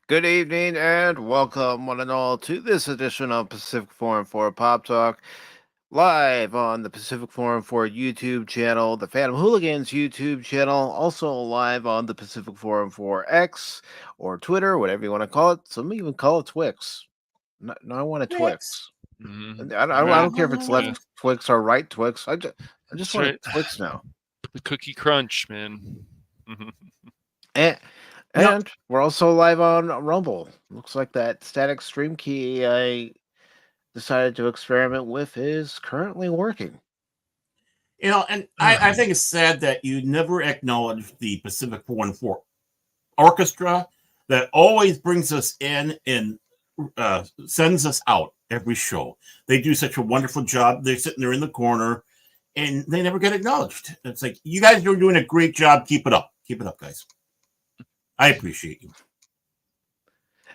Good evening and welcome, one and all, to this edition of Pacific Forum 4 Pop Talk, live on the Pacific Forum 4 YouTube channel, the Phantom Hooligans YouTube channel, also live on the Pacific Forum 4 X or Twitter, whatever you want to call it. Some even call it Twix. No, I want a Twix. Twix. Mhm. I Right. don't care if it's Yeah. left Twix or right Twix. I just That's want a right. Twix now. The cookie crunch, man. Mhm. And, No, and we're also live on Rumble. Looks like that static stream key I decided to experiment with is currently working. and I think it's sad that you never acknowledge the Pacific 414 Orchestra that always brings us in and sends us out every show. They do such a wonderful job. They're sitting there in the corner and they never get acknowledged. It's like, you guys are doing a great job. Keep it up. Keep it up, guys. I appreciate you.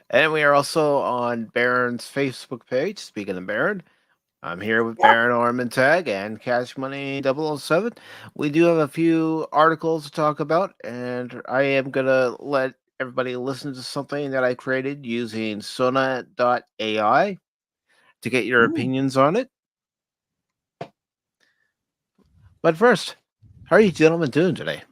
And we are also on Baron's Facebook page. Speaking of Baron, I'm here with Baron Armentag and Cash Money 007. We do have a few articles to talk about, and I am going to let everybody listen to something that I created using Sona.ai to get your opinions on it. But first, how are you gentlemen doing today?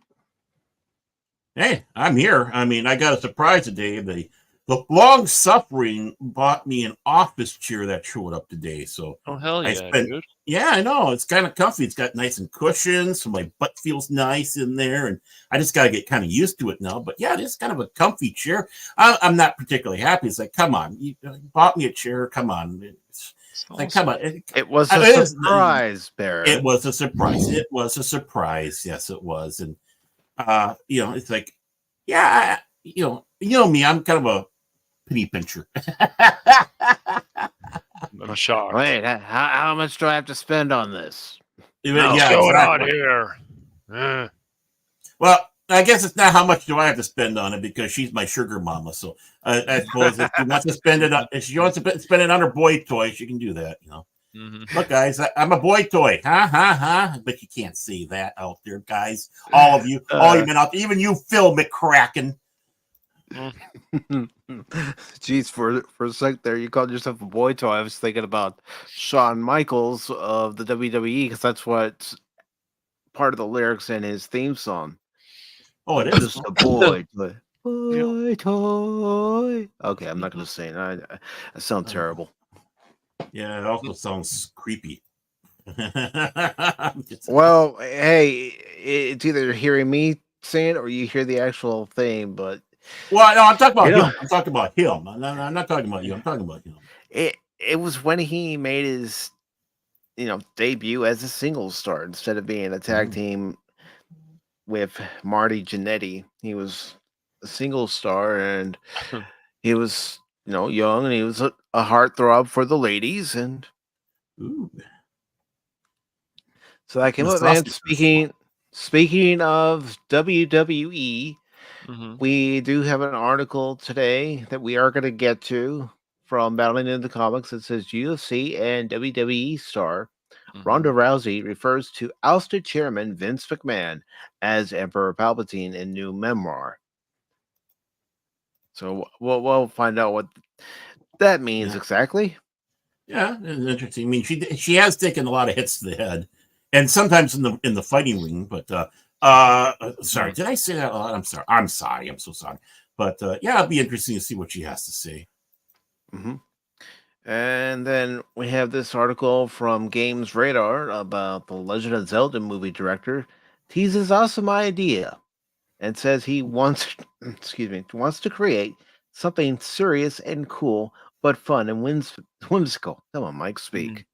Hey, I'm here. I mean, I got a surprise today. The long suffering bought me an office chair that showed up today. So Oh hell I yeah, spent, dude. yeah, I know. It's kind of comfy. It's got nice and cushions, so my butt feels nice in there. And I just got to get kind of used to it now. But yeah, it is kind of a comfy chair. I'm not particularly happy. It's like, come on, you bought me a chair. Come on. It's like, come on. It was It a is- surprise, Baron. It was a surprise. It was a surprise. Yes, it was. And, it's like, yeah, me, I'm kind of a penny pincher. I'm shocked. Wait, how much do I have to spend on this? What's Yeah, going on exactly. here? Eh. Well, I guess it's not how much do I have to spend on it because she's my sugar mama. So I suppose if she wants to spend it, if she wants to spend it on her boy toy, she can do that. Mhm. Look, guys, I'm a boy toy, But you can't see that out there, guys. All of you, all you been out there, even you, Phil McCracken. Jeez, for a sec there, you called yourself a boy toy. I was thinking about Shawn Michaels of the WWE because that's what's part of the lyrics in his theme song. Oh, it I'm is. just a boy toy. Boy toy. Okay, I'm not going to sing. I sound terrible. Yeah, it also sounds creepy. Well, hey, it's either hearing me sing it or you hear the actual thing, but Well, no, I'm talking about You know- him. I'm talking about him. I'm not talking about you. I'm talking about him. it was when he made his debut as a single star instead of being a tag team with Marty Jannetty. He was a single star and he was young and he was a heartthrob for the ladies and Ooh. so that came The up. Man, sausage speaking of WWE, Mhm. we do have an article today that we are going to get to from Battling in the Comics. It says UFC and WWE star Ronda Mhm. Rousey refers to ousted chairman Vince McMahon as Emperor Palpatine in new memoir. So we'll find out what that means exactly. Yeah, it's interesting. I mean, she has taken a lot of hits to the head, and sometimes in the fighting ring. But sorry, did I say that a lot? I'm sorry. I'm sorry. I'm so sorry. But yeah, it'll be interesting to see what she has to say. Mm-hmm. And then we have this article from Games Radar about the Legend of Zelda movie director teases awesome idea and says he wants wants to create something serious and cool but fun and whimsical. Come on, Mike, speak.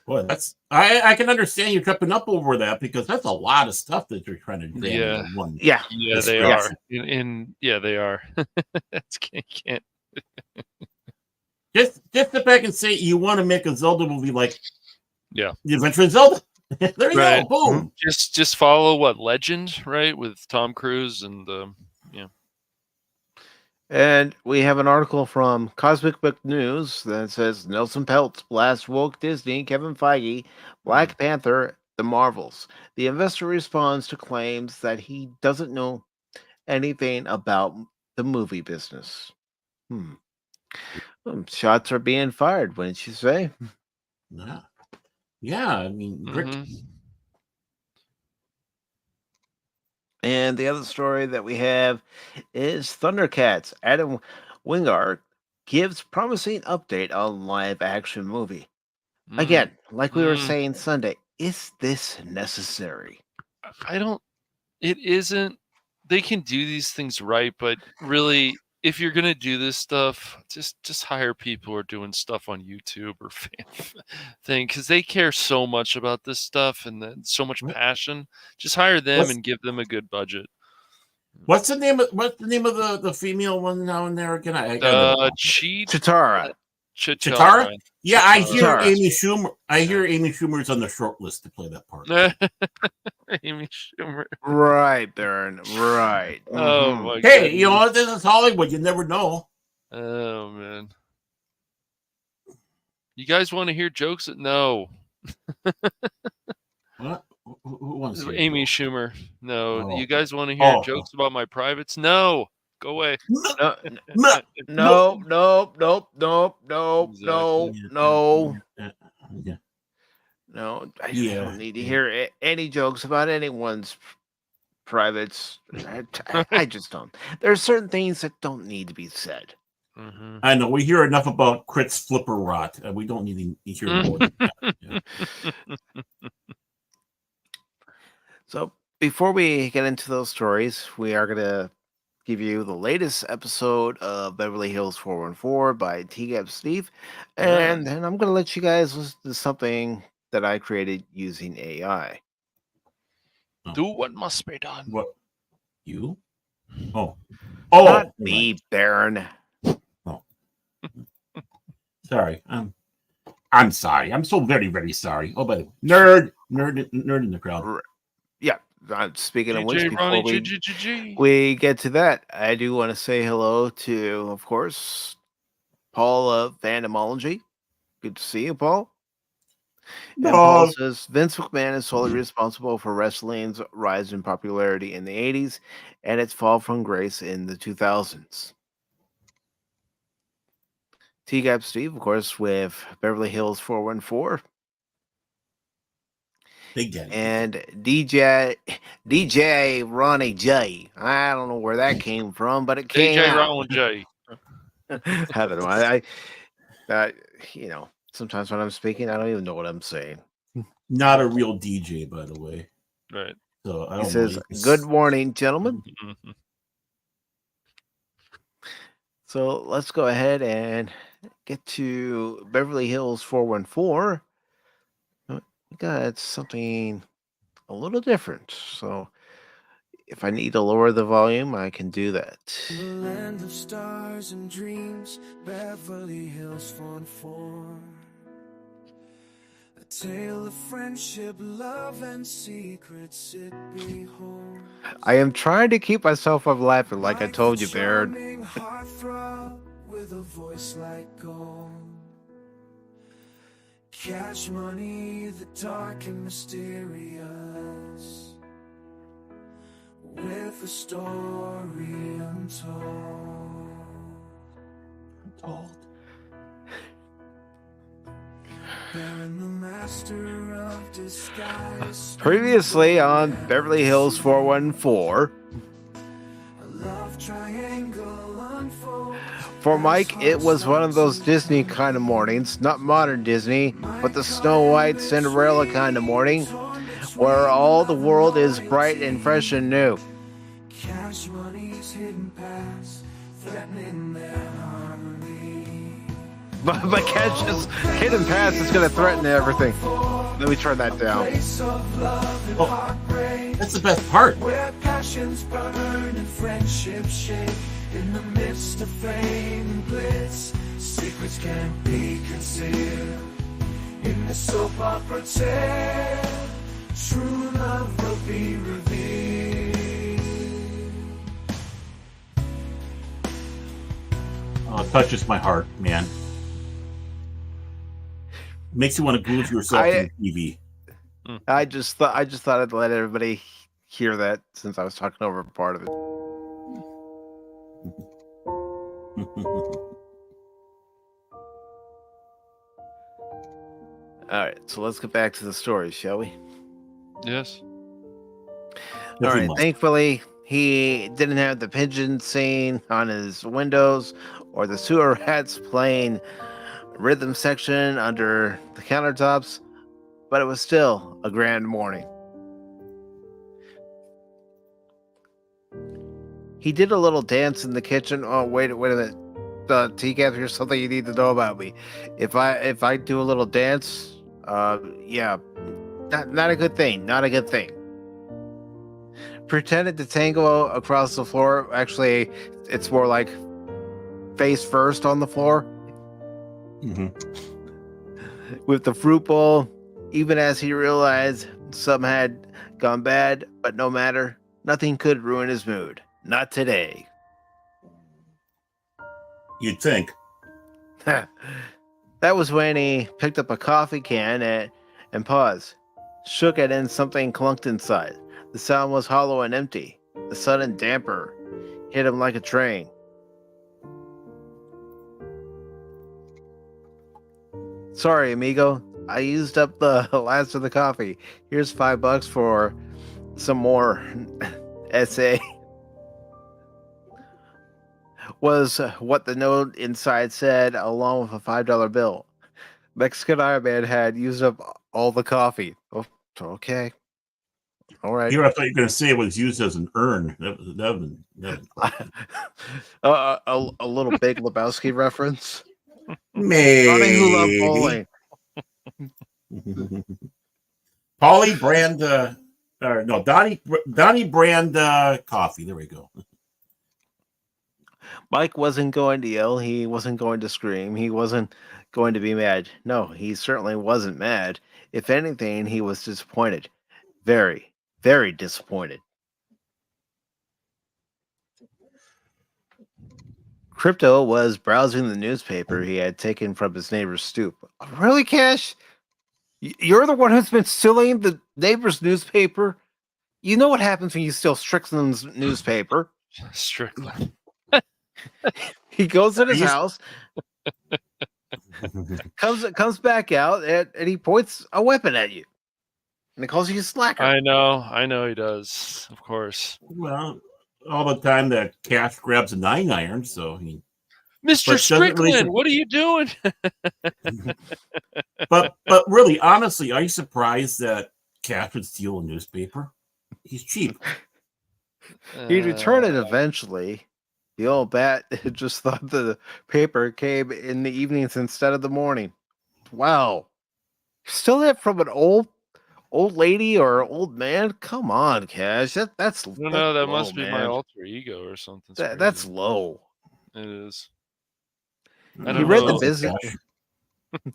Boy, that's I can understand you tripping up over that because that's a lot of stuff that you're trying to jam Yeah. into one. Yeah, Yeah, they are. Yeah, they are. Can't. Just sit back and say you want to make a Zelda movie like Yeah. The Adventure of Zelda. There you Right. go. Boom. Just follow what Legend, right, with Tom Cruise and yeah. And we have an article from Cosmic Book News that says Nelson Peltz blasts woke Disney, Kevin Feige, Black Panther, the Marvels. The investor responds to claims that he doesn't know anything about the movie business. Shots are being fired, wouldn't you say? Yeah. Yeah. I mean, Rick. Mhm. And the other story that we have is Thundercats. Adam Wingard gives promising update on live action movie. Mm. Again, like we were Mm. saying Sunday, is this necessary? I don't. It isn't. They can do these things right, but really, if you're gonna do this stuff, just hire people who are doing stuff on YouTube or thing, because they care so much about this stuff and then so much passion. Just hire them What's- and give them a good budget. What's the name of the female one now and there again? I gotta Chitara. Chitara? Yeah, I hear Chitara. Amy Schumer. I hear Amy Schumer's on the short list to play that part. Amy Schumer. Right, Baron. Right. Oh Mhm. my Hey, goodness. you know, this is Hollywood. You never know. Oh man. You guys want to hear jokes? No. What? Who wants to hear Amy jokes? Schumer. No. Oh. You guys want to hear Oh. jokes about my privates? No. Go away. No, No. no, nope, nope, nope, nope, no, Exactly. no, Yeah. no. I Yeah, don't need to yeah. hear any jokes about anyone's privates. I just don't. There are certain things that don't need to be said. Mm-hmm. I know we hear enough about Crit's flipper rot. We don't need to hear more. Than that. Yeah. So before we get into those stories, we are gonna give you the latest episode of Beverly Hills 414 by T-Gap Steve, and then I'm gonna let you guys listen to something that I created using AI. Do what must be done. What? You? Oh, Not me, Baron. Sorry. I'm sorry. I'm so very, very sorry. Oh, by the way, nerd in the crowd. Yeah. Speaking of which, GG, before Ronnie, we, GG. we get to that, I do want to say hello to, of course, Paul of Fandomology. Good to see you, Paul. And Paul says Vince McMahon is solely responsible for wrestling's rise in popularity in the 80s and its fall from grace in the 2000s. T-Gap Steve, of course, with Beverly Hills 414. Big Daddy. And DJ Ronnie J. I don't know where that came from, but it came DJ out. Ron J. I don't know. I sometimes when I'm speaking, I don't even know what I'm saying. Not a real DJ, by the way. Right. So I He don't says, know. "Good morning, gentlemen." Mhm. So let's go ahead and get to Beverly Hills 414. We got something a little different. So if I need to lower the volume, I can do that. The land of stars and dreams, Beverly Hills 414. A tale of friendship, love, and secrets it beholds. I am trying to keep myself from laughing, like I told you, Baron. Charming heartthrob with a voice like gold. Cash money, the dark and mysterious, with a story untold. Baron, the master of disguise. Previously on Beverly Hills 414. A love triangle unfolds. For Mike, it was one of those Disney kind of mornings, not modern Disney, but the Snow White Cinderella kind of morning, where all the world is bright and fresh and new. Cash money's hidden past, threatening their harmony. But Cash's hidden past is going to threaten everything. Let me turn that down. Place of love and heartbreak, That's the best part. where passions burn and friendships shake. In the midst of fame and glitz, secrets can't be concealed. In the soap opera tale, true love will be revealed. Oh, it touches my heart, man. Makes you want to glue yourself to the TV. I just thought I'd let everybody hear that since I was talking over part of it. All right, so let's get back to the story, shall we? Yes. All If we right. must. Thankfully, he didn't have the pigeon scene on his windows or the sewer rats playing rhythm section under the countertops, but it was still a grand morning. He did a little dance in the kitchen. Oh, wait a minute. TCAP, here's something you need to know about me. If I do a little dance, yeah, not a good thing. Not a good thing. Pretended to tango across the floor. Actually, it's more like face first on the floor Mhm. with the fruit bowl, even as he realized some had gone bad, but no matter, nothing could ruin his mood. Not today. You'd think. That was when he picked up a coffee can and paused, shook it, and something clunked inside. The sound was hollow and empty. The sudden damper hit him like a train. Sorry, amigo. I used up the last of the coffee. Here's $5 for some more. SA was what the note inside said, along with a $5 bill. Mexican Iron Man had used up all the coffee. Oh, okay. All right. Here, I thought you were going to say it was used as an urn. That A little Big Lebowski reference. Maybe. Johnny who loved bowling. Polly brand, or no, Donnie brand coffee. There we go. Mike wasn't going to yell. He wasn't going to scream. He wasn't going to be mad. No, he certainly wasn't mad. If anything, he was disappointed. Very, very disappointed. Crypto was browsing the newspaper he had taken from his neighbor's stoop. Really, Cash? You're the one who's been stealing the neighbor's newspaper? You know what happens when you steal Strickland's newspaper. Strickland. He goes in his He's- house, comes back out, and he points a weapon at you. And he calls you a slacker. I know he does, of course. Well, all the time that Cash grabs a 9-iron, so he. Mr. But doesn't really- Strickland, what are you doing? But really, honestly, are you surprised that Cash would steal a newspaper? He's cheap. He'd return it eventually. The old bat just thought the paper came in the evenings instead of the morning. Wow. Still that from an old lady or old man? Come on, Cash. That's No, that low, must be my man. alter ego or something. That's low. It is. I He don't read know, the business. Cash.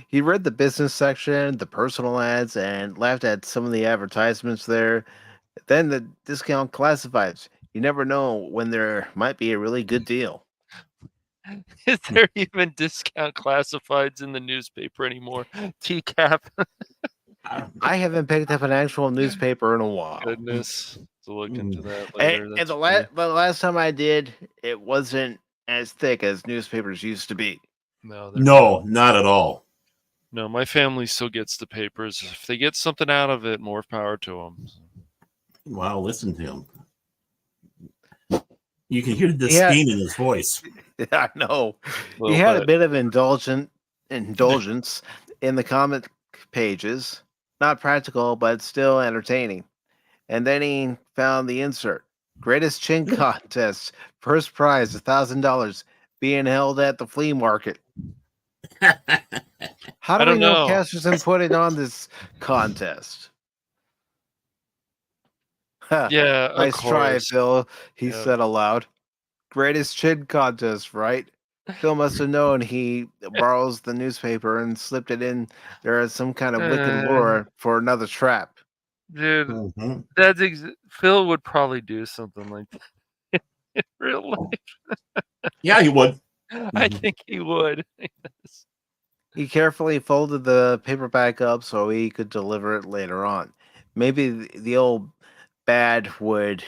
He read the business section, the personal ads, and laughed at some of the advertisements there. Then the discount classifieds. You never know when there might be a really good deal. Is there even discount classifieds in the newspaper anymore? TCAP. I haven't picked up an actual newspaper in a while. Goodness. To look into that later. And That's the last time I did, it wasn't as thick as newspapers used to be. no, No, not at all. no, my family still gets the papers. If they get something out of it, more power to them. Wow, listen to him. You can hear the Yeah. disdain in his voice. I know. Little He had a bit. bit of indulgence in the comic pages. Not practical, but still entertaining. And then he found the insert. Greatest chin contest. First prize, $1,000, being held at the flea market. How I do we don't know know. Casterson put it on this contest? Ha, Yeah, of nice try, course. Phil, he Yeah. said aloud. Greatest chin contest, right? Phil must have known he borrows the newspaper and slipped it in there as some kind of wicked lure for another trap. Dude, Mhm. that's Phil would probably do something like that in real life. Yeah, he would. I think he would. He carefully folded the paperback up so he could deliver it later on. Maybe the old bad would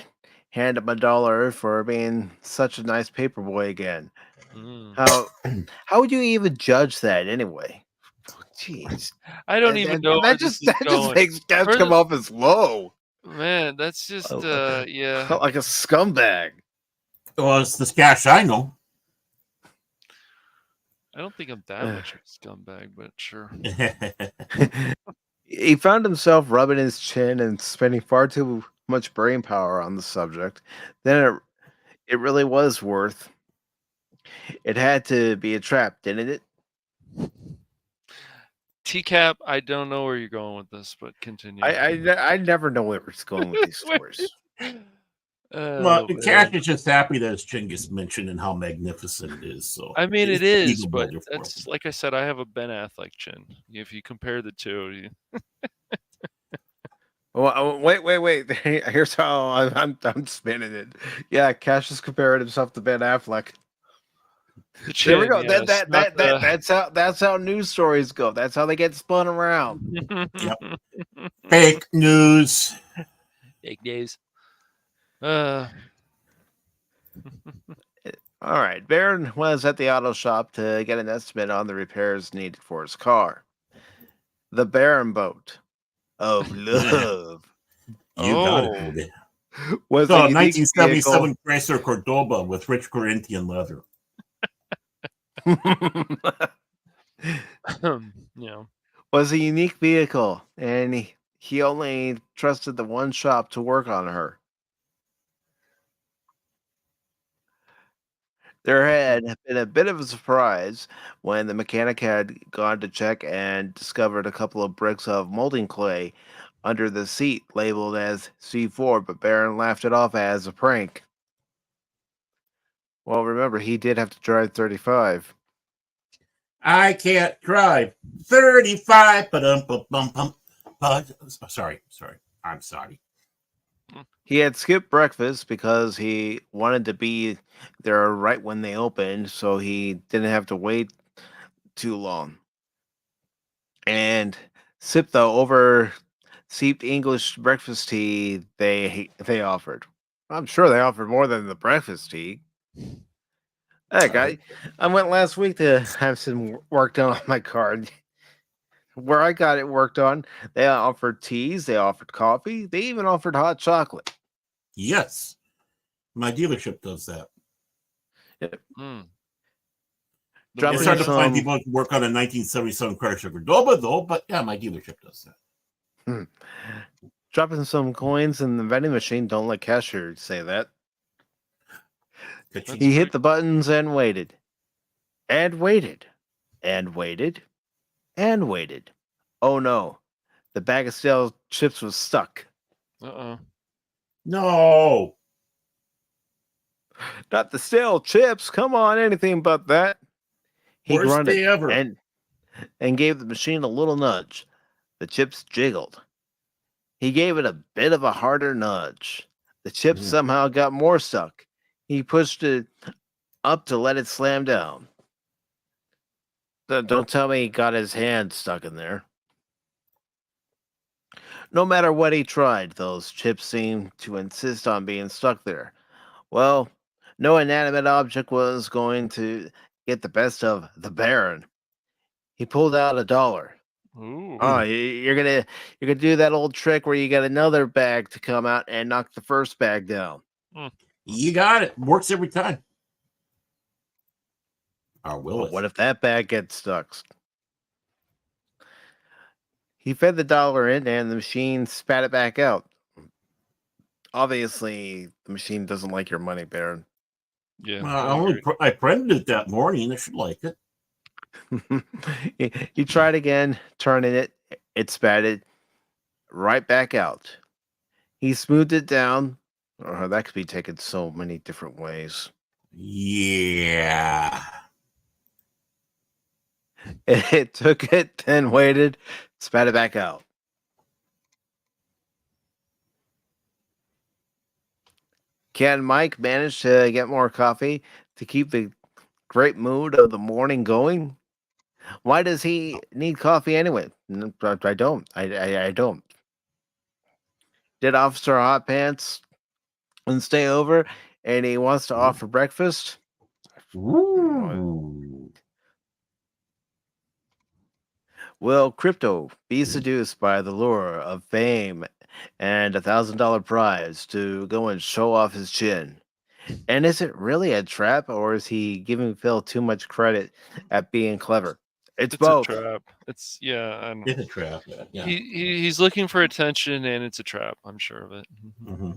hand him $1 for being such a nice paperboy again. Mm. How would you even judge that anyway? Oh, jeez. I don't even know where That this just is that just going. makes Cash Where come the- off as low. Man, that's just Oh, yeah. like a scumbag. Well, it's the Scash I know. I don't think I'm that much of a scumbag, but sure. He found himself rubbing his chin and spending far too much brain power on the subject. Then it really was worth. It had to be a trap, didn't it? TCAP, I don't know where you're going with this, but continue. I never know where it's going with these stories. Well, Oh, Cash man. is just happy that his chin gets mentioned and how magnificent it is. So I mean, it's it is, ego but builder for that's him. like I said. I have a Ben Affleck chin. If you compare the two, Well, wait. Here's how I'm spinning it. Yeah, Cash is comparing himself to Ben Affleck. the There we chin. go. Yes, not the- That's how news stories go. That's how they get spun around. Yep. Fake news. Fake news. All right. Baron was at the auto shop to get an estimate on the repairs needed for his car. The Baron boat of love You got Oh. it, baby. was So, a unique 1977 Chrysler Cordoba with rich Corinthian leather. vehicle. Was a unique vehicle, and he only trusted the one shop to work on her. There had been a bit of a surprise when the mechanic had gone to check and discovered a couple of bricks of molding clay under the seat labeled as C4, but Baron laughed it off as a prank. Well, remember, he did have to drive 35. I can't drive 35. Sorry. I'm sorry. He had skipped breakfast because he wanted to be there right when they opened, so he didn't have to wait too long. And sipped the over seeped English breakfast tea they offered. I'm sure they offered more than the breakfast tea. Heck, I went last week to have some work done on my car. Where I got it worked on, they offered teas, they offered coffee, they even offered hot chocolate. Yes. My dealership does that. Mm. Drop It's in hard to find some- people who work on a 1977 Chrysler Cordoba, though, but yeah, my dealership does that. Dropping some coins in the vending machine, don't let cashier say that. That's He hit right. the buttons and waited. And waited. And waited. And waited. Oh no. The bag of stale chips was stuck. Uh-oh. No. Not the stale chips. Come on, anything but that. He Worst grunted day ever. and gave the machine a little nudge. The chips jiggled. He gave it a bit of a harder nudge. The chips somehow got more stuck. He pushed it up to let it slam down. Don't tell me he got his hand stuck in there. No matter what he tried, those chips seemed to insist on being stuck there. Well, no inanimate object was going to get the best of the Baron. He pulled out $1. Ooh. Oh, you're gonna do that old trick where you get another bag to come out and knock the first bag down. You got it. Works every time. Or will But it? what if that bag gets stuck? He fed the $1 in and the machine spat it back out. Obviously, the machine doesn't like your money, Baron. Yeah. Well, I printed it that morning. I should like it. He tried again, turning it. It spat it right back out. He smoothed it down. Oh, that could be taken so many different ways. Yeah. It took it, then waited, spat it back out. Can Mike manage to get more coffee to keep the great mood of the morning going? Why does he need coffee anyway? I don't. I don't. Did Officer Hot Pants and stay over, and he wants to offer breakfast. Ooh. Will Crypto be seduced by the lure of fame and $1,000 prize to go and show off his chin? And is it really a trap, or is he giving Phil too much credit at being clever? It's It's a both. trap. It's I know. It's a trap. Yeah. He's looking for attention, and it's a trap. I'm sure of it. Mm-hmm.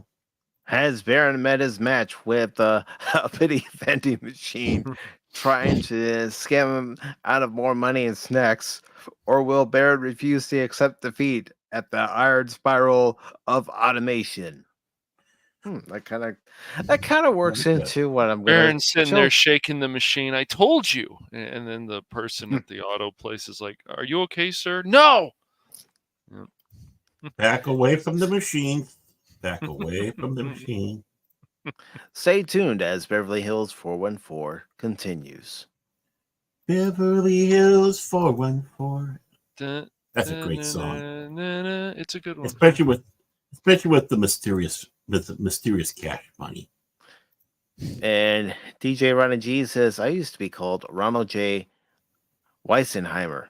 Has Baron met his match with a pity vending machine trying to scam him out of more money and snacks? Or will Baron refuse to accept defeat at the iron spiral of automation? That kind of works like that. into what I'm gonna Baron's sitting show. there shaking the machine. I told you. And then the person at the auto place is like, "Are you okay, sir?" No. Back away from the machine. Back away from the machine. Stay tuned as Beverly Hills 414 continues. Beverly Hills 414. Dun, That's a dun, great dun, song, dun, dun, dun. It's a good one. especially with the mysterious cash money. And DJ Ronnie G says, I used to be called Ronald J. Weisenheimer.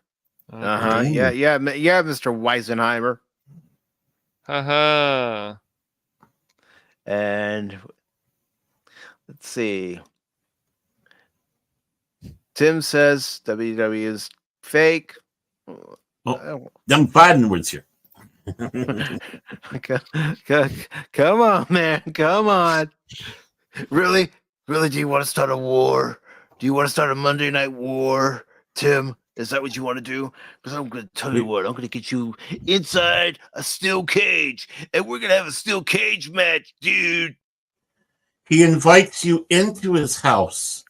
Okay. Yeah, Mr. Weisenheimer. Haha. And let's see. Tim says WW is fake. Them Biden words here. Come on, man. Come on. Really? Really? Do you want to start a war? Do you want to start a Monday Night War, Tim? Is that what you want to do? Because I'm going to tell you what. I'm going to get you inside a steel cage, and we're going to have a steel cage match, dude. He invites you into his house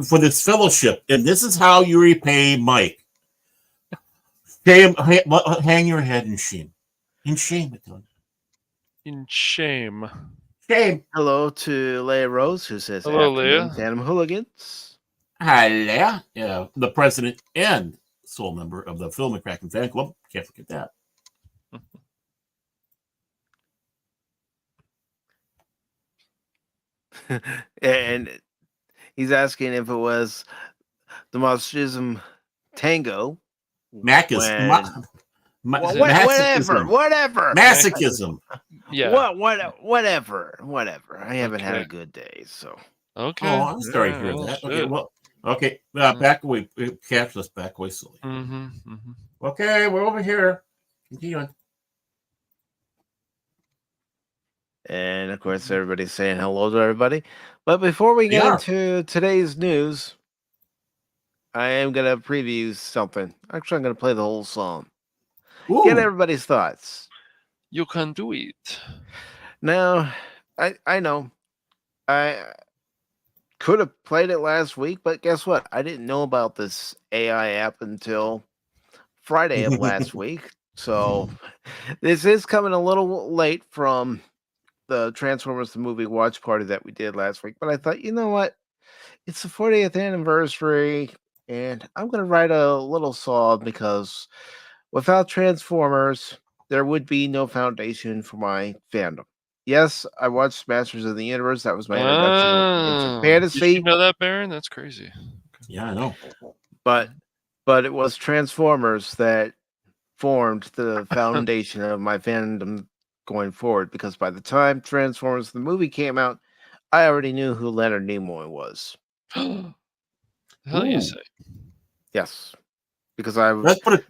for this fellowship, and this is how you repay Mike. Hang your head in shame. In shame, In shame. Shame. Hello to Leah Rose, who says, Hello, afternoon, Leah. Tandem Hooligans. Hello. Yeah, the president and sole member of the Phil McCracken fan club. Can't forget that. And he's asking if it was the Masochism Tango. Mac is When- masochism. Whatever. Masochism. Yeah. Whatever. I haven't had a Okay. good day, so. Okay. Oh, I'm sorry to hear that. Okay, well, okay, back away. Catch us back away slowly. Okay, we're over here. Continue. And of course, everybody's saying hello to everybody. But before we get are. into today's news, I am going to preview something. Actually, I'm going to play the whole song. Get Ooh. everybody's thoughts. You can do it. Now, I know I could have played it last week, but guess what? I didn't know about this AI app until Friday of last week. So this is coming a little late from the Transformers the movie watch party that we did last week. But I thought, you know what? It's the 40th anniversary, and I'm going to write a little song because without Transformers, there would be no foundation for my fandom. Yes, I watched Masters of the Universe. That was my introduction into Did fantasy. you know that, Baron? That's crazy. Yeah, I know. But it was Transformers that formed the foundation of my fandom going forward, because by the time Transformers the movie came out, I already knew who Leonard Nimoy was. The hell you Ooh. say? Yes, because I Let's put it.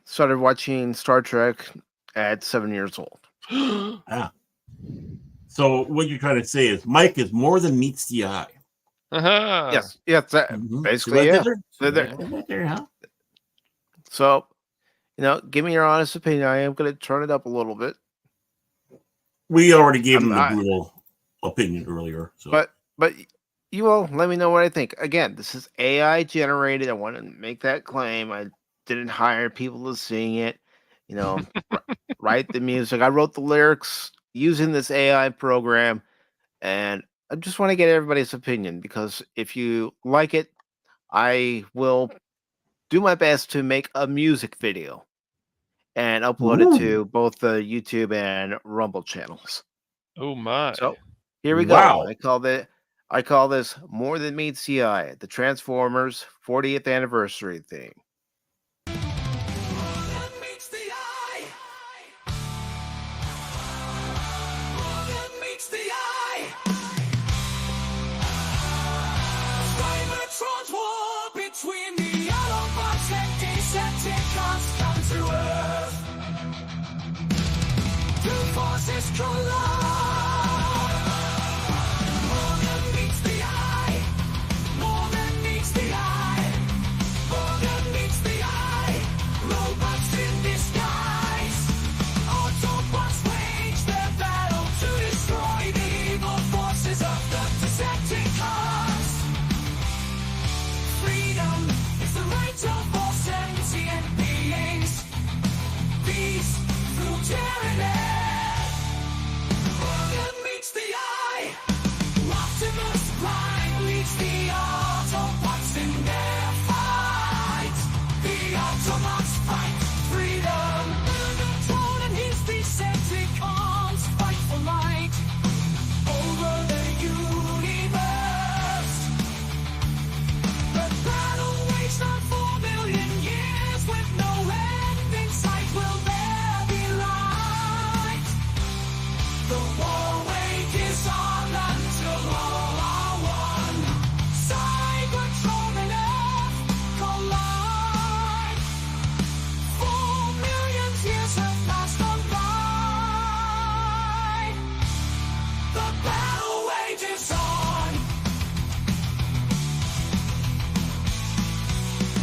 started watching Star Trek at 7 years old. So what you're trying to say is Mike is more than meets the eye. Aha. Yes, Mhm. basically, See yeah. what I did there? There- See what I did there, huh? So, give me your honest opinion. I am going to turn it up a little bit, We already gave him I'm- the brutal opinion earlier. So. but you all let me know what I think. Again, this is AI generated. I want to make that claim. I didn't hire people to sing it. Write the music. I wrote the lyrics using this AI program, and I just want to get everybody's opinion, because if you like it, I will do my best to make a music video and upload it to both the YouTube and Rumble channels. Oh my. So here we Wow. go. I call this More Than Meets the Eye, the Transformers 40th anniversary theme. More than meets the eye. More than meets the eye. Cybertron's war between the Autobots and Decepticons come to Earth. Two forces collide. More than meets the eye. More than meets the eye. More than meets the eye. Robots in disguise. Autobots wage their battle to destroy the evil forces of the Decepticons. Freedom is the right of all sentient beings. Peace through tyranny. More than meets the eye. Optimus Prime leads the Autobots in their fight. The Autobots fight freedom. Megatron and his Decepticons fight for light over the universe. The battle waged on 4 million years with no end in sight. Will there be light? The war wages on until all are one. Cybertron and Earth collide. 4 million years have passed on by. The battle wages on.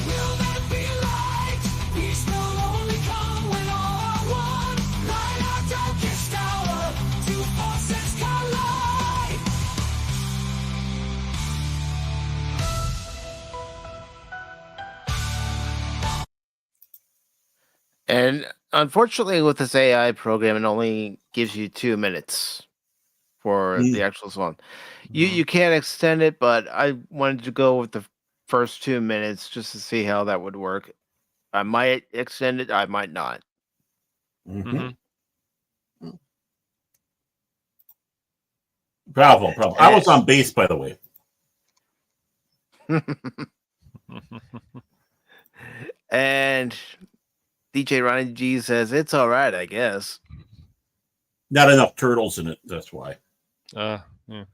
Will there be light? Peace will only come when all are one. Light our darkest hour. Two forces collide. And unfortunately, with this AI program, it only gives you 2 minutes for the actual song. You can't extend it, but I wanted to go with the first 2 minutes just to see how that would work. I might extend it, I might not. Mhm. Mhm. Bravo. I was on base, by the way. And DJ Ronnie G says it's all right, I guess. Not enough turtles in it. That's why. Yeah. More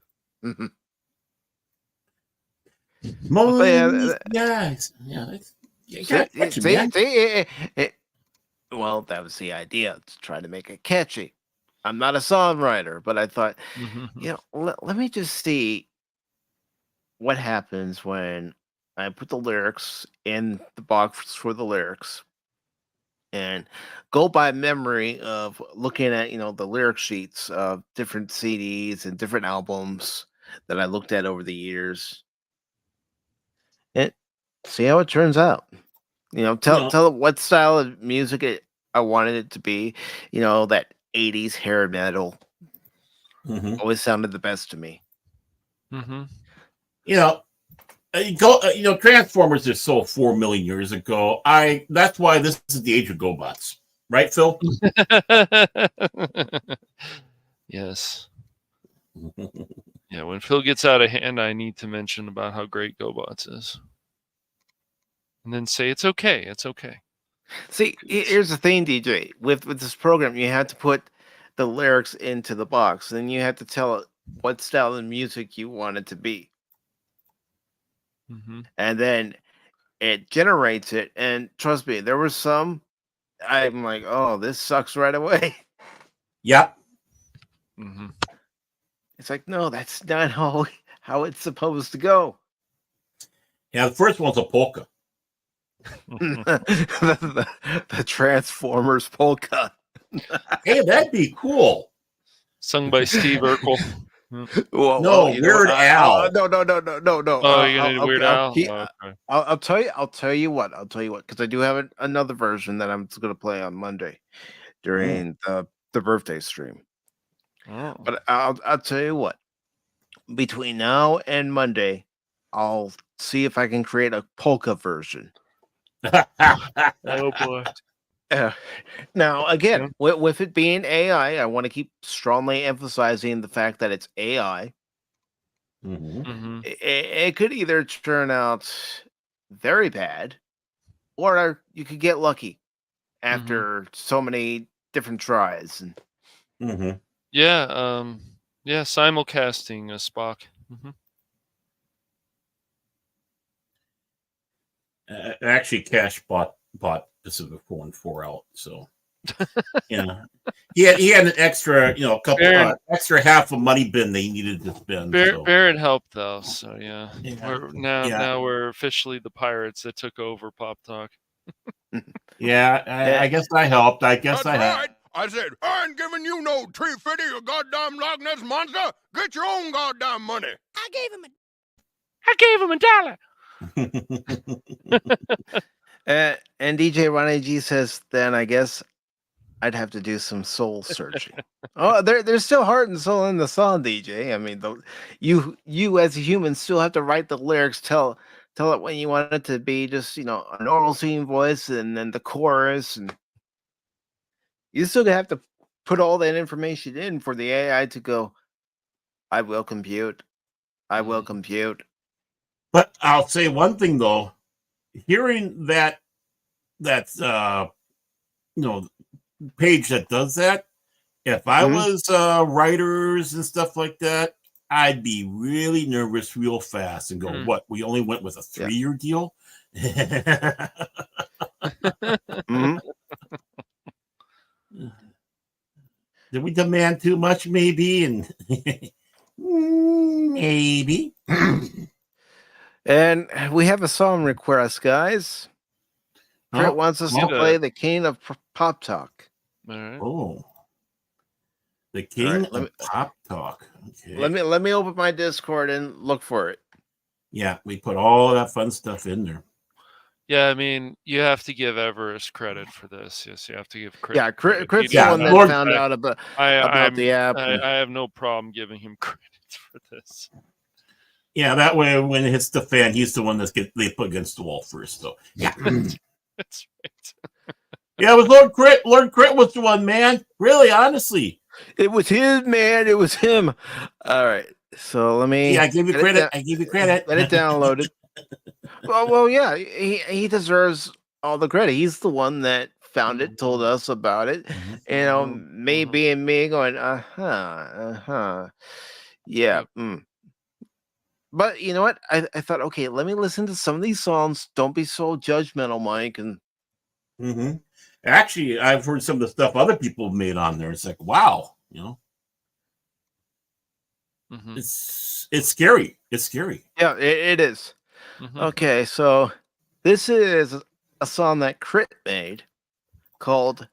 But yeah, than meets the eyes. Yeah. You See, got catchy, see, man. see, well, that was the idea, to try to make it catchy. I'm not a songwriter, but I thought, let me just see what happens when I put the lyrics in the box for the lyrics and go by memory of looking at, the lyric sheets of different CDs and different albums that I looked at over the years. And see how it turns out. Tell it what style of music I wanted it to be. That 80s hair metal always sounded the best to me. Transformers is so 4 million years ago. That's why this is the age of GoBots, right, Phil? Yes. Yeah, when Phil gets out of hand, I need to mention about how great GoBots is. And then say, it's okay. It's okay. See, here's the thing, DJ. With this program, you have to put the lyrics into the box. Then you have to tell it what style of music you want it to be. And then it generates it. And trust me, there were some, I'm like, oh, this sucks right away. Yep. It's like, no, that's not how it's supposed to go. Yeah, the first one's a polka. the Transformers polka. Hey, that'd be cool. Sung by Steve Urkel. Weird Al. No. Oh, you're gonna do Weird Al? Okay. I'll tell you what, because I do have another version that I'm going to play on Monday during the birthday stream. Oh. But I'll tell you what. Between now and Monday, I'll see if I can create a polka version. Oh boy. Uh, now, again, Yeah. with it being AI, I want to keep strongly emphasizing the fact that it's AI. Mhm. Hmm. It could either turn out very bad, or you could get lucky after so many different tries. And Mhm. Yeah. Yeah. Simulcasting Spock. Actually, Cash bought Pacific 4 out, so yeah, he had an extra, a couple Baron, extra half a money bin they needed to spend. So Baron helped though, so yeah. yeah, Now we're officially the pirates that took over Pop Talk. yeah. eh, I guess I helped. I guess That's I right. helped. I said, I ain't giving you no 350, you goddamn Loch Ness monster. Get your own goddamn money. I gave him $1. and DJ Ronnie G says, then I guess I'd have to do some soul searching. Oh, there's still heart and soul in the song, DJ. I mean, you as a human still have to write the lyrics, tell it when you want it to be, just a normal singing voice, and then the chorus, and you still have to put all that information in for the AI to go, I will compute. I will compute. But I'll say one thing though, hearing that page that does that, if I Mhm. was writers and stuff like that, I'd be really nervous real fast and go, Hmm. what? We only went with a 3-year deal? Mhm. Did we demand too much, maybe? And maybe. And we have a song request, guys. Crit Oh, wants us to well. play the King of Pop Talk. All right. oh. The All King right, let of me- Pop Talk. Okay. Let me open my Discord and look for it. Yeah, we put all that fun stuff in there. Yeah, I mean, you have to give Everest credit for this. Yes, you have to give credit. Yeah, Crit's the Yeah, one that Lord- found out about I'm- the app. I and- have no problem giving him credit for this. Yeah, that way when it hits the fan, he's the one they put against the wall first. So yeah. That's right. Yeah, it was Lord Crit. Lord Crit was the one, man. Really, honestly. It was his, man. It was him. All right. So let me. Yeah, I give you get it credit. down- I give you credit. Get it downloaded. well, yeah. He deserves all the credit. He's the one that found it, told us about it. Me being me, going, yeah. Yep. But you know what? I thought, okay, let me listen to some of these songs. Don't be so judgmental, Mike. And Mm-hmm. Actually, I've heard some of the stuff other people have made on there. It's like, wow, Mhm. it's scary. It's scary. yeah, it is. Mhm. Okay, so this is a song that Crit made called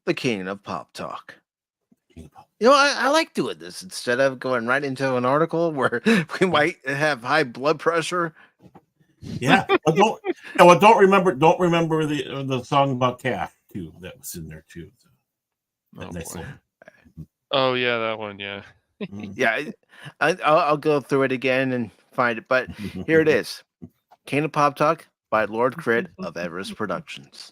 The King of Pop Talk. I like doing this instead of going right into an article where we might have high blood pressure. Yeah, but don't remember the song about Cash too that was in there too. So, that Oh, nice boy. little- Oh, yeah, that one. Yeah. Mhm. Yeah, I'll go through it again and find it. But here it is. King of Pop Talk by Lord Crit of Everest Productions.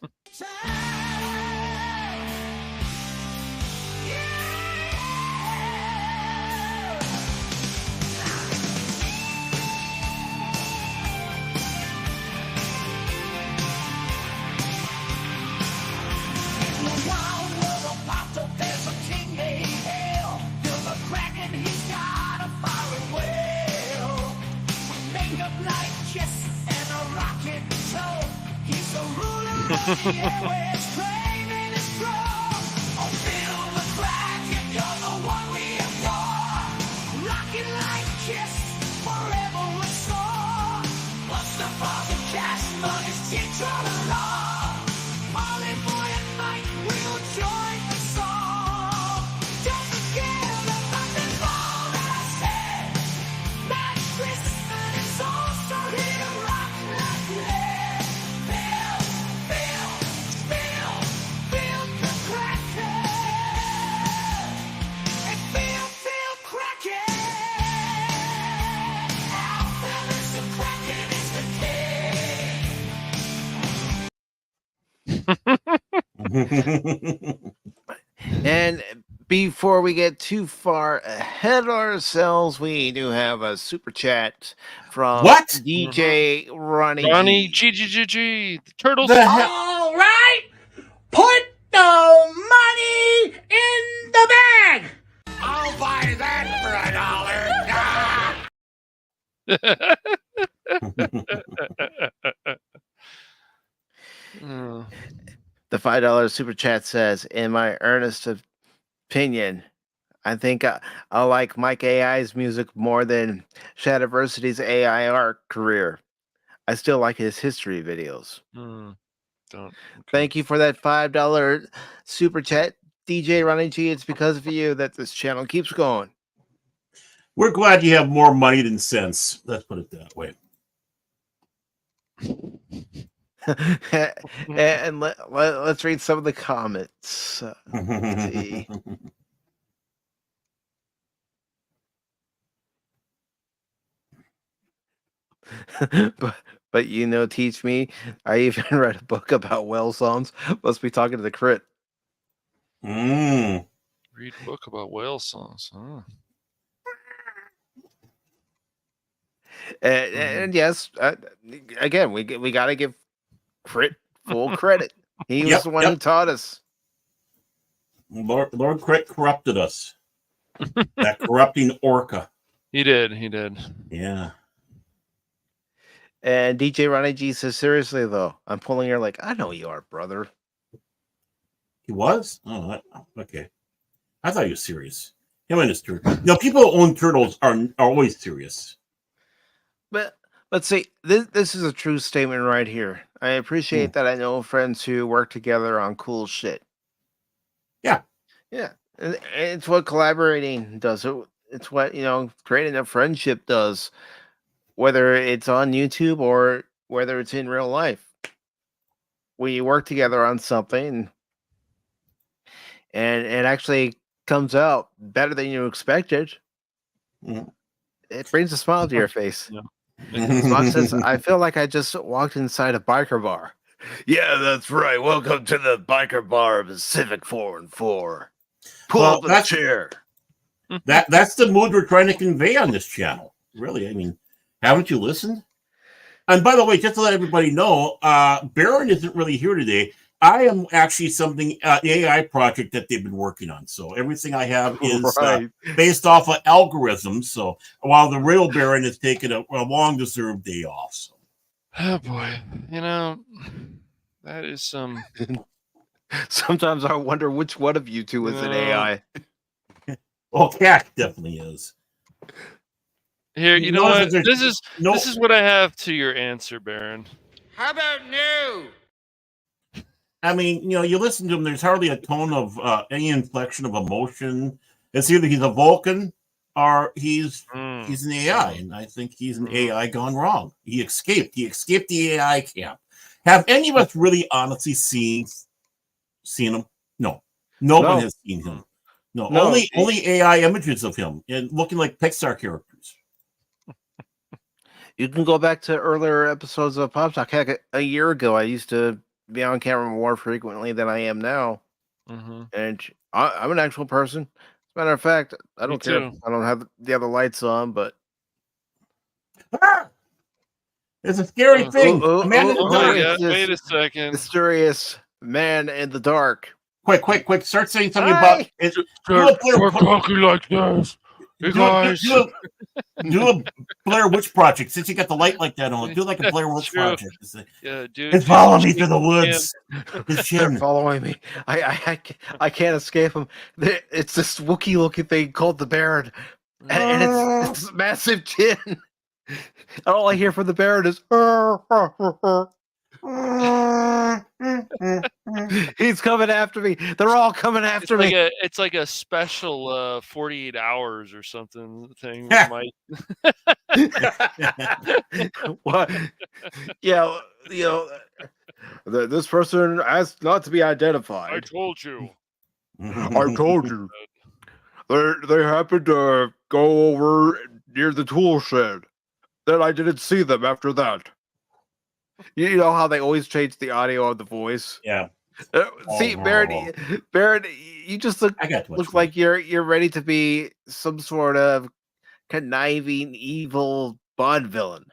And before we get too far ahead of ourselves, we do have a super chat from What? DJ Ronnie. Ronnie G. G, the turtles. The hell? All right, put the money in the bag. I'll buy that for $1. The $5 super chat says, in my earnest opinion, I think I like Mike AI's music more than Shadiversity's AI art career. I still like his history videos. Don't. Okay. Thank you for that $5 super chat, DJ Ronnie G. It's because of you that this channel keeps going. We're glad you have more money than sense. Let's put it that way. And let's read some of the comments. Let's see. but you know, teach me. I even read a book about whale songs. Must be talking to the crit. Mm. Read a book about whale songs. Huh? And yes, again, we got to give Crit full credit. He was the one who taught us. Lord Crit corrupted us. That corrupting orca. He did. Yeah. And DJ Ronnie G says, seriously though, I'm pulling your like, I know you are, brother. He was? Oh, okay. I thought he was serious. Him and his turtle. No, people who own turtles are always serious. But let's see, this is a true statement right here. I appreciate that I know friends who work together on cool shit. Yeah. Yeah. And it's what collaborating does. It's what, creating a friendship does, whether it's on YouTube or whether it's in real life. We work together on something and it actually comes out better than you expected. Mm-hmm. It brings a smile to your face. Yeah. Spock says, I feel like I just walked inside a biker bar. Yeah, that's right. Welcome to the biker bar of Pacific 4 and 4. Pull up a chair. That's the mood we're trying to convey on this channel. Really, I mean, haven't you listened? And by the way, just to let everybody know, Baron isn't really here today. I am actually something AI project that they've been working on. So everything I have is based off of algorithms. So while the real Baron has taken a long-deserved day off. So. Oh boy, that is some. Sometimes I wonder which one of you two is an AI. Well, Cat definitely is. Here, you know what? This is what I have to your answer, Baron. How about no? I mean, you listen to him, there's hardly a tone of any inflection of emotion. It's either he's a Vulcan or he's an AI, and I think he's an AI gone wrong. He escaped the AI camp. Have any of us really honestly seen him? No. No one has seen him. No. Only AI images of him and looking like Pixar characters. You can go back to earlier episodes of Pop Talk. Heck, a year ago, I used to be on camera more frequently than I am now. And I'm an actual person. As a matter of fact, I don't care if I don't have the other lights on, but it's a scary thing. Wait a second. Mysterious man in the dark. Quick. Start saying something about it. We're talking like this. Hey guys. Do a Blair Witch Project. Since you got the light like that on, do like a Blair Witch Project. Yeah, dude. It's following me through the woods. They're following me. I can't escape them. It's this Wookiee looking thing called the Baron, and it's massive chin. And all I hear from the Baron is he's coming after me. They're all coming after me. It's like a special 48 hours or something thing. With What? Yeah, this person asked not to be identified. I told you. I told you. They happened to go over near the tool shed. Then I didn't see them after that. You know how they always change the audio of the voice? Yeah. See, Oh, Baron, you just I got too much look food. like you're ready to be some sort of conniving, evil Bond villain.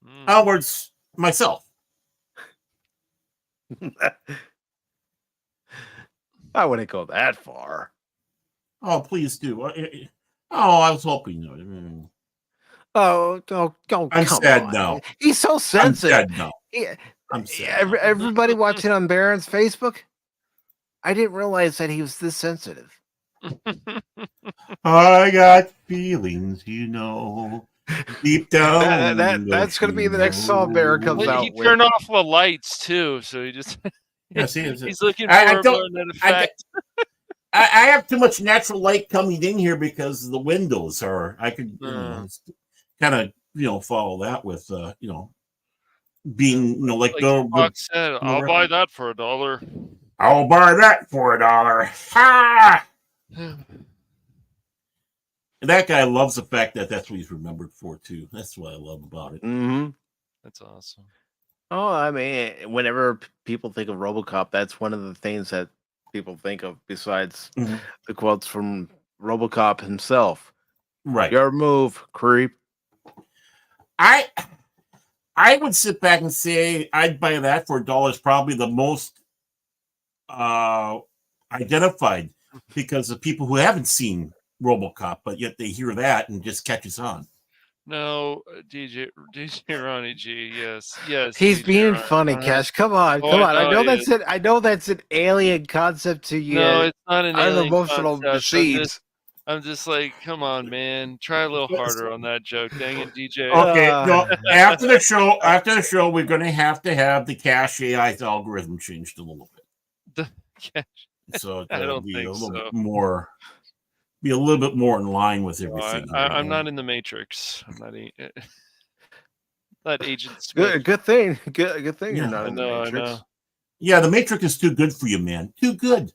Mm. Outwards myself. I wouldn't go that far. Oh, please do. I was hoping you know. Oh, I'm come sad on. now. He's so I'm sensitive. sad now. Yeah, I'm sad. now. everybody watching on Baron's Facebook, I didn't realize that he was this sensitive. I got feelings, you know, deep down. That's going to be the next song Baron comes Well, out he with. turned off the lights too, so he just Yeah, see, he's looking for I more don't- of that I- effect. I have too much natural light coming in here because the windows are. I could kind of follow that with being like the Fox said, I'll buy that for $1. I'll buy that for $1. Ha! That guy loves the fact that that's what he's remembered for too. That's what I love about it. Mm-hmm. That's awesome. Oh, I mean, whenever people think of RoboCop, that's one of the things that people think of besides Mhm. the quotes from RoboCop himself. Right. Your move, creep. I would sit back and say I'd buy that for $1. Probably the most identified because of people who haven't seen RoboCop, but yet they hear that and just catches on. No, DJ Ronnie G, yes. He's DJ being Ronnie. funny, Cash. Come on, Oh, come I on. I know know he that's is. it. I know that's an alien concept to you. No, it's not an alien unemotional concept. machines. I'm just like, come on, man. Try a little harder on that joke. Dang it, DJ. Okay, no, after the show, we're going to have the Cash AI's algorithm changed a little bit. So I don't be think a little so. bit more, be a little bit more in line with No, everything. I'm not in the Matrix. I'm not. Not Agent Smith. Good thing. Good thing Yeah. you're not I in the know. Matrix. Yeah, the Matrix is too good for you, man. Too good.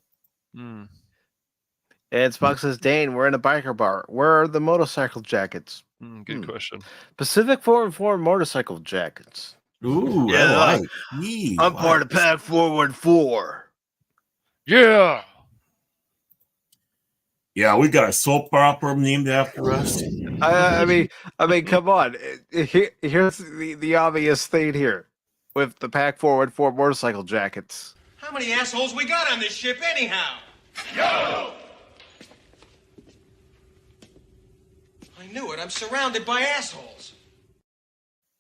Mm. And Spock says, Dane, we're in a biker bar. Where are the motorcycle jackets? Good question. Pacific 4 motorcycle jackets. Ooh, Yeah, I like. Gee, I'm part of Pack Forward 4. Yeah. Yeah, we got a soap opera named after us. I mean, come on. Here's the obvious thing here with the Pack Forward 4 motorcycle jackets. How many assholes we got on this ship anyhow? Yo! I knew it. I'm surrounded by assholes.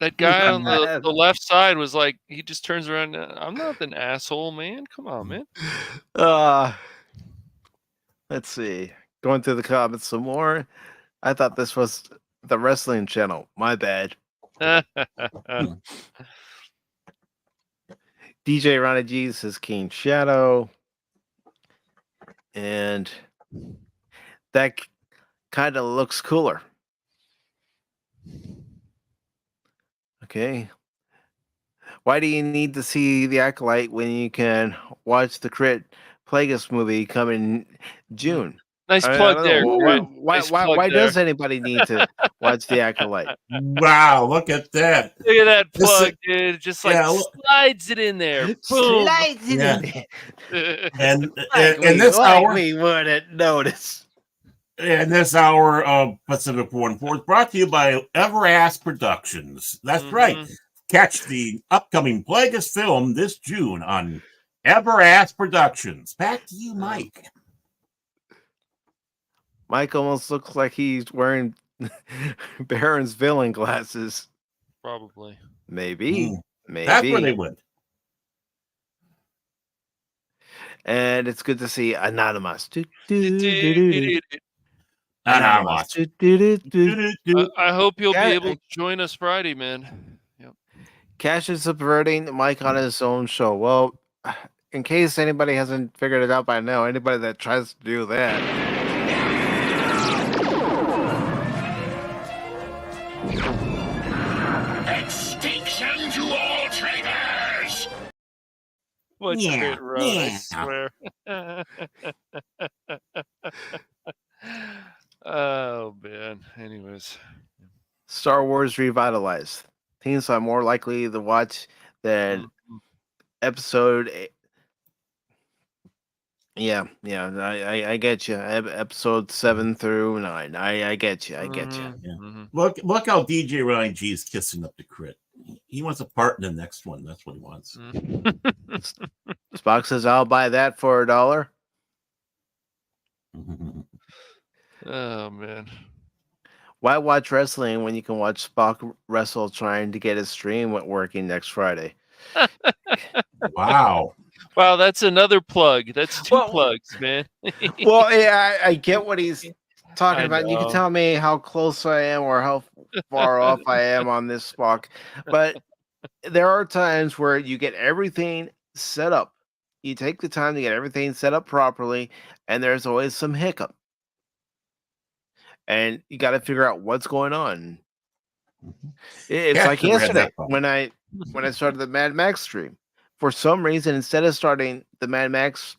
That guy on the left side was like, he just turns around. I'm not an asshole, man. Come on, man. Let's see. Going through the comments some more. I thought this was the wrestling channel. My bad. DJ Ronnie G says King Shadow. And that kind of looks cooler. Okay. Why do you need to see The Acolyte when you can watch the Crit Plagueis movie come in June? Nice I plug don't there. know. Crit. Why Nice plug there. does anybody need to watch The Acolyte? Wow, look at that. Look at that This is- plug, dude. Just like yeah, look- slides it in there. Boom. Slides it Yeah. in there. And Like in this hour, we wouldn't notice. in this hour of Pacific 4 brought to you by Everass Productions. That's right. Catch the upcoming Plagueis film this June on Everass Productions. Back to you, Mike. Mike almost looks like he's wearing Baron's villain glasses. Probably. Maybe. Maybe. That's where they went. And it's good to see Anonymous. Anonymous. I hope you'll Yeah, be able to join us Friday, man. Yep. Cash is subverting Mike on his own show. Well, in case anybody hasn't figured it out by now, anybody that tries to do that. Extinction to all traitors! What Yeah, great road, I yeah. swear. Oh man. Anyways. Star Wars revitalized. Teens are more likely to watch than episode Yeah, yeah, I get you. Episode 7 through 9. I get you. I get you. Yeah. Mhm. Look how DJ Ryan G is kissing up to Crit. He wants a part in the next one. That's what he wants. Spock says, "I'll buy that for $1." Oh man. Why watch wrestling when you can watch Spock wrestle trying to get his stream working next Friday? Wow. Wow, that's another plug. That's two Well- plugs, man. Well, yeah, I get what he's talking I about. You can know. tell me how close I am or how far off I am on this Spock, but there are times where you get everything set up. You take the time to get everything set up properly, and there's always some hiccup. And you got to figure out what's going on. It's Yeah, like never had that yesterday problem. when I started the Mad Max stream. For some reason, instead of starting the Mad Max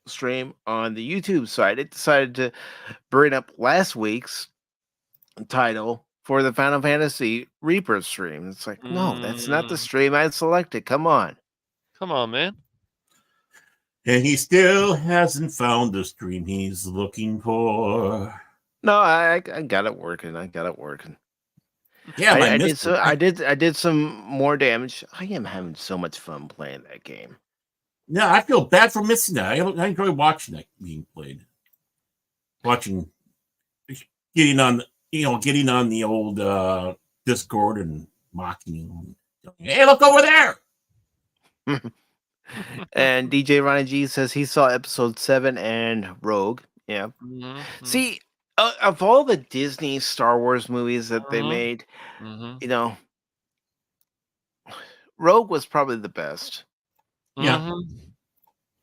stream on the YouTube side, it decided to bring up last week's title for the Final Fantasy Reaper stream. It's like, no, that's not the stream I selected. Come on. Come on, man. And he still hasn't found the stream he's looking for. No, I got it working. I got it working. Yeah, I did some more damage. I am having so much fun playing that game. No, I feel bad for missing that. I enjoy watching that being played. Getting on the old Discord and mocking you. Hey, look over there. And DJ Ronnie G says he saw episode 7 and Rogue. Yeah. Mhm. See, of all the Disney Star Wars movies that they made, Mhm. you know, Rogue was probably the best. Yeah. Mhm.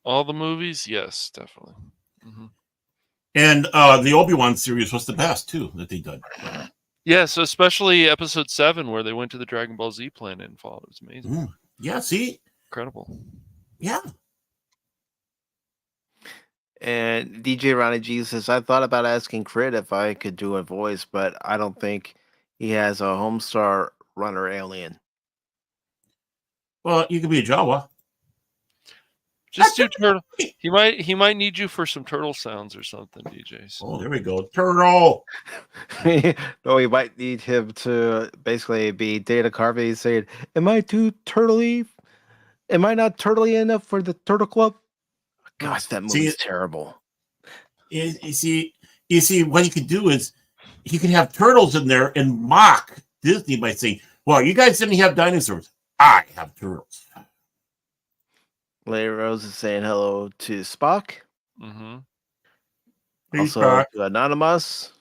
All the movies, yes, definitely. Mhm. And the Obi-Wan series was the best too that they did. Yeah, so especially episode 7 where they went to the Dragon Ball Z planet and followed. It was amazing. Yeah, see? Incredible. Yeah. And DJ Ronnie G says, I thought about asking Crit if I could do a voice, but I don't think he has a Homestar Runner alien. Well, you could be a Jawa. Just do turtle. He might need you for some turtle sounds or something, DJ. So. Oh, there we go. Turtle. No, we might need him to basically be Dana Carvey saying, am I too turtly? Am I not turtly enough for the Turtle Club? Gosh, that movie's terrible. You see, what you could do is you could have turtles in there and mock Disney by saying, well, you guys didn't have dinosaurs. I have turtles. Lady Rose is saying hello to Spock. Mm-hmm. Hey, Also Spock. to Anonymous.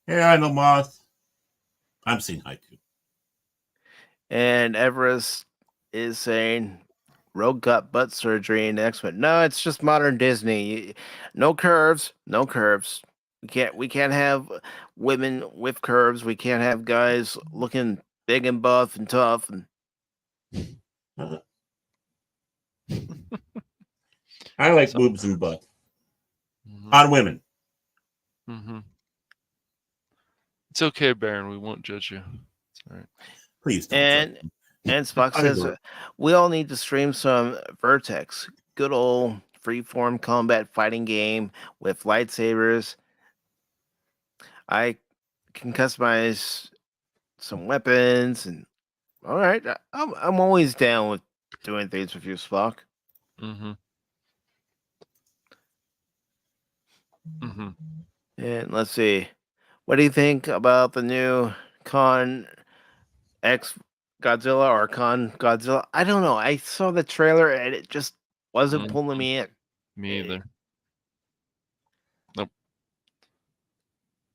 Hey, I know Moth. I'm saying hi too. And Everest is saying Rogue got butt surgery in X-Men. No, it's just modern Disney. No curves. No curves. We can't have women with curves. We can't have guys looking big and buff and tough. And I like boobs and butt on women. Mm-hmm. It's okay, Baron. We won't judge you. It's all right. Please don't. And Spock says we all need to stream some Vertex, good old freeform combat fighting game with lightsabers. I can customize some weapons, and all right, I'm always down with doing things with you, Spock. Mm-hmm. Mm-hmm. And let's see, what do you think about the new Con X Godzilla or Con Godzilla? I don't know. I saw the trailer and it just wasn't pulling me in. Me either. Nope.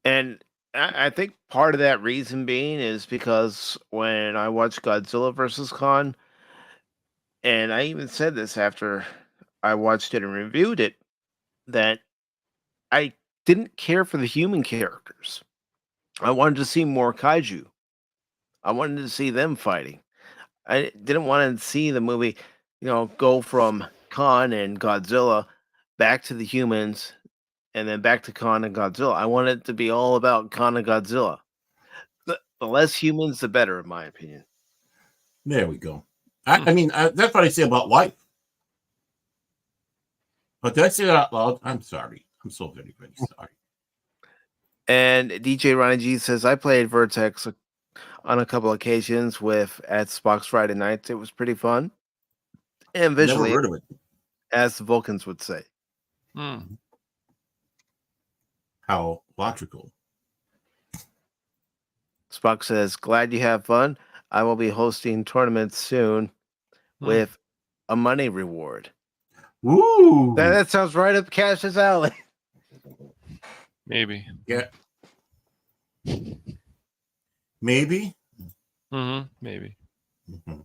And I think part of that reason being is because when I watched Godzilla versus Kong, and I even said this after I watched it and reviewed it, that I didn't care for the human characters. I wanted to see more kaiju. I wanted to see them fighting. I didn't want to see the movie, go from Kong and Godzilla back to the humans and then back to Kong and Godzilla. I want it to be all about Kong and Godzilla. The less humans, the better, in my opinion. There we go. I mean, that's what I say about life. But did I say that out loud? I'm sorry. I'm so very, very sorry. And DJ Ronnie G says, I played Vertex on a couple occasions at Spock's Friday nights. It was pretty fun. And Never visually, heard of it. as the Vulcans would say. Hmm. How logical. Spock says, glad you have fun. I will be hosting tournaments soon with a money reward. Woo! That sounds right up Cash's alley. Maybe. Yeah. Maybe. Maybe. Mm-hmm.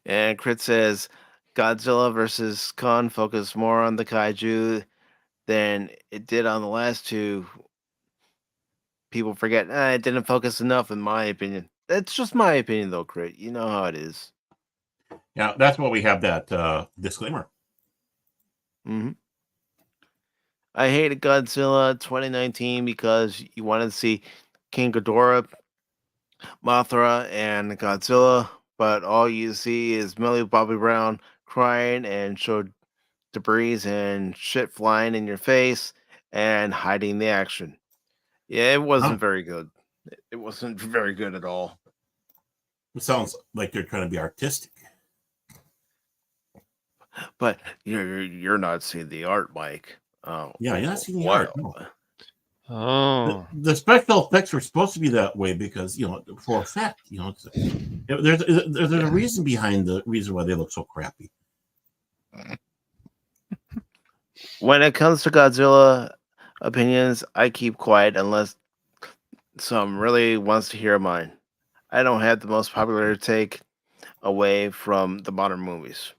And Crit says, Godzilla versus Kong focused more on the kaiju than it did on the last two. People forget, it didn't focus enough, in my opinion. That's just my opinion, though, Crit. You know how it is. Yeah, that's why we have that disclaimer. Mm-hmm. I hated Godzilla 2019 because you wanted to see King Ghidorah, Mothra, and Godzilla, but all you see is Millie Bobby Brown crying and showed debris and shit flying in your face and hiding the action. Yeah, it wasn't very good. It wasn't very good at all. It sounds like they're trying to be artistic. But you're not seeing the art, Mike. Oh, Yeah, you're not seeing the wow. art. No. Oh. The special effects were supposed to be that way because, for effect, there's a reason behind the reason why they look so crappy. When it comes to Godzilla opinions, I keep quiet unless some really wants to hear mine. I don't have the most popular take away from the modern movies.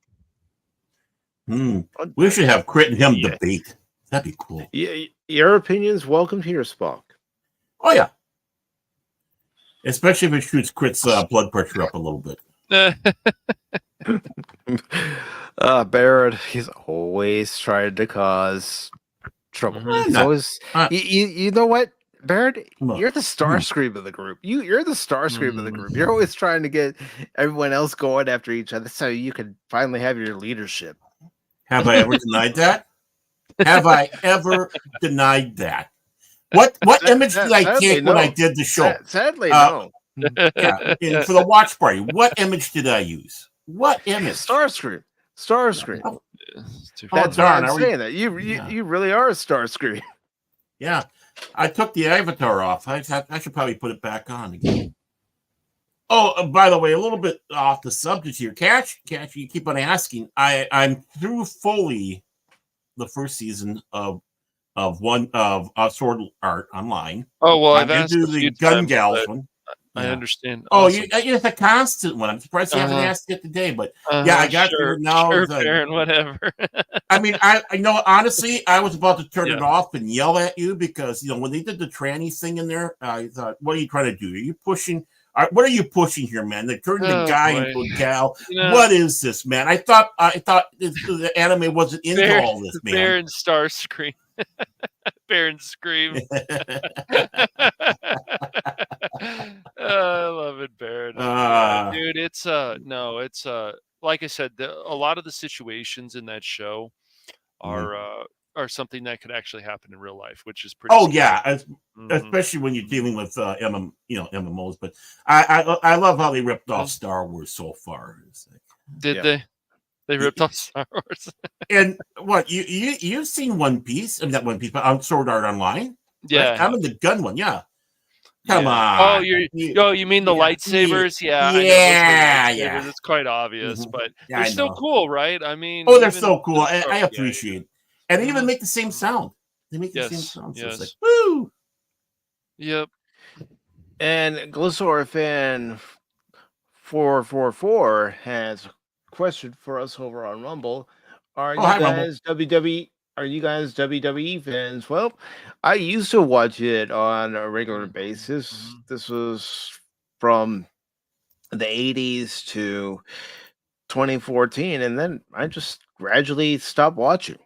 We should have Crit and him debate. That'd be cool. Yeah, your opinions welcome here, Spock. Oh yeah, especially if it shoots Crit's blood pressure up a little bit. Barrett, he's always trying to cause trouble. He's always, you know what, Barrett? You're the Starscream of the group. You're the Starscream of the group. You're always trying to get everyone else going after each other so you can finally have your leadership. Have I ever denied that? Have I ever denied that? What image did I take when I did the show? Sadly, no. Yeah, for the watch party, what image did I use? What image? Starscream. Oh, That's darn! why I'm saying that. You really are a Starscream. Yeah, I took the avatar off. I should probably put it back on again. Oh, by the way, a little bit off the subject here. Catch, you keep on asking. I'm through fully the first season of Sword Art Online. Oh well, I've I'm asked into a the few Gun times, Gals but one. I understand. Oh, Awesome. it's a constant one. I'm surprised you haven't asked it today, but yeah, I got sure, there now. Sure, Baron, whatever. I mean, I know honestly, I was about to turn it off and yell at you because when they did the tranny thing in there, I thought, "What are you trying to do? Are you pushing? What are you pushing here, man? They're turning the guy into a gal. What is this, man? I thought the anime wasn't into all this, man." Baron Starscream. Baron Scream. I love it, Baron. Dude, it's like I said, a lot of the situations in that show are something that could actually happen in real life, which is pretty scary. Yeah, especially when you're dealing with MMOs. But I love how they ripped off Star Wars so far. Did they? They ripped off Star Wars. And what you've seen One Piece? I mean, not One Piece, but on Sword Art Online. Yeah, right? I'm in the gun one. Yeah. Come on. Oh, you mean the lightsabers? Yeah. Yeah. It's quite obvious, but Yeah, they're still cool, right? I mean, they're so cool. I appreciate it. And they even make the same sound. They make the same sound. So it's like, woo! Yep. And Glysaur fan 444 has a question for us over on Rumble. Are you guys WWE fans? Well, I used to watch it on a regular basis. This was from the 80s to 2014, and then I just gradually stopped watching.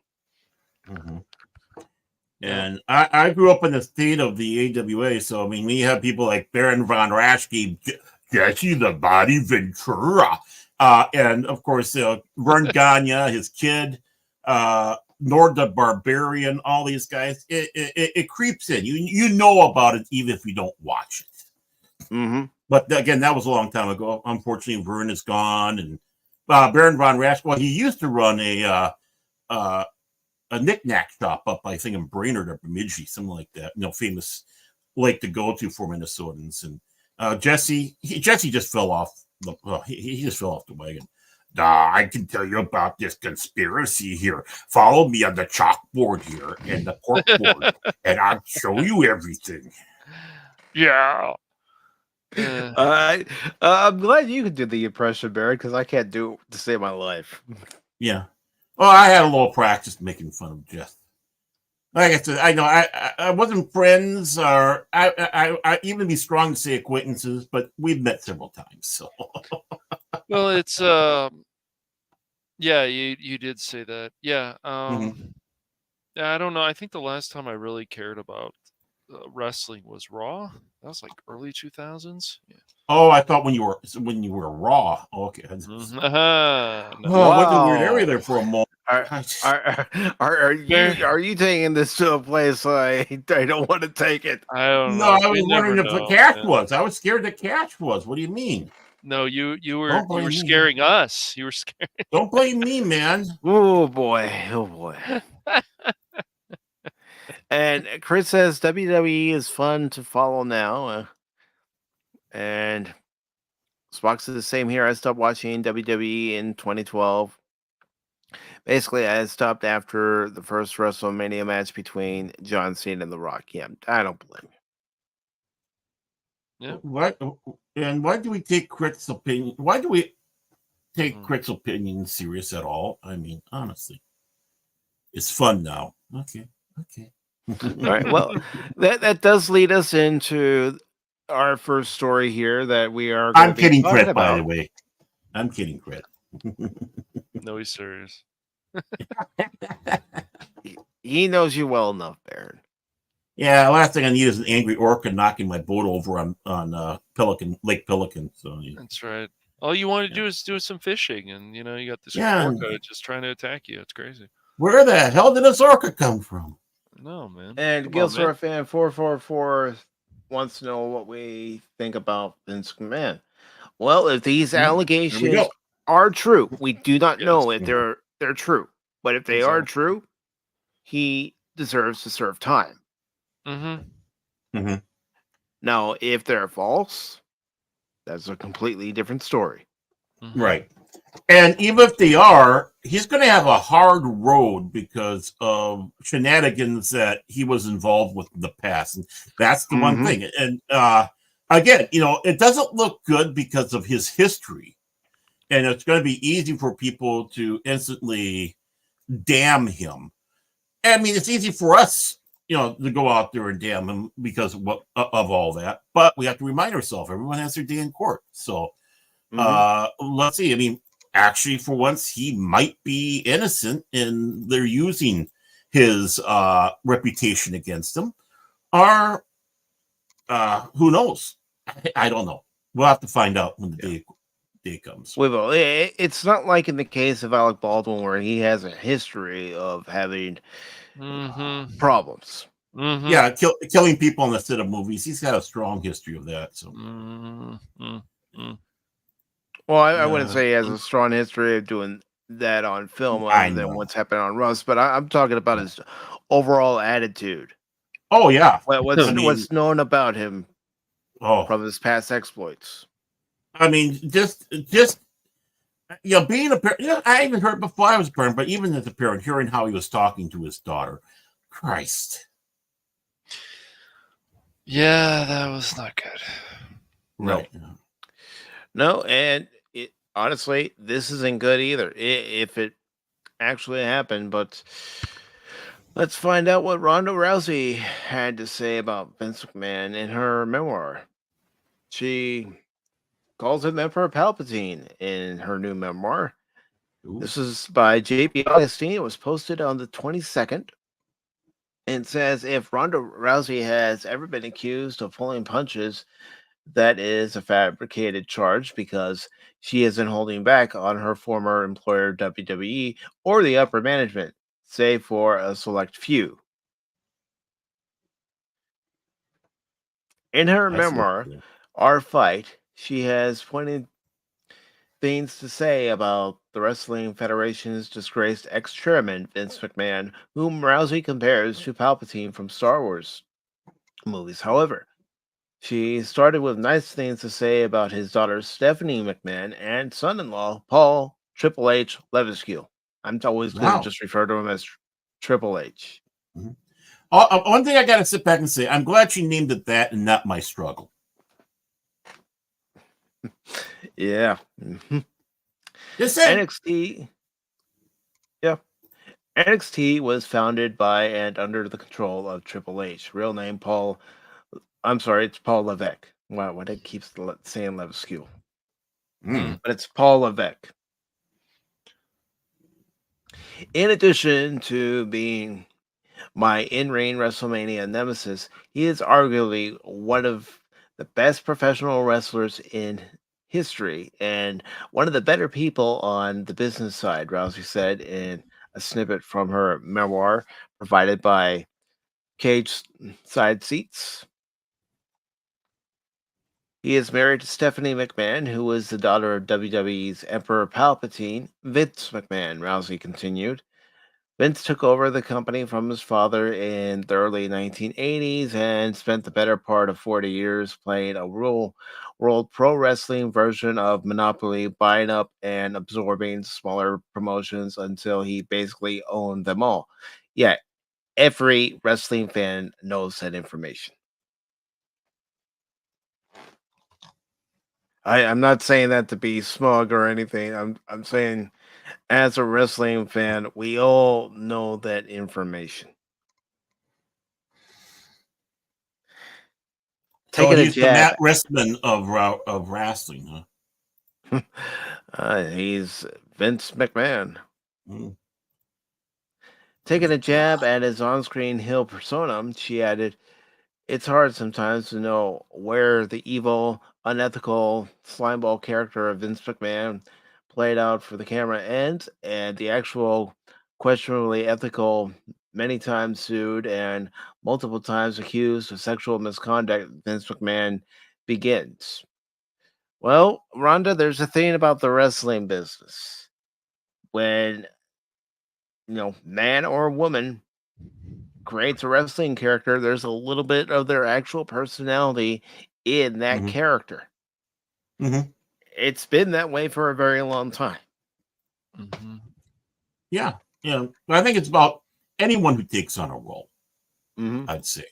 And I grew up in the state of the AWA, so I mean, we have people like Baron von Raschke Jesse the Body Ventura. And of course, Vern Gagne, his kid, Nord the Barbarian, all these guys, it creeps in. You know about it even if you don't watch it. Mm-hmm. But again, that was a long time ago. Unfortunately, Vern is gone, and Baron von Rasch. Well, he used to run a knick-knack shop up, I think, in Brainerd or Bemidji, something like that. Famous lake to go to for Minnesotans. And Jesse just fell off. He just fell off the wagon. I can tell you about this conspiracy here. Follow me on the chalkboard here and the corkboard, and I'll show you everything. Yeah. I'm glad you could do the impression, Barrett, because I can't do it to save my life. Yeah. Well, I had a little practice making fun of Jeff. Like I said, I know I wasn't friends, or I even be strong to say acquaintances, but we've met several times. So. Well, it's yeah, you did say that. Yeah. Yeah, I don't know. I think the last time I really cared about wrestling was Raw. That was like early 2000s. Yeah. Oh, I thought when you were Raw. Okay. Mhm. Oh, I went to a weird area there for a moment. Are you taking this to a place I don't want to take it? I don't No, know. I was wondering if the Cash was. I was scared the Cash was. What do you mean? No, you were Don't blame me. scaring us. You were scaring. Don't blame me, man. Oh boy. And Chris says WWE is fun to follow now. And Spock says the same here. I stopped watching WWE in 2012. Basically, I stopped after the first WrestleMania match between John Cena and The Rock. Yeah, I don't blame you. Yeah. What? And why do we take Crit's opinion? Why do we take Crit's opinion serious at all? I mean, honestly, it's fun now. Okay. All right. Well, that does lead us into our first story here that we are. I'm kidding, Crit. By the way, I'm kidding, Crit. No, he's serious. He knows you well enough, Baron. Yeah, last thing I need is an angry orca knocking my boat over on Lake Pelican. So yeah. That's right. All you want to do is do some fishing, and you got this Yeah. orca just trying to attack you. It's crazy. Where the hell did this orca come from? No, man. And Gilsora fan 444 wants to know what we think about Vince McMahon. Well, if these allegations are true, we do not know if they're true. But if they are true, he deserves to serve time. Mm-hmm. Now, if they're false, that's a completely different story. Mm-hmm. Right. And even if they are, he's going to have a hard road because of shenanigans that he was involved with in the past. And that's the one thing. And again, it doesn't look good because of his history. And it's going to be easy for people to instantly damn him. I mean, it's easy for us, to go out there and damn him because of all that. But we have to remind ourselves, everyone has their day in court. So let's see. I mean, actually, for once, he might be innocent and they're using his reputation against him. Or who knows? I don't know. We'll have to find out when the day comes. We will. It's not like in the case of Alec Baldwin where he has a history of having problems. Mm-hmm. Yeah, killing people on the set of movies. He's got a strong history of that. So. Well, I wouldn't say he has a strong history of doing that on film other than what's happened on Rust, but I'm talking about his overall attitude. Oh, yeah. What's known about him from his past exploits? I mean, just being a parent. I even heard before I was a parent, but even as a parent, hearing how he was talking to his daughter, Christ. Yeah, that was not good. Right. No, and honestly, this isn't good either. If it actually happened, but let's find out what Ronda Rousey had to say about Vince McMahon in her memoir. She calls him Emperor Palpatine in her new memoir. Ooh. This is by J.P. Augustine. It was posted on the 22nd. And says, if Ronda Rousey has ever been accused of pulling punches, that is a fabricated charge because she isn't holding back on her former employer WWE or the upper management, save for a select few. In her I see what memoir, you're doing. Our Fight, she has pointed things to say about the Wrestling Federation's disgraced ex-chairman Vince McMahon, whom Rousey compares to Palpatine from Star Wars movies. However, she started with nice things to say about his daughter Stephanie McMahon and son-in-law Paul Triple H Levesque. I'm always going to Wow. just refer to him as Triple H. One thing I got to sit back and say, I'm glad she named it that and not My Struggle. Yeah. Mhm. Just saying. NXT. Yeah. NXT was founded by and under the control of Triple H. Real name Paul. I'm sorry, it's Paul Levesque. Wow, what it keeps saying Levesque, Mm. but it's Paul Levesque. In addition to being my in-ring WrestleMania nemesis, he is arguably one of the best professional wrestlers in history and one of the better people on the business side, Rousey said in a snippet from her memoir provided by Cage Side Seats. He is married to Stephanie McMahon, who was the daughter of WWE's Emperor Palpatine, Vince McMahon, Rousey continued. Vince took over the company from his father in the early 1980s and spent the better part of 40 years playing a real world pro wrestling version of Monopoly, buying up and absorbing smaller promotions until he basically owned them all. Yeah, every wrestling fan knows that information. I'm not saying that to be smug or anything. I'm saying as a wrestling fan, we all know that information. So Taking a he's the jab. Matt Restman of wrestling, huh? He's Vince McMahon. Mm. Taking a jab at his on-screen heel persona, she added, "It's hard sometimes to know where the evil, unethical slimeball character of Vince McMahon played out for the camera ends and the actual questionably ethical, many times sued and multiple times accused of sexual misconduct Vince McMahon begins." Well, Rhonda, there's a thing about the wrestling business. When, man or woman creates a wrestling character, there's a little bit of their actual personality in that Mhm. character. Mhm. It's been that way for a very long time. Mhm. Yeah. I think it's about anyone who takes on a role, Hmm. I'd say.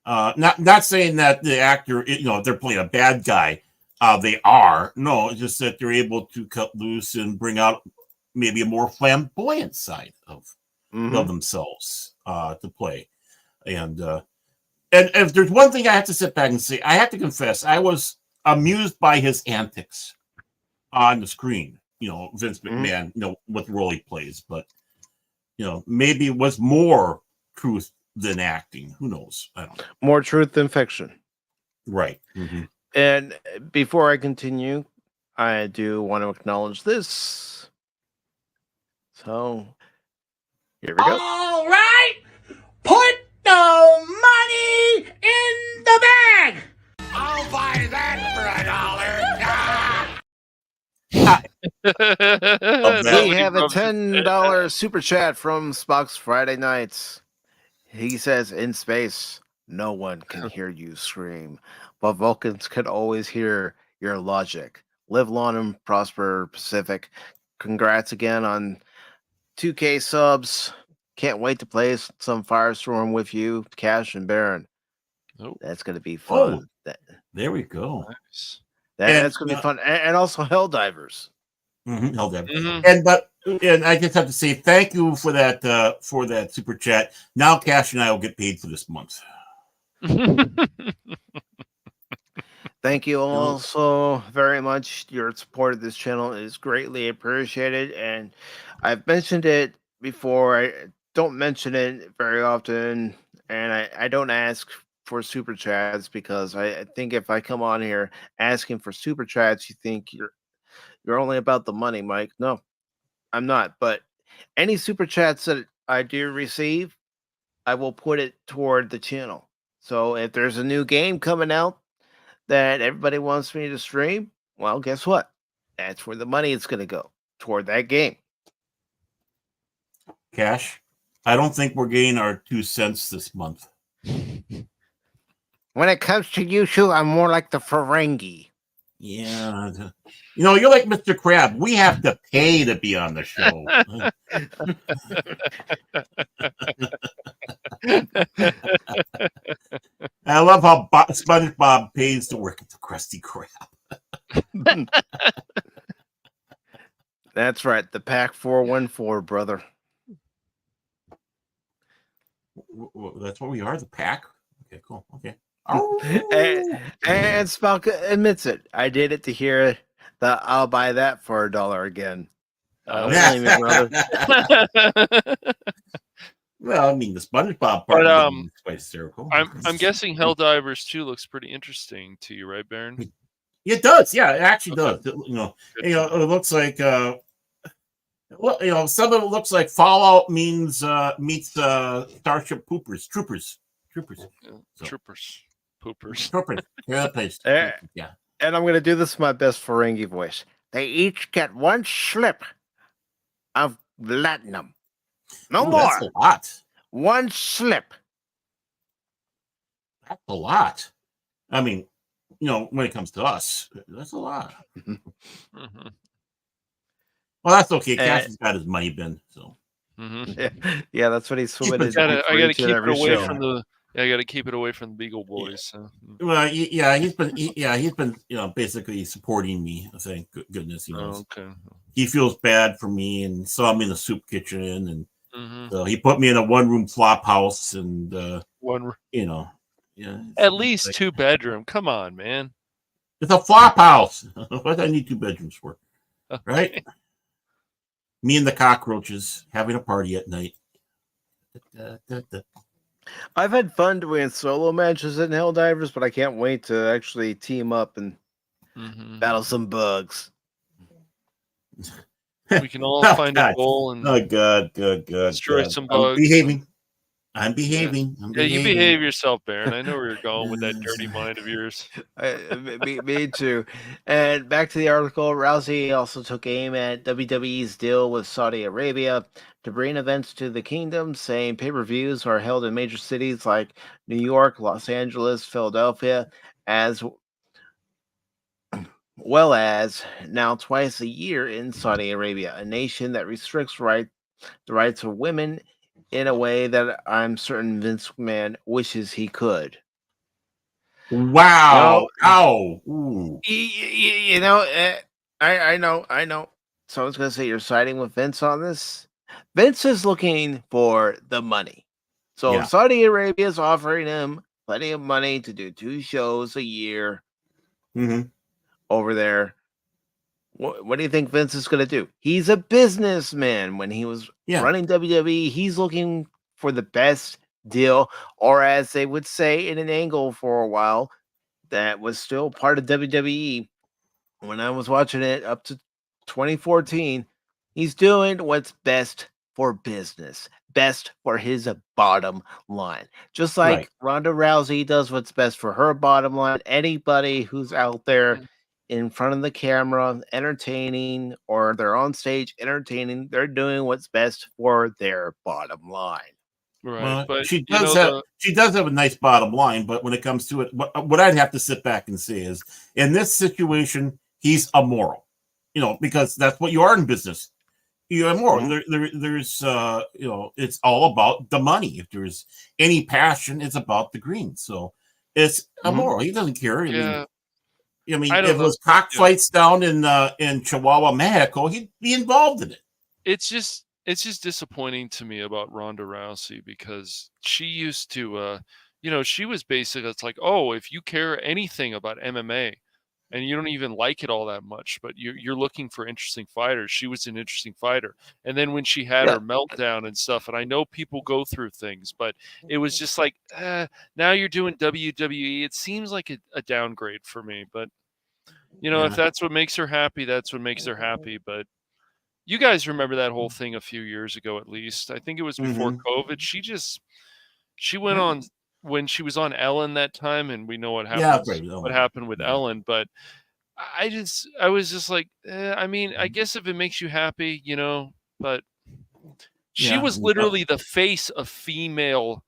Not saying that the actor, if they're playing a bad guy, they are. No, it's just that they're able to cut loose and bring out maybe a more flamboyant side of Hmm. themselves to play. And if there's one thing I have to sit back and say, I have to confess, I was amused by his antics on the screen. Vince Hmm. McMahon, what role he plays, but maybe it was more truth than acting. Who knows? I don't know. More truth than fiction. Right. Mm-hmm. And before I continue, I do want to acknowledge this. So, here we go. All right, put the money in the bag. I'll buy that for We have a $10 super chat from Spock's Friday Nights. He says, "In space, no one can hear you scream, but Vulcans can always hear your logic. Live long and prosper, Pacific. Congrats again on 2K subs. Can't wait to play some Firestorm with you, Cash and Baron. Nope. That's going to be fun. There we go. Nice. That's going to be fun. And also Helldivers. Held that. Mhm. And I just have to say thank you for that super chat. Now Cash and I will get paid for this month. Thank you all so very much. Your support of this channel is greatly appreciated. And I've mentioned it before. I don't mention it very often. And I don't ask for super chats because I think if I come on here asking for super chats, you think you're only about the money, Mike. No, I'm not. But any super chats that I do receive, I will put it toward the channel. So if there's a new game coming out that everybody wants me to stream, well, guess what? That's where the money is going to go, toward that game. Cash, I don't think we're getting our 2 cents this month. When it comes to YouTube, I'm more like the Ferengi. Yeah. You know, you're like Mr. Crab. We have to pay to be on the show. I love how SpongeBob pays to work at the Krusty Krab. That's right, the Pack 414, brother. That's what we are, the pack. Okay, cool. Okay. And Spalka admits it. I did it to hear the I'll buy that for $1 again. I don't blame you, brother. Well, I mean, the SpongeBob part But, is quite hysterical. I'm guessing Helldivers 2 looks pretty interesting to you, right, Baron? It does. Yeah, it actually Okay. does. It looks like well, some of it looks like Fallout meets Starship Troopers. Yeah. So. Troopers. Poopers. Troopers. Yeah, that place. Yeah. And I'm going to do this in my best Ferengi voice. They each get 1 slip of platinum. No Ooh, more. That's a lot. 1 slip. That's a lot. I mean, when it comes to us, that's a lot. Mm-hmm. Well, that's okay. Cash has got his money bin, so. Mm-hmm. Yeah, that's what he's swimming I into. I for gotta each keep and it every away show. from the. Yeah, I gotta keep it away from the Beagle Boys. So. Well, yeah, he's been basically supporting me. Thank goodness, Okay. He feels bad for me and saw me in the soup kitchen, and Mm-hmm. so he put me in a 1-room flop house, and One. yeah, At least 2-bedroom. Come on, man. it's a flop house. What do I need 2 bedrooms for? Okay. Right? Me and the cockroaches having a party at night. I've had fun doing solo matches in Helldivers, but I can't wait to actually team up and Mm-hmm. battle some bugs. We can all Oh, find God. a goal and Oh, good. destroy good. some I'm bugs. behaving. I'm behaving. Yeah, you behave yourself, Baron. I know where you're going with that dirty mind of yours. Me too. And back to the article, Rousey also took aim at WWE's deal with Saudi Arabia to bring events to the kingdom, saying pay-per-views are held in major cities like New York, Los Angeles, Philadelphia, as well as now twice a year in Saudi Arabia, a nation that restricts the rights of women in a way that I'm certain Vince McMahon wishes he could. Wow. Ow. Ooh. I know. Someone's going to say you're siding with Vince on this. Vince is looking for the money. So Yeah. Saudi Arabia is offering him plenty of money to do 2 shows a year Mm-hmm. over there. What do you think Vince is going to do? He's a businessman. When he was running WWE, he's looking for the best deal, or as they would say in an angle for a while, that was still part of WWE. When I was watching it up to 2014, he's doing what's best for business, best for his bottom line. Just like Ronda Rousey does what's best for her bottom line. Anybody who's out there in front of the camera entertaining, or they're on stage entertaining, they're doing what's best for their bottom line. Right. Well, but she does have a nice bottom line, but when it comes to it, what I'd have to sit back and say is, in this situation, he's immoral. Because that's what you are in business. You're immoral. There's it's all about the money. If there's any passion, it's about the green. So it's immoral. He doesn't care. I mean, if it was cockfights down in Chihuahua, Mexico, he'd be involved in it. It's just disappointing to me about Ronda Rousey, because she used to, she was basically, it's like, oh, if you care anything about MMA, and you don't even like it all that much, but you're looking for interesting fighters. She was an interesting fighter. And then when she had Yeah. her meltdown and stuff, and I know people go through things, but it was just like, now you're doing WWE. It seems like a downgrade for me, but you know, Yeah. if that's what makes her happy, that's what makes her happy. But you guys remember that whole thing a few years ago, at least. I think it was before COVID. She went on when she was on Ellen that time, and we know what happened. What happened with Ellen, but I was just like, I mean, I guess if it makes you happy, you know, but she was literally the face of female,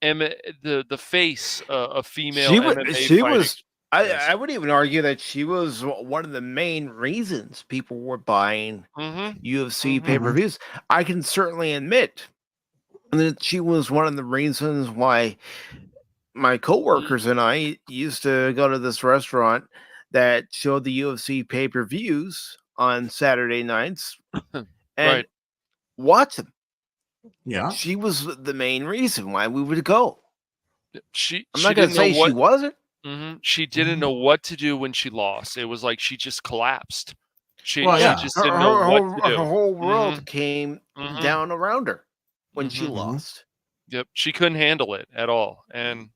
the face of female MMA She fighting. was. I would even argue that she was one of the main reasons people were buying UFC pay-per-views. I can certainly admit that she was one of the reasons why my coworkers and I used to go to this restaurant that showed the UFC pay-per-views on Saturday nights and watch them. Yeah. She was the main reason why we would go. I'm not going to didn't say know she wasn't. She didn't know what to do when she lost. It was like she just collapsed. She Well, just didn't know what to do. Her whole world came down around her when she lost. Yep, she couldn't handle it at all, and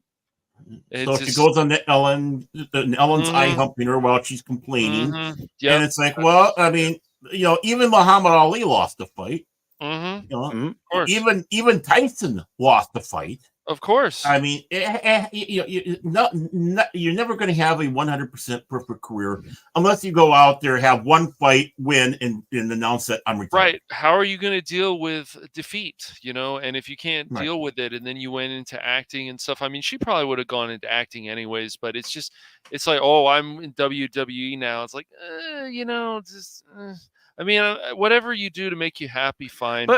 So she goes on to Ellen, Ellen's eye humping her while she's complaining, Yep. and it's like, well, I mean, you know, even Muhammad Ali lost the fight. You know, Of course. even Tyson lost the fight. Of course. I mean, you're never going to have a 100% perfect career unless you go out there, have one fight, win, and announce that I'm retired. Right. How are you going to deal with defeat, you know? And if you can't deal with it and then you went into acting and stuff, I mean, she probably would have gone into acting anyways, but it's like, oh, I'm in WWE now. It's like, you know, I mean, whatever you do to make you happy, fine.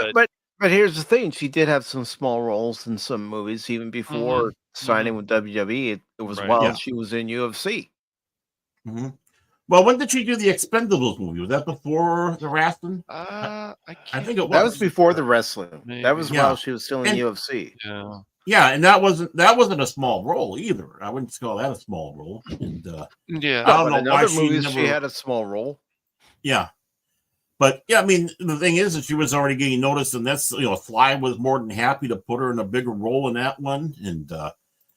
But here's the thing: she did have some small roles in some movies even before signing with WWE. It was while she was in UFC. Well, when did she do the Expendables movie? Was that before the wrestling? I think it was. That was before the wrestling. Maybe. That was while she was still in UFC. Yeah. Yeah, and that wasn't a small role either. I wouldn't call that a small role. And yeah, I don't know in why other movies she had a small role. Yeah. But yeah, I mean, the thing is that she was already getting noticed, and that's, you know, Sly was more than happy to put her in a bigger role in that one. And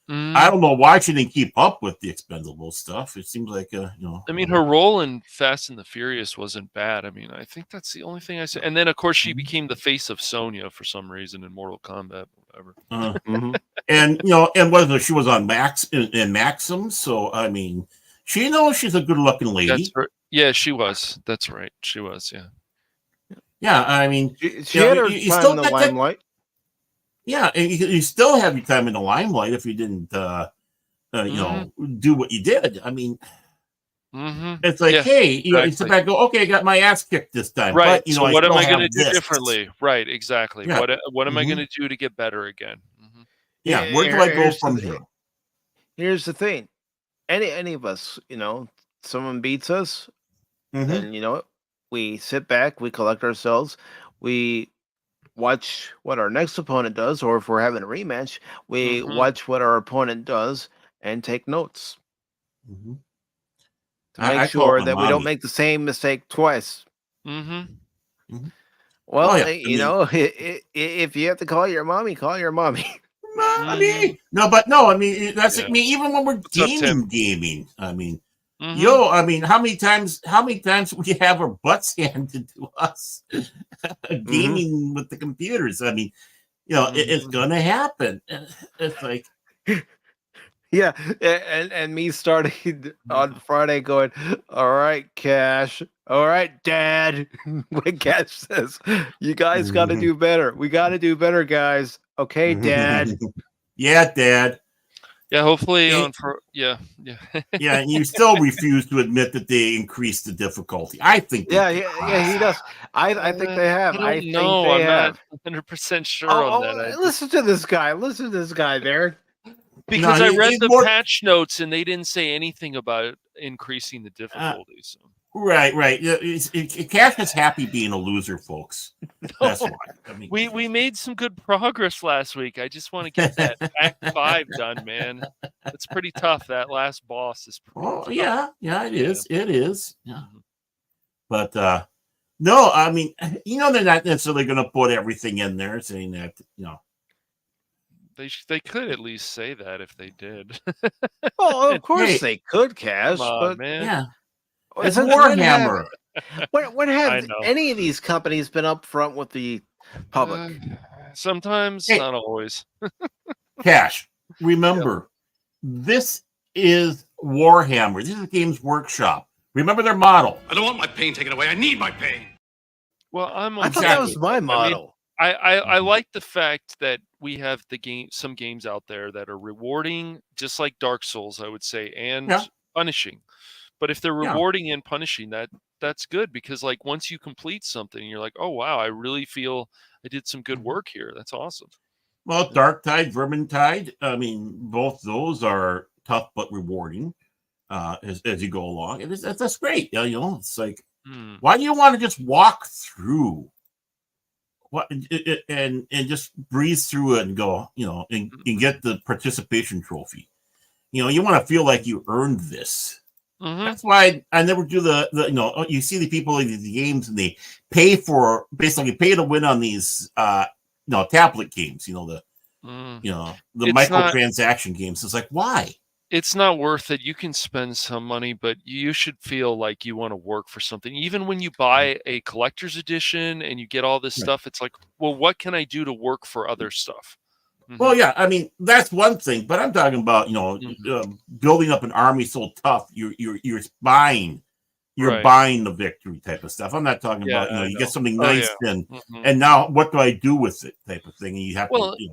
I don't know why she didn't keep up with the Expendables stuff. It seems like, you know. I mean, her role in Fast and the Furious wasn't bad. I mean, I think that's the only thing I said. And then, of course, she became the face of Sonya for some reason in Mortal Kombat, whatever. And, you know, and she was on Maxim. So, I mean, she knows she's a good-looking lady. That's right. Yeah, she was. That's right. She was, yeah. Yeah, I mean, she had her time in the limelight. Yeah, and you still have your time in the limelight if you didn't, you know, do what you did. I mean, it's like, hey, you know, you sit back and go, okay, I got my ass kicked this time. Right. But, you know, so what am I going to do this differently? Right. Exactly. Yeah. What am I going to do to get better again? Yeah. Where do I go from here? Here's the thing: any of us, you know, someone beats us, and you know what? We sit back, we collect ourselves, we watch what our next opponent does, or if we're having a rematch, we watch what our opponent does and take notes to make sure that we don't make the same mistake twice. Well, you know, if you have to call your mommy, call your mommy. Mommy. No, I mean, that's I mean, even when we're gaming, I mean, I mean, how many times we have our butts handed to us gaming with the computers? I mean, you know, it's gonna happen. It's like, yeah, and me starting on Friday going, all right, Cash, all right, Dad. When Cash says, you guys got to do better. We got to do better, guys. Okay, Dad. Yeah, Dad. Yeah, hopefully yeah. Yeah, and you still refuse to admit that they increased the difficulty. I think yeah, he does. I think they have. I think they have. I'm not 100% sure on that. Listen to this guy. Listen to this guy, Baron. Because I read the patch notes and they didn't say anything about increasing the difficulty. So. Right. Yeah, Cash is happy being a loser, folks. That's why. I mean, We made some good progress last week. I just want to get that Act 5 done, man. It's pretty tough. That last boss is pretty oh tough. yeah, it is. It is. Yeah. Mhm. But no, I mean, they're not necessarily going to put everything in there, saying that They could at least say that if they did. Oh, of course Hey, they could, Cash, Come on, but man. yeah, it's since when Warhammer. when I have know. any of these companies been upfront with the public? Sometimes, Hey. not always. Cash, remember, this is Warhammer. This is Games Workshop. Remember their model. I don't want my pain taken away. I need my pain. Well, I'm I thought that was Exactly. my model. I like the fact that we have some games out there that are rewarding, just like Dark Souls, I would say, and Yeah. punishing. But if they're Yeah. rewarding and punishing, that's good, because like once you complete something, you're like, oh wow, I really feel I did some good work here. That's awesome. Well, Dark Tide, Vermintide. I mean, both those are tough but rewarding as you go along. And that's great. It's like, Hmm. why do you want to just walk through what and just breeze through it and go, and get the participation trophy? You want to feel like you earned this. Mhm. That's why I never do the you see the people in the games and they basically pay to win on these tablet games, the Mm. the It's not- microtransaction games. It's like, why? It's not worth it. You can spend some money, but you should feel like you want to work for something. Even when you buy a collector's edition and you get all this Right. stuff, it's like, well, what can I do to work for other stuff? Mhm. Well, yeah, I mean that's one thing, but I'm talking about building up an army so tough you're buying Right. buying the victory type of stuff. I'm not talking Yeah, about I you know. get something Oh, nice yeah. and Mhm. and now what do I do with it type of thing, and you have Well, to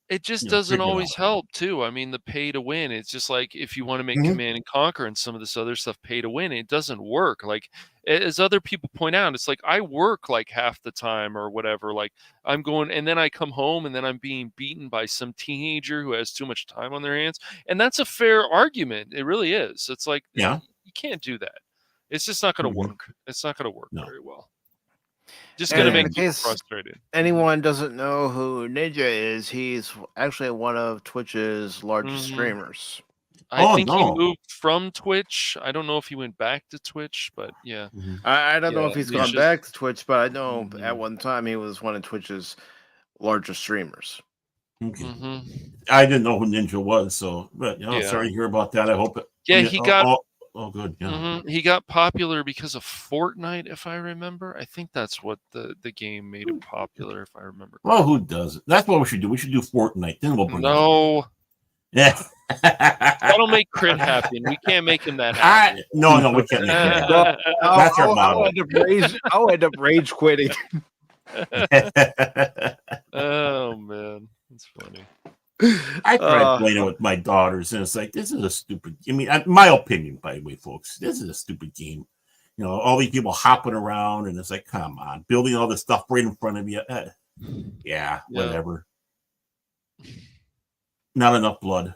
It just figure doesn't it always out. help too. I mean, the pay to win, it's just like if you want to make Mhm. Command and Conquer and some of this other stuff pay to win, it doesn't work. Like as other people point out, it's like I work like half the time or whatever. Like I'm going and then I come home and then I'm being beaten by some teenager who has too much time on their hands. And that's a fair argument. It really is. It's like Yeah. you can't do that. It's just not going to Mhm. work. It's not going to work No. very well. Just And going to in make the people case frustrated. anyone doesn't know who Ninja is, he's actually one of Twitch's largest Mhm. streamers. I Oh, think he no. moved from Twitch. I don't know if he went back to Twitch, but yeah. I don't know Yeah, if he's he's gone just- back to Twitch, but I know Mhm. at one time he was one of Twitch's largest streamers. Okay. Mhm. I didn't know who Ninja was, so but Yeah. sorry to hear about that. I hope it. Yeah, he got good. Yeah. he got popular because of Fortnite, if I remember. I think that's what the game made him popular, if I remember. Well, who does it? That's what we should do. We should do Fortnite. Then we'll bring it up. No, Yeah. that'll make Crit happy. and We can't make him that happy. No, we can't. Make that. That's our model. I'll end up rage quitting. Oh man, that's funny. I tried playing it with my daughters, and it's like, this is a stupid. I mean, my opinion, by the way, folks, this is a stupid game. All these people hopping around, and it's like, come on, building all this stuff right in front of you. Yeah, whatever. Not enough blood.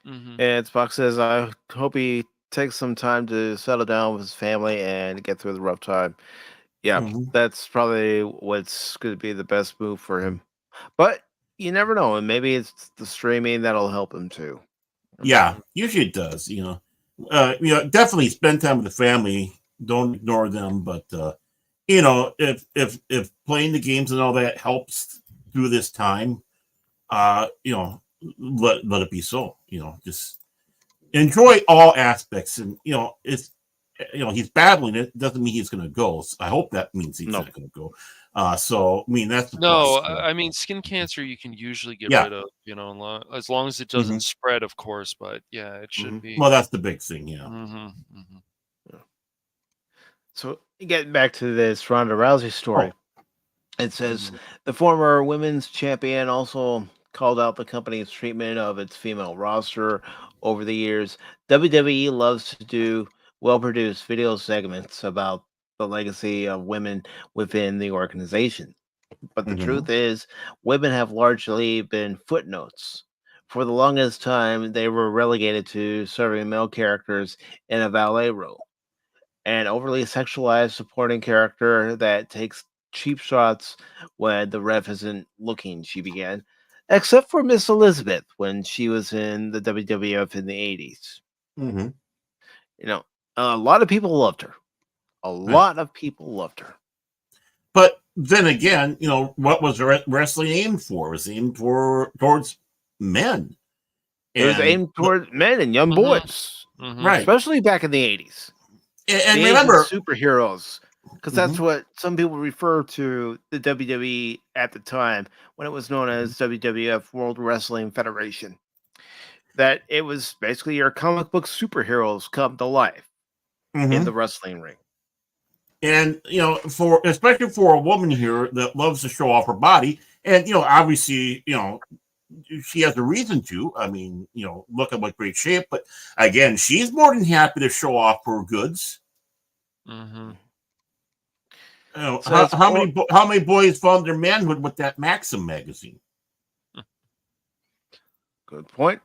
Mhm. And Spock says, I hope he takes some time to settle down with his family and get through the rough time. Yeah, Mhm. that's probably what's going to be the best move for him. But you never know, and maybe it's the streaming that'll help him too. Yeah, usually it does. Definitely spend time with the family. Don't ignore them. But if playing the games and all that helps through this time, let it be so. Just enjoy all aspects, and it's he's battling it. Doesn't mean he's going to go. So I hope that means he's not going to go. So I mean that's the No, plus. I mean skin cancer you can usually get Yeah. rid of, as long as it doesn't spread, of course. But yeah, it should be. Well, that's the big thing. Yeah. Mhm, mhm. So getting back to this Ronda Rousey story, it says the former women's champion also called out the company's treatment of its female roster over the years. WWE loves to do well-produced video segments about the legacy of women within the organization. But the truth is, women have largely been footnotes for the longest time, they were relegated to serving male characters in a valet role. An overly sexualized supporting character that takes cheap shots when the ref isn't looking, she began. Except for Miss Elizabeth when she was in the WWF in the 80s. Mm-hmm. You know, a lot of people loved her. A lot of people loved her. But then again, what was wrestling aimed for? It was aimed towards men. It was aimed toward men and young boys. Right. Especially back in the 80s. And The remember, superheroes. Because that's what some people refer to the WWE at the time when it was known as WWF World Wrestling Federation. That it was basically your comic book superheroes come to life in the wrestling ring. And especially for a woman here that loves to show off her body, and obviously, she has a reason to. I mean, look at what great shape. But again, she's more than happy to show off her goods. Mm-hmm. So how many boys found their manhood with that Maxim magazine? Good point.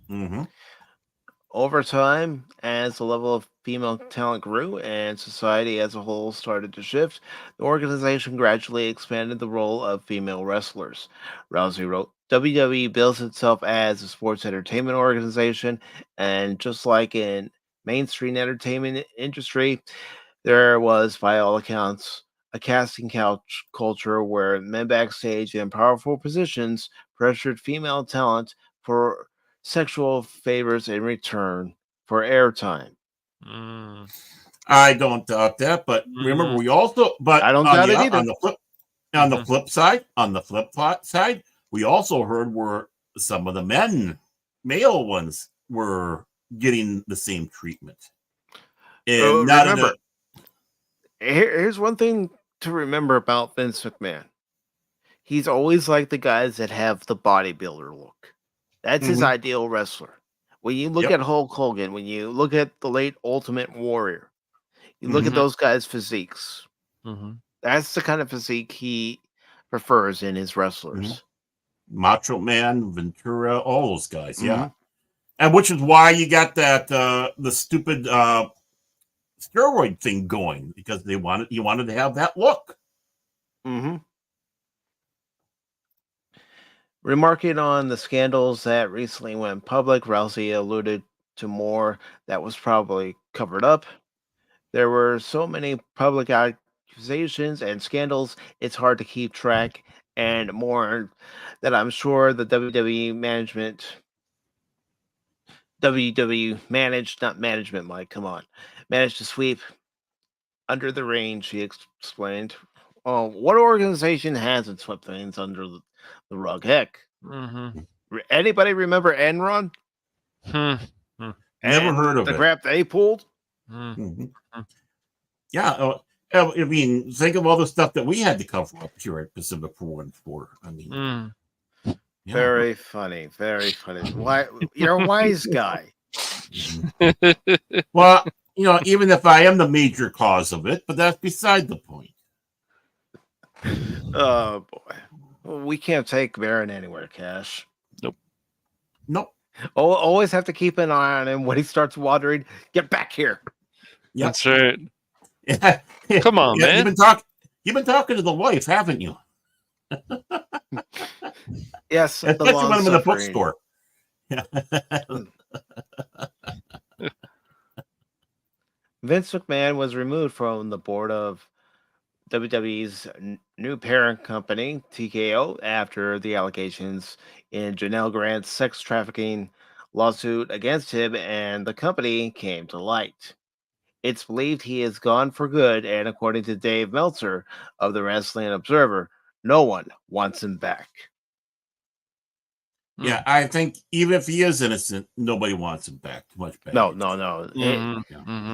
Mm-hmm. Over time, as the level of female talent grew and society as a whole started to shift, the organization gradually expanded the role of female wrestlers. Rousey wrote, WWE bills itself as a sports entertainment organization, and just like in mainstream entertainment industry, there was, by all accounts, a casting couch culture where men backstage in powerful positions pressured female talent for sexual favors in return for airtime. I don't doubt that, but remember, we also, but I don't doubt it either. On the flip side, we also heard where some of the male ones were getting the same treatment. And here's one thing to remember about Vince McMahon. He's always like the guys that have the bodybuilder look. That's his ideal wrestler. When you look at Hulk Hogan, when you look at the late Ultimate Warrior, you look at those guys' physiques. That's the kind of physique he prefers in his wrestlers. Macho Man, Ventura, all those guys, yeah. And which is why you got that the stupid steroid thing going, because he wanted to have that look. Remarking on the scandals that recently went public, Rousey alluded to more that was probably covered up. There were so many public accusations and scandals, it's hard to keep track, and more that I'm sure the WWE management managed to sweep under the rain, she explained. Oh, what organization hasn't swept things under the rug? Heck. Anybody remember Enron? Never heard of the it. crap they pulled? Yeah. I mean, think of all the stuff that we had to cover up here at Pacific 414. I mean, very funny. Very funny. Why you're a wise guy. Well, even if I am the major cause of it, but that's beside the point. Oh boy. We can't take Baron anywhere, Cash. Nope. Always have to keep an eye on him when he starts wandering. Get back here. Yep. That's right. Come on, man. You've been talking to the wife, haven't you? Yes, especially when I'm in the bookstore. Vince McMahon was removed from the board of WWE's new parent company, TKO, after the allegations in Janelle Grant's sex trafficking lawsuit against him and the company came to light. It's believed he is gone for good, and according to Dave Meltzer of the Wrestling Observer, no one wants him back. Yeah, I think even if he is innocent, nobody wants him back. Too much back. No.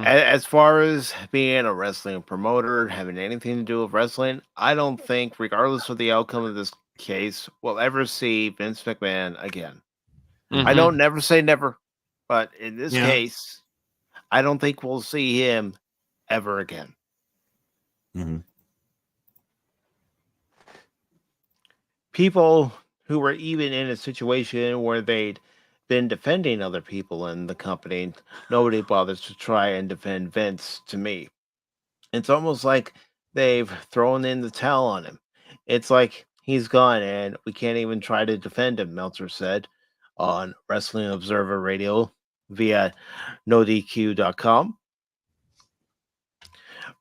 As far as being a wrestling promoter, having anything to do with wrestling, I don't think, regardless of the outcome of this case, we'll ever see Vince McMahon again. I don't never say never, but in this case, I don't think we'll see him ever again. People who were even in a situation where they'd been defending other people in the company. Nobody bothers to try and defend Vince to me. It's almost like they've thrown in the towel on him. It's like he's gone and we can't even try to defend him, Meltzer said on Wrestling Observer Radio via NoDQ.com.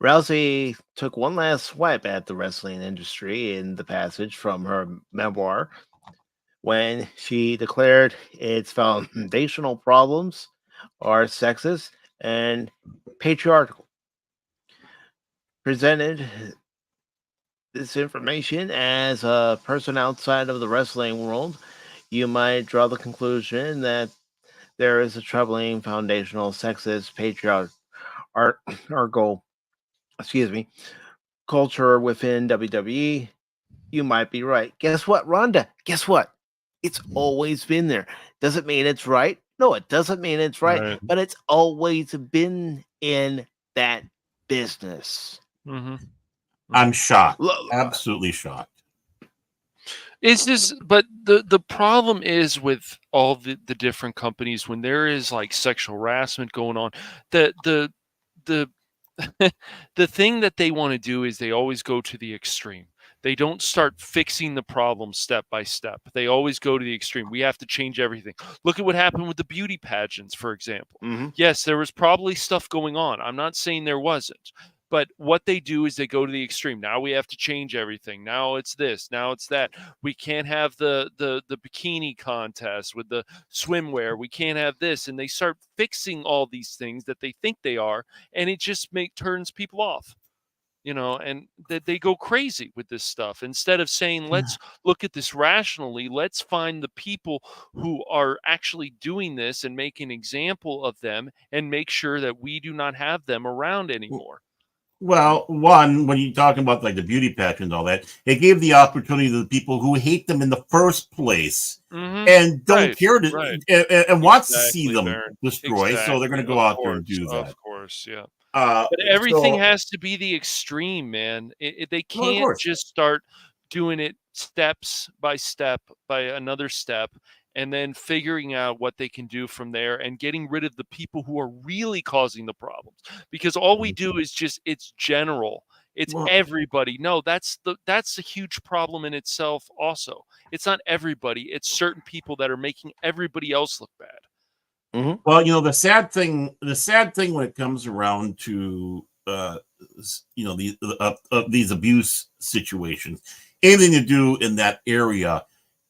Rousey took one last swipe at the wrestling industry in the passage from her memoir when she declared its foundational problems are sexist and patriarchal. Presented this information as a person outside of the wrestling world, you might draw the conclusion that there is a troubling foundational sexist patriarchal culture within WWE. You might be right. Guess what, Rhonda? Guess what? It's always been there. Doesn't mean it's right. No, it doesn't mean it's right. But it's always been in that business. I'm shocked. Absolutely shocked. It's just, but the problem is with all the different companies when there is like sexual harassment going on, the the thing that they want to do is they always go to the extreme. They don't start fixing the problem step by step. They always go to the extreme. We have to change everything. Look at what happened with the beauty pageants, for example. Yes, there was probably stuff going on. I'm not saying there wasn't. But what they do is they go to the extreme. Now we have to change everything. Now it's this. Now it's that. We can't have the bikini contest with the swimwear. We can't have this. And they start fixing all these things that they think they are, and it just turns people off. And that they go crazy with this stuff. Instead of saying, let's look at this rationally, let's find the people who are actually doing this and make an example of them and make sure that we do not have them around anymore. Well, one, when you're talking about like the beauty pageant and all that, it gave the opportunity to the people who hate them in the first place and don't care to and wants to see them destroyed, so they're going to go out there and do that. Of course, yeah. But everything has to be the extreme, man. They can't just start doing it steps by step by another step and then figuring out what they can do from there and getting rid of the people who are really causing the problems. Because all we do is it's general. It's everybody. No, that's a huge problem in itself also. It's not everybody. It's certain people that are making everybody else look bad. Well, the sad thing when it comes around to these abuse situations, anything to do in that area,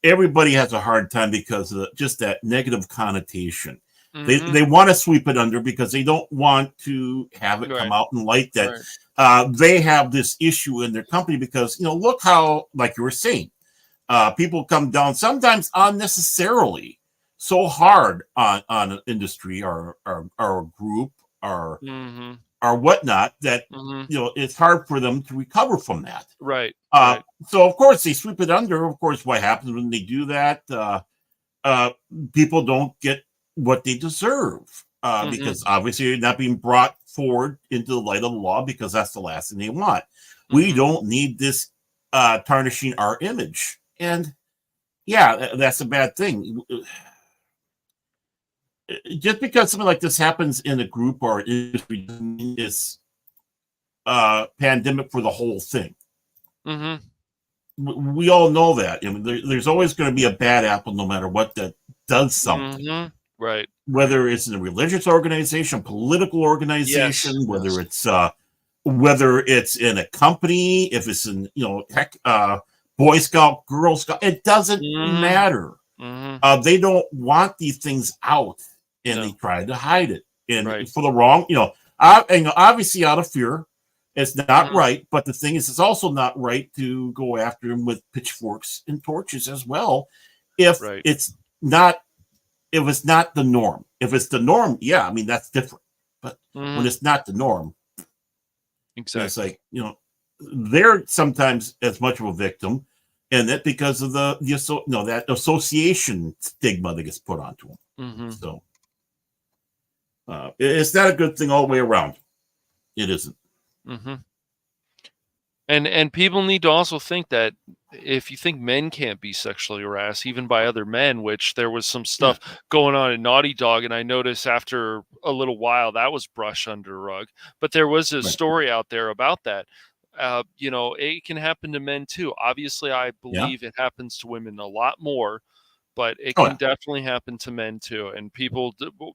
everybody has a hard time because of just that negative connotation. They want to sweep it under because they don't want to have it come out in light that they have this issue in their company because, look how, like you were saying, people come down sometimes unnecessarily so hard on an industry or a group or whatnot that it's hard for them to recover from that. Right. So of course they sweep it under. Of course, what happens when they do that? People don't get what they deserve because obviously they're not being brought forward into the light of the law because that's the last thing they want. We don't need this tarnishing our image, and that's a bad thing. Just because something like this happens in a group or industry is pandemic for the whole thing. We all know that. There's always going to be a bad apple no matter what that does something. Right. Whether it's in a religious organization, political organization, whether it's in a company, if it's in Boy Scout, Girl Scout, it doesn't matter. They don't want these things out, and they try to hide it. And for the wrong, obviously out of fear, it's not right. But the thing is, it's also not right to go after them with pitchforks and torches as well. If it's not the norm. If it's the norm, that's different. But when it's not the norm, it's like they're sometimes as much of a victim. And that because of that association stigma that gets put onto them. So it's not a good thing all the way around. It isn't. And people need to also think that if you think men can't be sexually harassed, even by other men, which there was some stuff going on in Naughty Dog, and I noticed after a little while that was brushed under the rug. But there was a story out there about that. It can happen to men too. Obviously, I believe it happens to women a lot more, but it can definitely happen to men too. And people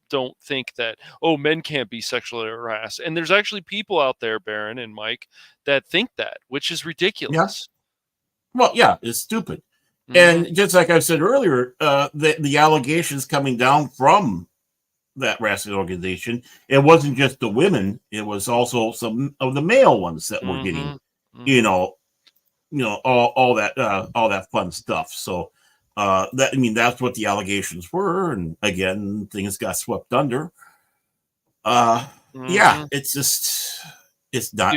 don't think that, men can't be sexually harassed. And there's actually people out there, Baron and Mike, that think that, which is ridiculous. Well, yeah, it's stupid. And just like I said earlier, the allegations coming down from that wrestling organization, it wasn't just the women; it was also some of the male ones that were getting, all that fun stuff. So that's what the allegations were, and again, things got swept under. Yeah, it's just. It's not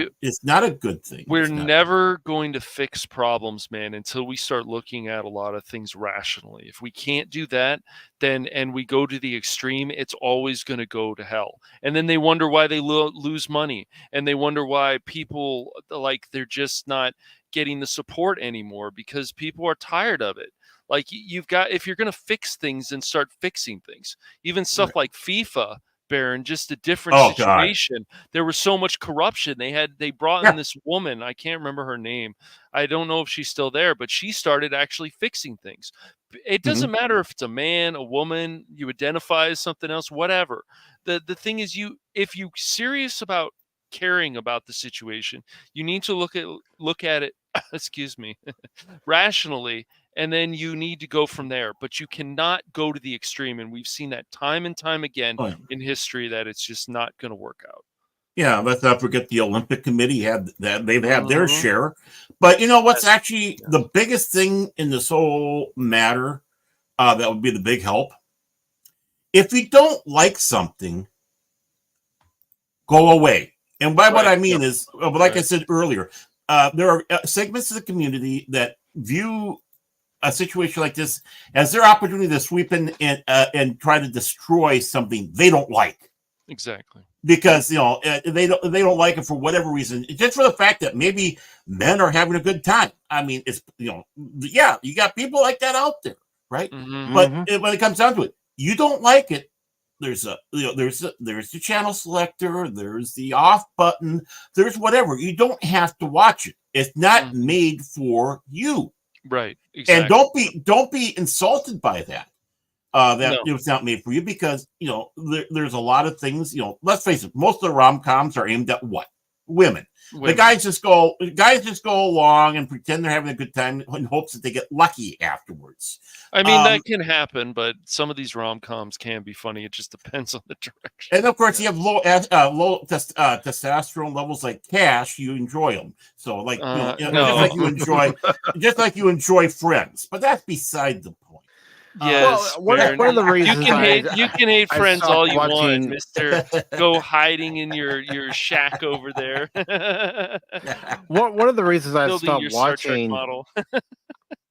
a good thing. We're never going to fix problems, man, until we start looking at a lot of things rationally. If we can't do that, and we go to the extreme, it's always going to go to hell. And then they wonder why they lose money, and they wonder why people they're just not getting the support anymore, because people are tired of it. Like, if you're going to fix things, then start fixing things. Even stuff like FIFA, Baron, just a different situation. God. There was so much corruption. They brought in this woman. I can't remember her name. I don't know if she's still there, but she started actually fixing things. It doesn't matter if it's a man, a woman, you identify as something else, whatever. The thing is, if you're serious about caring about the situation, you need to look at it excuse me, rationally, and then you need to go from there. But you cannot go to the extreme, and we've seen that time and time again in history, that it's just not going to work out. Yeah, let's not forget the Olympic Committee they've had their share. But you know what's actually the biggest thing in this whole matter, that would be the big help? If you don't like something, go away. And by what I mean is, like I said earlier, there are segments of the community that view a situation like this as their opportunity to sweep in and try to destroy something they don't like. Exactly. Because they don't like it for whatever reason, just for the fact that maybe men are having a good time. I mean, it's you got people like that out there, right? But when it comes down to it, you don't like it. There's the channel selector, there's the off button, there's whatever. You don't have to watch it. It's not made for you, right? Exactly. And don't be insulted by that. It's not made for you, because there's a lot of things. Let's face it, most of the rom-coms are aimed at what? Women. The guys just go along and pretend they're having a good time in hopes that they get lucky afterwards. I mean, that can happen, but some of these rom-coms can be funny. It just depends on the direction. And of course, you have low testosterone levels like Cash. You enjoy them, so just like you enjoy Friends. But that's beside the point. Yes, one of the reasons you can hate Friends all you want, Mister. Go hiding in your shack over there. One of the reasons I stopped watching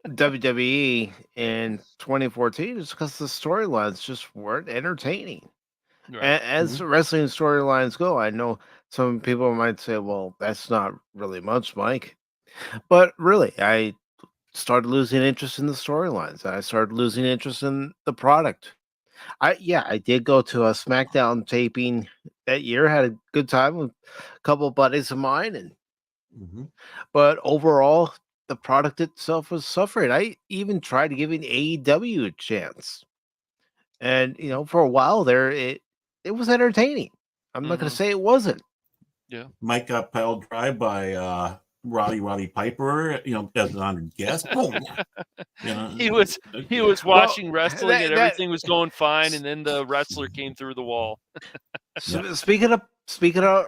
WWE in 2014 is because the storylines just weren't entertaining. Right. As wrestling storylines go, I know some people might say, "Well, that's not really much, Mike," but really, I started losing interest in the storylines. I started losing interest in the product. I did go to a SmackDown taping that year, had a good time with a couple of buddies of mine, but overall, the product itself was suffering. I even tried giving AEW a chance, and for a while there, it was entertaining. I'm not going to say it wasn't. Yeah, Mike got piled dry by Roddy Piper, as an honored guest. Boom. He was watching wrestling and everything was going fine, and then the wrestler came through the wall. Speaking of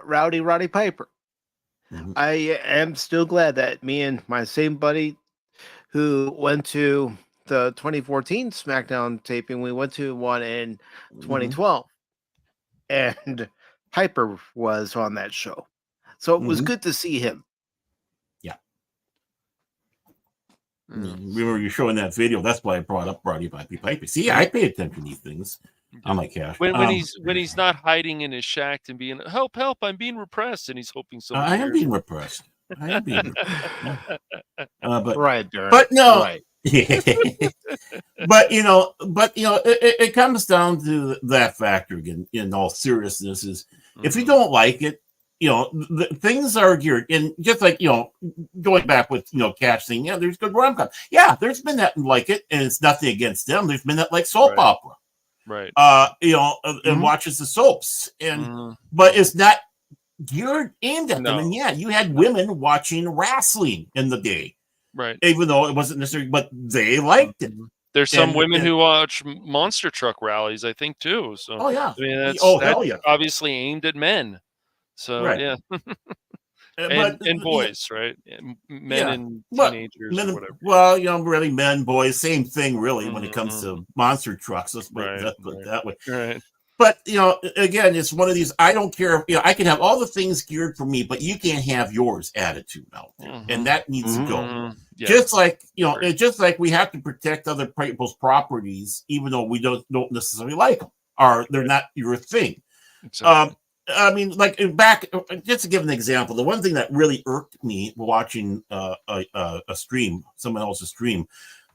Roddy Piper, I am still glad that me and my same buddy who went to the 2014 SmackDown taping, we went to one in 2012, and Piper was on that show, so it was good to see him. Remember you showing that video? That's why I brought up Roddy Piper. See, I pay attention to these things. I'm like Cash. When he's not hiding in his shack and being help, I'm being repressed, and he's hoping so. I am being repressed. I am being rude. Yeah. But Right, Darren. but no. Right. but it comes down to that factor again. In all seriousness, is if you don't like it, things are geared. And just like going back with Cash saying, yeah, there's good rom com. Yeah, there's been that like it, and it's nothing against them. There's been that like soap opera, right? And watches the soaps, and but it's not geared aimed at them. And yeah, you had women watching wrestling in the day. Right. Even though it wasn't necessary, but they liked it. There's some women who watch monster truck rallies, I think, too. So, oh yeah, I mean, that's hell yeah, obviously aimed at men. So yeah, and boys, right? Men and teenagers, or whatever. Well, really, men, boys, same thing, really, when it comes to monster trucks. Let's put it that way. Right. But again, it's one of these. I don't care. I can have all the things geared for me, but you can't have yours attitude out there, and that needs to go. Yeah. Just like it's just like we have to protect other people's properties, even though we don't necessarily like them, or they're not your thing. Exactly. I mean, like back, just to give an example, the one thing that really irked me watching a stream, someone else's stream.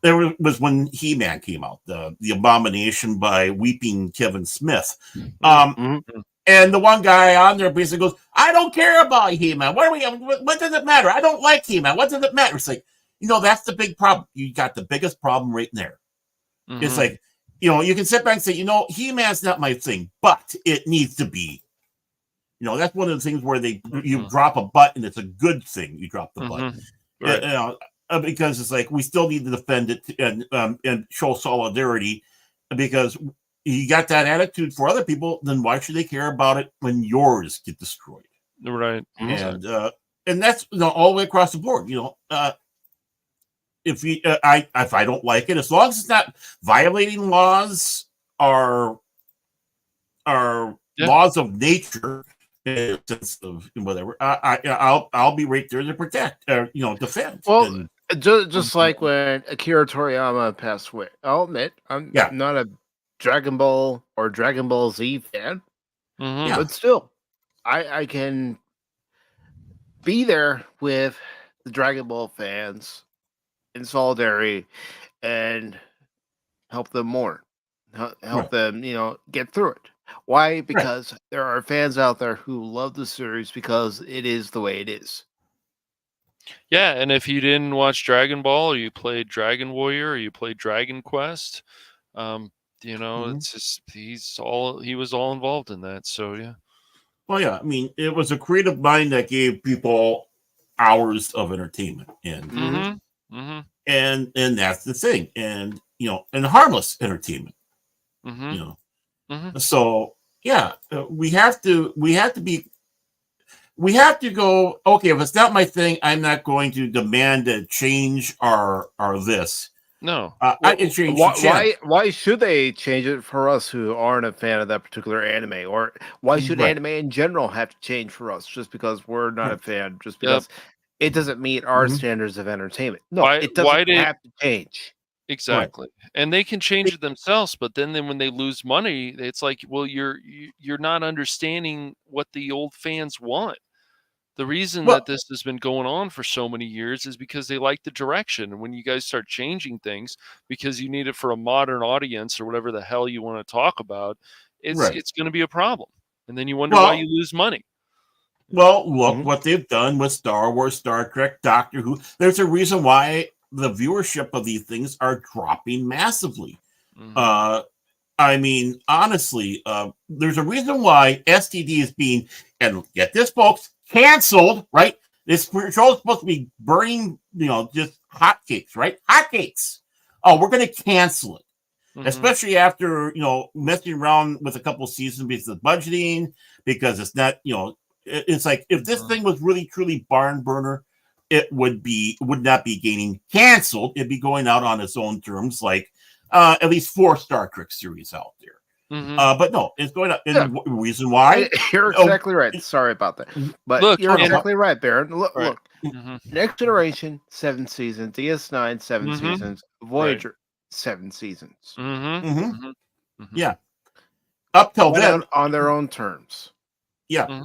There was when He-Man came out, the Abomination by Weeping Kevin Smith. And the one guy on there basically goes, I don't care about He-Man. What does it matter? I don't like He-Man. What does it matter? It's like, that's the big problem. You got the biggest problem right there. It's like, you can sit back and say, He-Man's not my thing, but it needs to be. That's one of the things where you drop a butt and it's a good thing. You drop the butt. Right. Because it's like we still need to defend it and show solidarity, because you got that attitude for other people, then why should they care about it when yours get destroyed? Right. And that's all the way across the board. If I don't like it, as long as it's not violating laws or laws of nature, sense of whatever, I'll be right there to protect, defend. Well. Just like when Akira Toriyama passed away, I'll admit I'm not a Dragon Ball or Dragon Ball Z fan, but still, I can be there with the Dragon Ball fans in solidarity and help them mourn, help them, get through it. Why? Because there are fans out there who love the series because it is the way it is. Yeah, and if you didn't watch Dragon Ball, or you played Dragon Warrior, or you played Dragon Quest, it's just he was all involved in that. So yeah. Well, yeah, I mean, it was a creative mind that gave people hours of entertainment, and and that's the thing, and and harmless entertainment. So yeah, we have to go, okay, if it's not my thing, I'm not going to demand to change our this. No. I can change why should they change it for us who aren't a fan of that particular anime? Or why should anime in general have to change for us just because we're not a fan, just because it doesn't meet our standards of entertainment? No, it doesn't have to change. Exactly. Right. And they can change it themselves, but then when they lose money, it's like, well, you're not understanding what the old fans want. The reason that this has been going on for so many years is because they like the direction. And when you guys start changing things because you need it for a modern audience or whatever the hell you want to talk about, it's going to be a problem. And then you wonder why you lose money. Well, look what they've done with Star Wars, Star Trek, Doctor Who. There's a reason why the viewership of these things are dropping massively. I mean, honestly, there's a reason why STD is being, and get this, folks, canceled, right? This show is supposed to be burning, just hotcakes, right? Hotcakes. Oh, we're going to cancel it. Especially after, messing around with a couple seasons because of budgeting, because it's not, it's like, if this thing was really, truly barn burner, it would not be getting canceled. It'd be going out on its own terms, like at least 4 Star Trek series out there. But no, it's going up. And the reason why? You're exactly right. Sorry about that. But you're exactly right, Baron. Look. Next Generation, 7 seasons. DS9, 7 seasons. Voyager, 7 seasons. Yeah. Up till then. On their own terms. Yeah.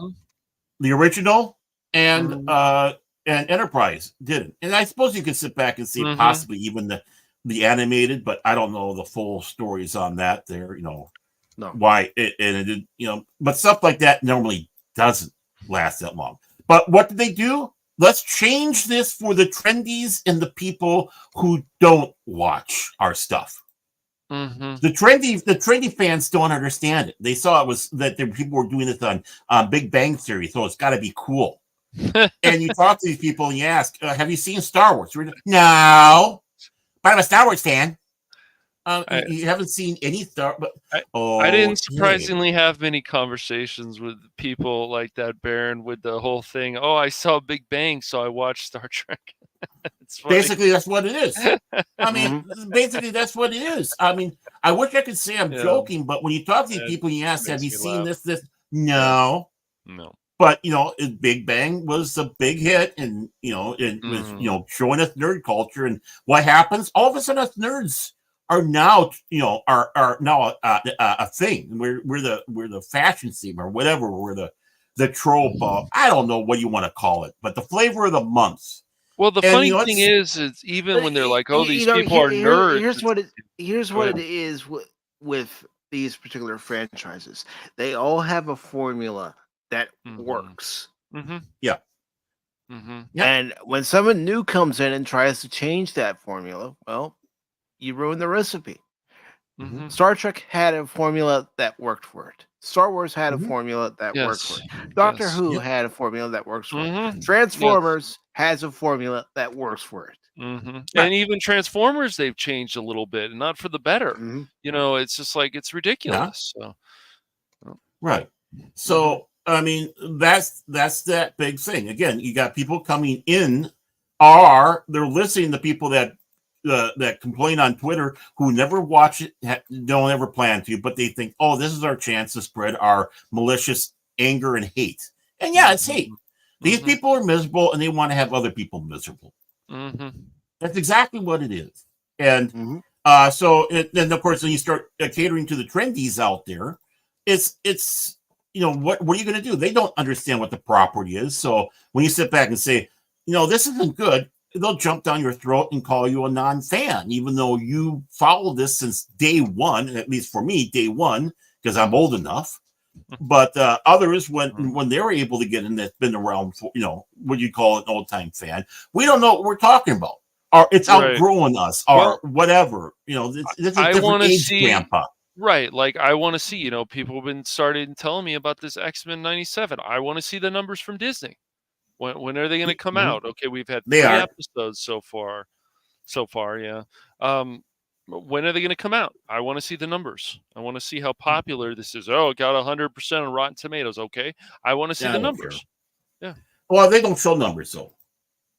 The original and and Enterprise didn't. And I suppose you could sit back and say Mhm. possibly even the animated, but I don't know the full stories on that. There, No. why it did, but stuff like that normally doesn't last that long. But what did they do? Let's change this for the trendies and the people who don't watch our stuff. Mhm. The trendy fans don't understand it. They saw it was that people were doing this on Big Bang Theory, so it's got to be cool. And you talk to these people and you ask, "Have you seen Star Wars?" No, but I'm a Star Wars fan. You haven't seen any Star, but I didn't surprisingly have many conversations with people like that, Baron, with the whole thing. Oh, I saw Big Bang, so I watched Star Trek. It's funny. Basically, that's what it is. I mean, basically, that's what it is. I mean, I wish I could say I'm joking, but when you talk to these people and you ask, "Have you seen this?" No. No. But Big Bang was a big hit, and it was showing us nerd culture. And what happens? All of a sudden, us nerds are now are now a thing. We're the fashion scene or whatever. We're the trope. I don't know what you want to call it, but the flavor of the month. Well, the funny thing is even when they're like, "Oh, these people are nerds." Here's what it is with these particular franchises. They all have a formula that works. Mm-hmm. Yeah. Mm-hmm. And when someone new comes in and tries to change that formula, well, you ruin the recipe. Mm-hmm. Star Trek had a formula that worked for it. Star Wars had a formula that worked for it. Doctor Who had a formula that works for it. Transformers has a formula that works for it. Mm-hmm. And even Transformers, they've changed a little bit, and not for the better. It's just like it's ridiculous. Yeah. So. Right. So I mean, that's that big thing. Again, you got people coming in, they're listening to people that complain on Twitter who never watch it, don't ever plan to, but they think, oh, this is our chance to spread our malicious anger and hate. And yeah, it's hate. These people are miserable and they want to have other people miserable. That's exactly what it is. And then of course, when you start catering to the trendies out there, it's what are you going to do? They don't understand what the property is. So when you sit back and say, this isn't good, they'll jump down your throat and call you a non-fan, even though you followed this since day one, at least for me, day one, because I'm old enough. But others, when they were able to get in, that's been around for, what you call an old-time fan, we don't know what we're talking about. Or it's outgrowing us, or whatever. This is a different age, Grandpa. Right, like I want to see, people have been started telling me about this X-Men 97. I want to see the numbers from Disney. When are they going to come out? Okay, we've had 3 episodes so far, yeah. When are they going to come out? I want to see the numbers. I want to see how popular this is. Oh, it got 100% on Rotten Tomatoes. Okay, I want to see the numbers. Yeah. Well, they don't show numbers, though.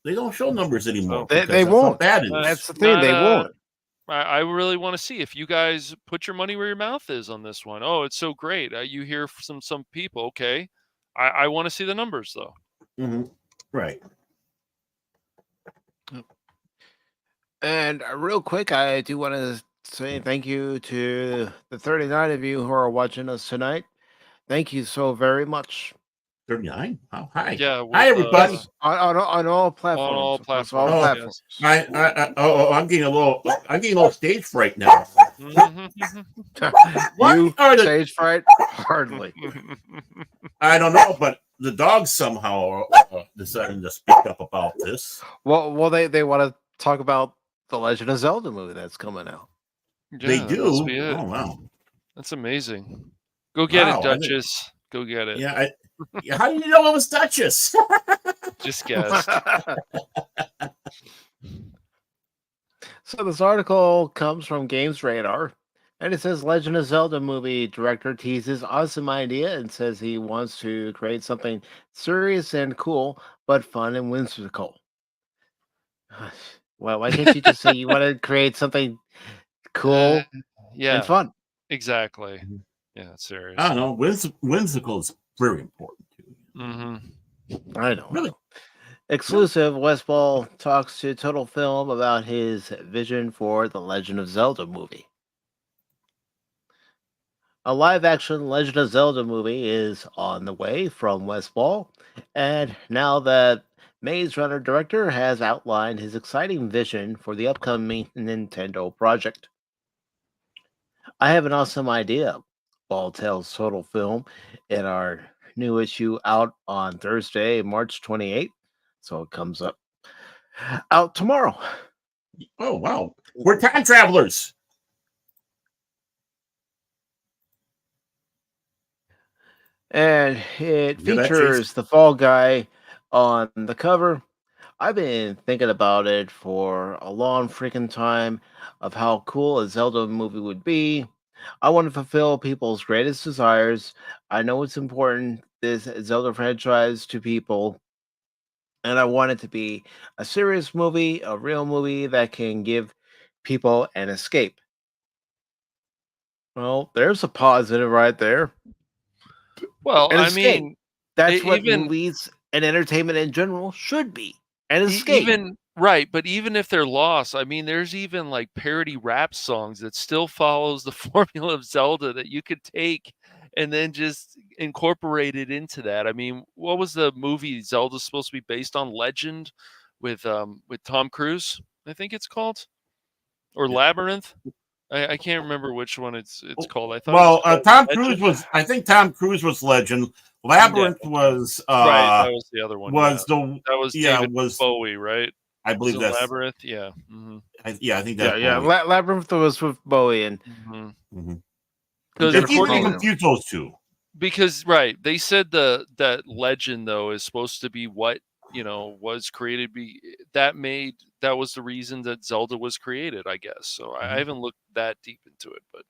They don't show numbers anymore. They won't. That's the thing. They won't. I really want to see if you guys put your money where your mouth is on this one. Oh, it's so great. You hear from some people. Okay, I want to see the numbers, though. Right. And real quick, I do want to say thank you to the 39 of you who are watching us tonight. Thank you so very much. 39? Oh, hi. Yeah. Hi, everybody. On all platforms. On all platforms. I'm getting a little stage fright now. You stage fright? Hardly. I don't know, but the dogs somehow are deciding to speak up about this. Well, they want to talk about the Legend of Zelda movie that's coming out. Yeah, they do. Oh wow, that's amazing. Go get it, Duchess. Go get it. Yeah. How do you know it was Duchess? Just guessed. So this article comes from Games Radar, and it says Legend of Zelda movie director teases awesome idea and says he wants to create something serious and cool, but fun and whimsical. Well, why can't you just say you want to create something cool and fun? Exactly. Yeah, serious. I don't know. Whimsical is very important too. I know. Really? Exclusive, Westball talks to Total Film about his vision for the Legend of Zelda movie. A live-action Legend of Zelda movie is on the way from Westball, and now that Maze Runner director has outlined his exciting vision for the upcoming Nintendo project. I have an awesome idea, Ball tells Total Film in our new issue out on Thursday, March 28th. So it comes up out tomorrow. Oh, wow. We're time travelers. And it Yeah, that features the Fall Guy on the cover. I've been thinking about it for a long freaking time of how cool a Zelda movie would be. I want to fulfill people's greatest desires. I know it's important, this Zelda franchise, to people, and I want it to be a serious movie, a real movie that can give people an escape. Well, there's a positive right there. Well, An I escape. mean, That's what even movies and entertainment in general should be. An E- escape. even right, but even if they're lost, I mean, there's even like parody rap songs that still follows the formula of Zelda that you could take and then just incorporate it into that. I mean, what was the movie Zelda's supposed to be based on? Legend with Tom Cruise, I think it's called, or Labyrinth. I can't remember which one it's called. I thought it Well, was called Tom Legend. Cruise was. I think Tom Cruise was Legend. Labyrinth was. Right, that was the other one. Was yeah. the That was yeah David was Bowie, right? I believe Was it that's Labyrinth. Yeah. I think Yeah, that's yeah. Bowie. Labyrinth was with Bowie, and Mhm. Because It's easy to according- confuse those two. because right, they said that Legend though is supposed to be what was created. That was the reason that Zelda was created, I guess. So I haven't looked that deep into it, but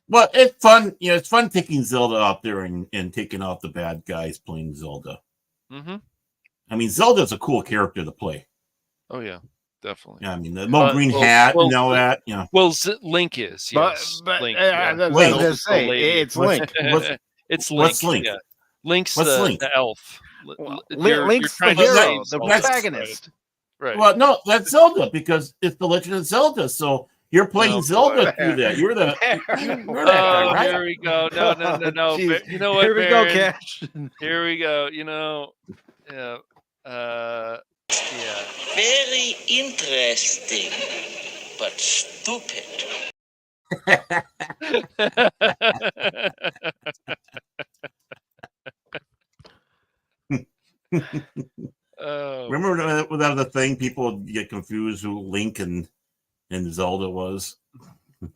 Well, it's fun. It's fun taking Zelda out there and taking out the bad guys playing Zelda. mm-hmm. I mean, Zelda's a cool character to play. Oh yeah, definitely. Yeah, I mean, the little green well, hat well, and all that. Yeah. Well, Link is yes, but Link. that's what I Link. was gonna say. Lady. It's Link. It's Link. What's Link? Yeah. Link's What's the, Link? the elf. Link's the trying to hero, save the Zelda, protagonist. Right. Well, no, that's Zelda because it's the Legend of Zelda. So you're playing Oh, Zelda boy. through that. You're the you're that Oh, guy, right? here we go. No. Jeez. You know what, Here we go, Baron? Cash. Here we go. Yeah. Yeah. Very interesting, but stupid. Oh, Remember that was the thing people would get confused who Link and Zelda was.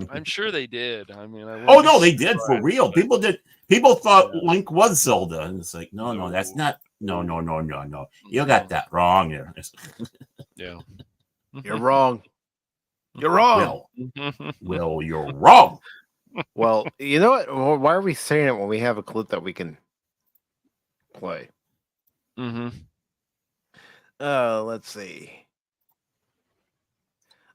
I'm sure they did. I mean, I Oh wouldn't no, be they did for surprised, real. but- People did. People thought Yeah. Link was Zelda, and it's like, no, that's not. No. You got that wrong there. Yeah. You're wrong. You're wrong. Well, you're wrong. Well, you know what? Well, why are we saying it when we have a clip that we can play? Mm-hmm. Let's see.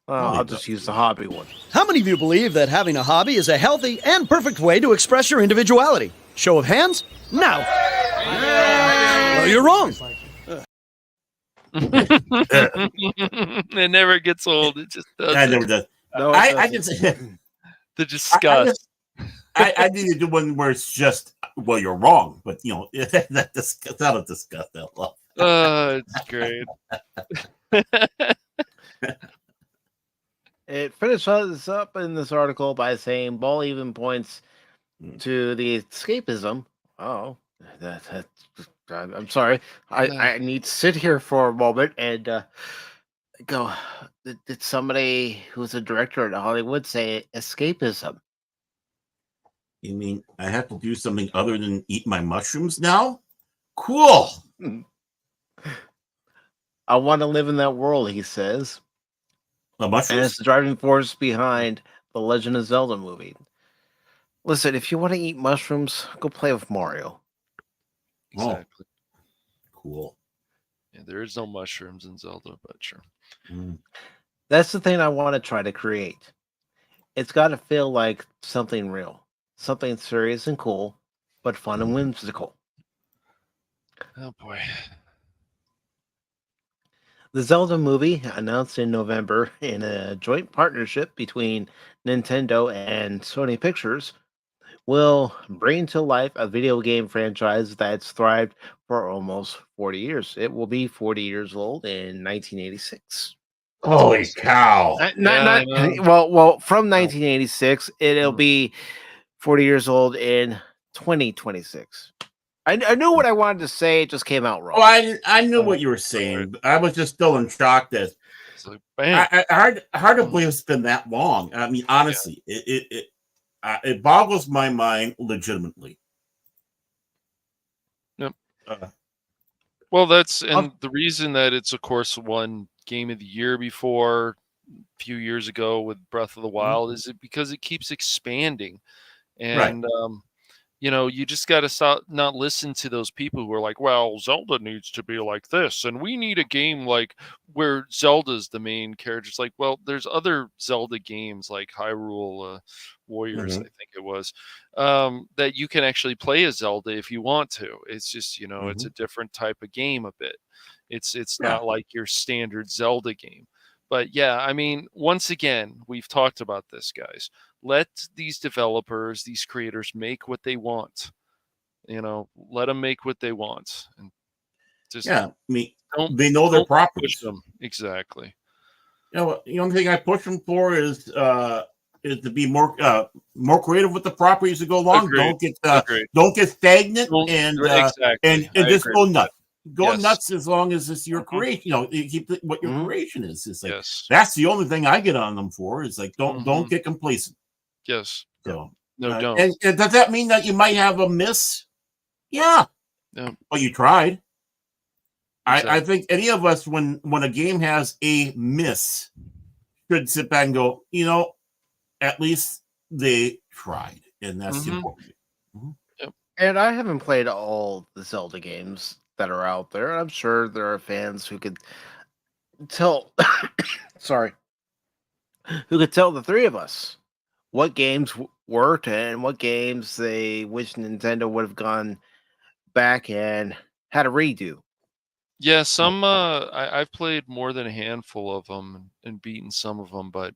Well, Oh, I'll just use the hobby one. How many of you believe that having a hobby is a healthy and perfect way to express your individuality? Show of hands? Now. Well, you're wrong. It never gets old. It just does. I never did. No, I just. The disgust. I need to do one where it's just, well, you're wrong, but that's not a disgust. Oh, it's great. It finishes up in this article by saying Ball even points to the escapism. Oh, I'm sorry. I need to sit here for a moment and go. Did somebody who's a director at Hollywood say escapism? You mean I have to do something other than eat my mushrooms now? Cool. I want to live in that world, he says. The And mushrooms? it's the driving force behind the Legend of Zelda movie. Listen, if you want to eat mushrooms, go play with Mario. Exactly. Cool. Yeah, there is no mushrooms in Zelda, but sure. That's the thing I want to try to create. It's got to feel like something real, something serious and cool, but fun and whimsical. Oh boy. The Zelda movie, announced in November in a joint partnership between Nintendo and Sony Pictures, will bring to life a video game franchise that's thrived for almost 40 years. It will be 40 years old in 1986. Holy cow! Not well, from 1986, it'll be 40 years old in 2026. I knew what I wanted to say. It just came out wrong. Oh, I knew what you were saying. But I was just still in shock that hard to believe it's been that long. I mean, honestly, it boggles my mind legitimately. Yep. Well, that's the reason that it's, of course, won Game of the Year before a few years ago with Breath of the Wild is because it keeps expanding, and you just got to stop, not listen to those people who are like, well, Zelda needs to be like this, and we need a game like where Zelda's the main character. It's like, well, there's other Zelda games like Hyrule Warriors, I think it was, that you can actually play as Zelda if you want to. It's just, it's a different type of game a bit. It's not like your standard Zelda game. But yeah, I mean, once again, we've talked about this, guys. Let these developers, these creators make what they want. Let them make what they want. And just they know their properties. Exactly. The only thing I push them for is to be more creative with the properties that go along. Agreed. Don't get stagnant and just go nuts. Go Yes. nuts as long as it's your creation. You keep what your creation is. It's like Yes. that's the only thing I get on them for. Is like don't get complacent. Yes. So don't. And does that mean that you might have a miss? Yeah. No. But you tried. Exactly. I think any of us, when a game has a miss, should sit back and go, at least they tried, and that's the important thing. And I haven't played all the Zelda games that are out there. I'm sure there are fans who could tell who could tell the three of us what games worked and what games they wish Nintendo would have gone back and had a redo. Yeah, some I've played more than a handful of them and beaten some of them, but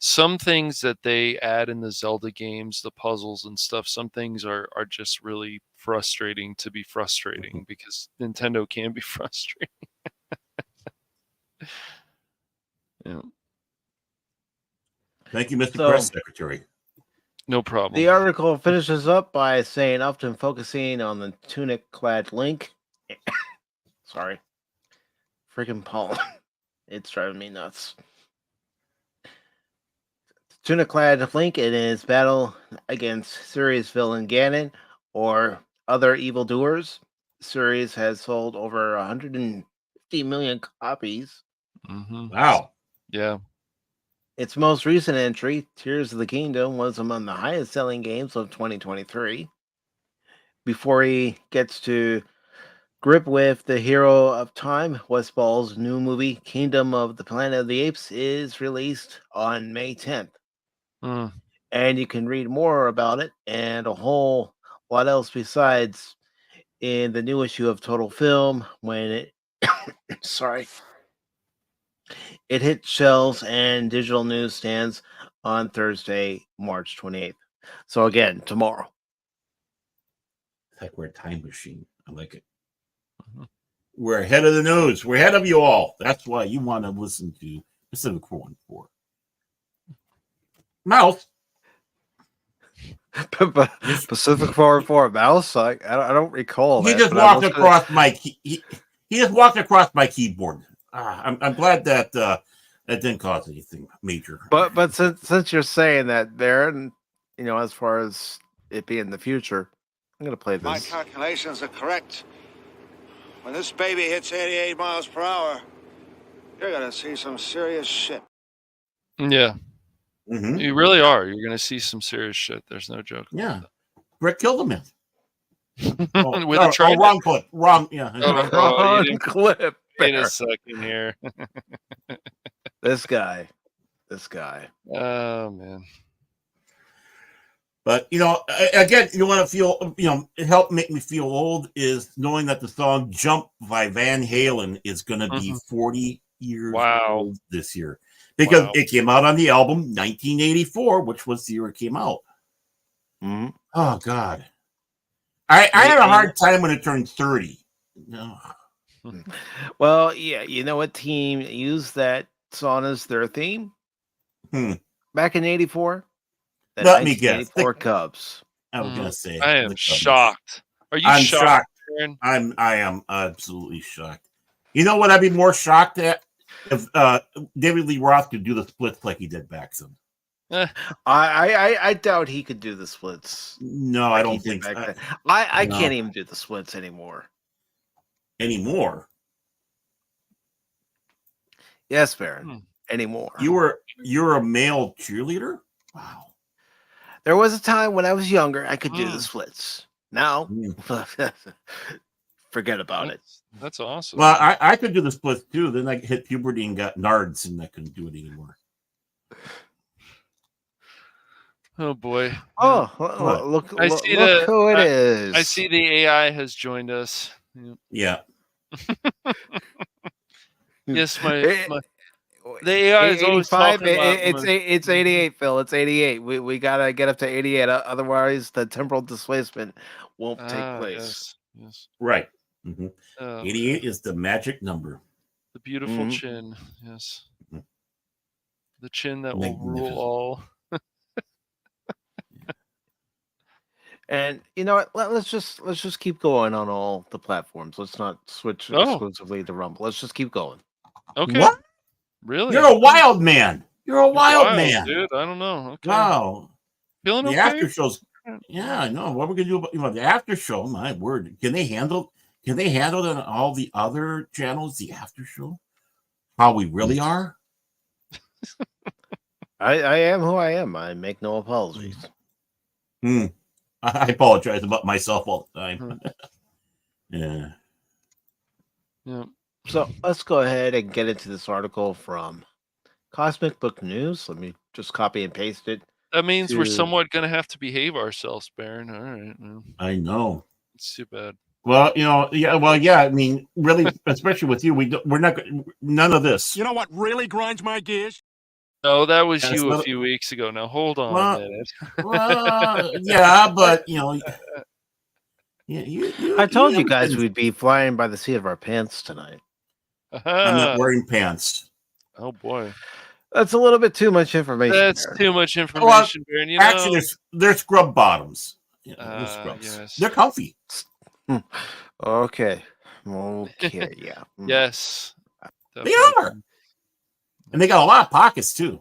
some things that they add in the Zelda games, the puzzles and stuff, some things are just really frustrating to be frustrating because Nintendo can be frustrating. Yeah. Thank you, Mr. Press Secretary. No problem. The article finishes up by saying, often focusing on the tunic-clad Link. Sorry. Freaking pollen. It's driving me nuts. Tunic-clad Link in his battle against series villain Ganon or other evildoers. The series has sold over 150 million copies. Wow. Yeah. Its most recent entry, Tears of the Kingdom, was among the highest selling games of 2023. Before he gets to grip with the hero of time, Westball's new movie, Kingdom of the Planet of the Apes, is released on May 10th. And you can read more about it and a whole lot else besides in the new issue of Total Film when it it hit shelves and digital newsstands on Thursday, March 28th. So again, tomorrow. It's like we're a time machine. I like it. We're ahead of the news. We're ahead of you all. That's why you want to listen to Pacific 414. Mouse. Pacific 404 Mouse? I don't recall He that. just walked across my he just walked across my keyboard. I'm glad that that didn't cause anything major. But since you're saying that, Darren, as far as it being the future, I'm gonna play this. My calculations are correct. When this baby hits 88 miles per hour, you're gonna see some serious shit. Yeah. You really are. You're going to see some serious shit. There's no joke. Yeah. Rick killed him. With a trident. Wrong clip. Wrong. Yeah. Wrong clip. In a second here. This guy. Oh, man. But, again, you want to feel, it helped make me feel old is knowing that the song Jump by Van Halen is going to be 40 years old this year. Because it came out on the album 1984, which was the year it came out. Mhm. Oh God, I had a hard time when it turned 30. No. Well, yeah, you know what team used that song as their theme back in '84? The Let me guess. 1984 Cubs. I was gonna say. I am the Cubs. shocked. Are you I'm shocked? I am absolutely shocked. You know what? I'd be more shocked at if David Lee Roth could do the splits like he did back then. I doubt he could do the splits. No, like I don't he did think back so. then. I No. can't even do the splits anymore. Yes, Baron. Anymore. You're a male cheerleader? Wow. There was a time when I was younger I could do the splits. Now, forget about it. That's awesome. Well, I could do the splits too. Then I hit puberty and got nards, and I couldn't do it anymore. Oh boy. Oh, look who it is. I see the AI has joined us. Yeah. Yes, the AI is always 85. talking about It's 88, Phil. It's 88. We gotta get up to 88. Otherwise, the temporal displacement won't take place. Yes. Right. 88 is the magic number. The beautiful chin. Yes. The chin that will rule all. And you know what? Let's just keep going on all the platforms. Let's not switch exclusively to Rumble. Let's just keep going. Okay. What? Really? You're a wild man. You're a wild man, dude. I don't know. Okay. Wow. Feeling the okay? After shows. Yeah, I know. What we're gonna do about the after show? My word, can they handle on all the other channels the after show? How we really are? I am who I am. I make no apologies. I apologize about myself all the time. Yeah. So let's go ahead and get into this article from Cosmic Book News. Let me just copy and paste it. That means we're somewhat going to have to behave ourselves, Baron. All right. Well, I know. It's too bad. Well, yeah. I mean, really, especially with you, we're not none of this. You know what really grinds my gears? No, that was you a few weeks ago. Now hold on a minute. Yeah, but I told you guys we'd be flying by the seat of our pants tonight. I'm not wearing pants. Oh boy, that's a little bit too much information. That's too much information, Baron. You know? Actually, they're scrub bottoms. They're scrubs. Yes. They're comfy. Okay. Yeah. Yes. They are. And they got a lot of pockets too.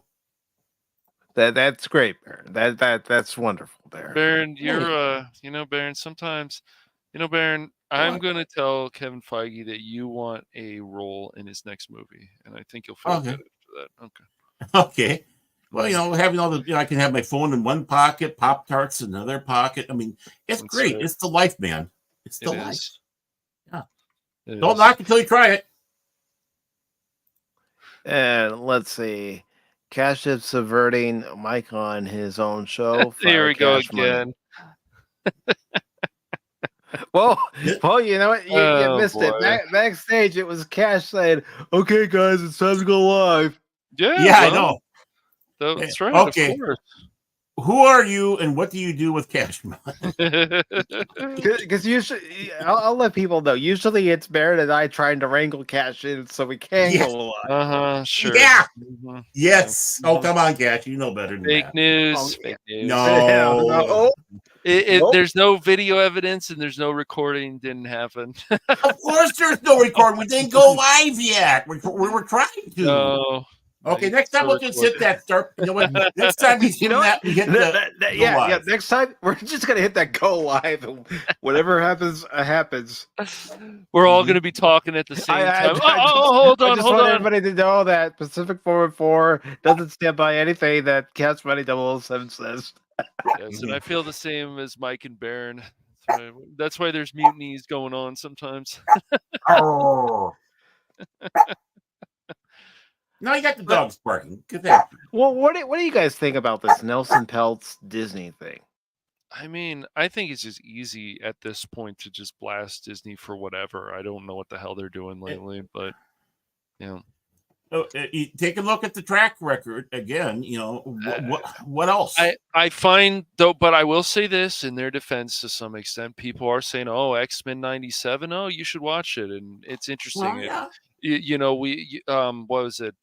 That's great, Baron. That's wonderful, Baron. Baron, you're Baron, sometimes, Baron, I'm going to tell Kevin Feige that you want a role in his next movie, and I think you'll feel good after that. Okay. Well, having all the, I can have my phone in one pocket, Pop-Tarts in another pocket. I mean, it's great. Right. It's the life, man. It's the life. Yeah. Don't knock until you try it. And let's see. Cash is subverting Mike on his own show. Here we go again. well, you know what? You missed it. Backstage, it was Cash saying, "Okay, guys, it's time to go live." Yeah, I know. That's right. Okay. Of course. Who are you and what do you do with cash money? Because usually, I'll let people know. Usually, it's Baron and I trying to wrangle Cash in so we can go live. Sure. Yeah. Yes. Oh, come on, Cash. You know better than Fake that. news. Fake news. No. There's no video evidence and there's no recording. Didn't happen. Of course, there's no recording. We didn't go live yet. We were trying to. No. Okay, next time we'll just hit that start. You know what? Next time we hit next time we're just gonna hit that go live. And whatever happens, happens. We're all gonna be talking at the same time. Hold on. I just want everybody to know that Pacific 414 doesn't stand by anything that Cash Money 007 says. Yes, and I feel the same as Mike and Baron. That's why there's mutinies going on sometimes. Now you got the dogs barking. Good thing. Well, what do you guys think about this Nelson Peltz Disney thing? I mean, I think it's just easy at this point to just blast Disney for whatever. I don't know what the hell they're doing lately, but You take a look at the track record again. What else? I find though, but I will say this in their defense to some extent, people are saying, "Oh, X-Men '97, oh, you should watch it," and it's interesting. Well, yeah. What was it?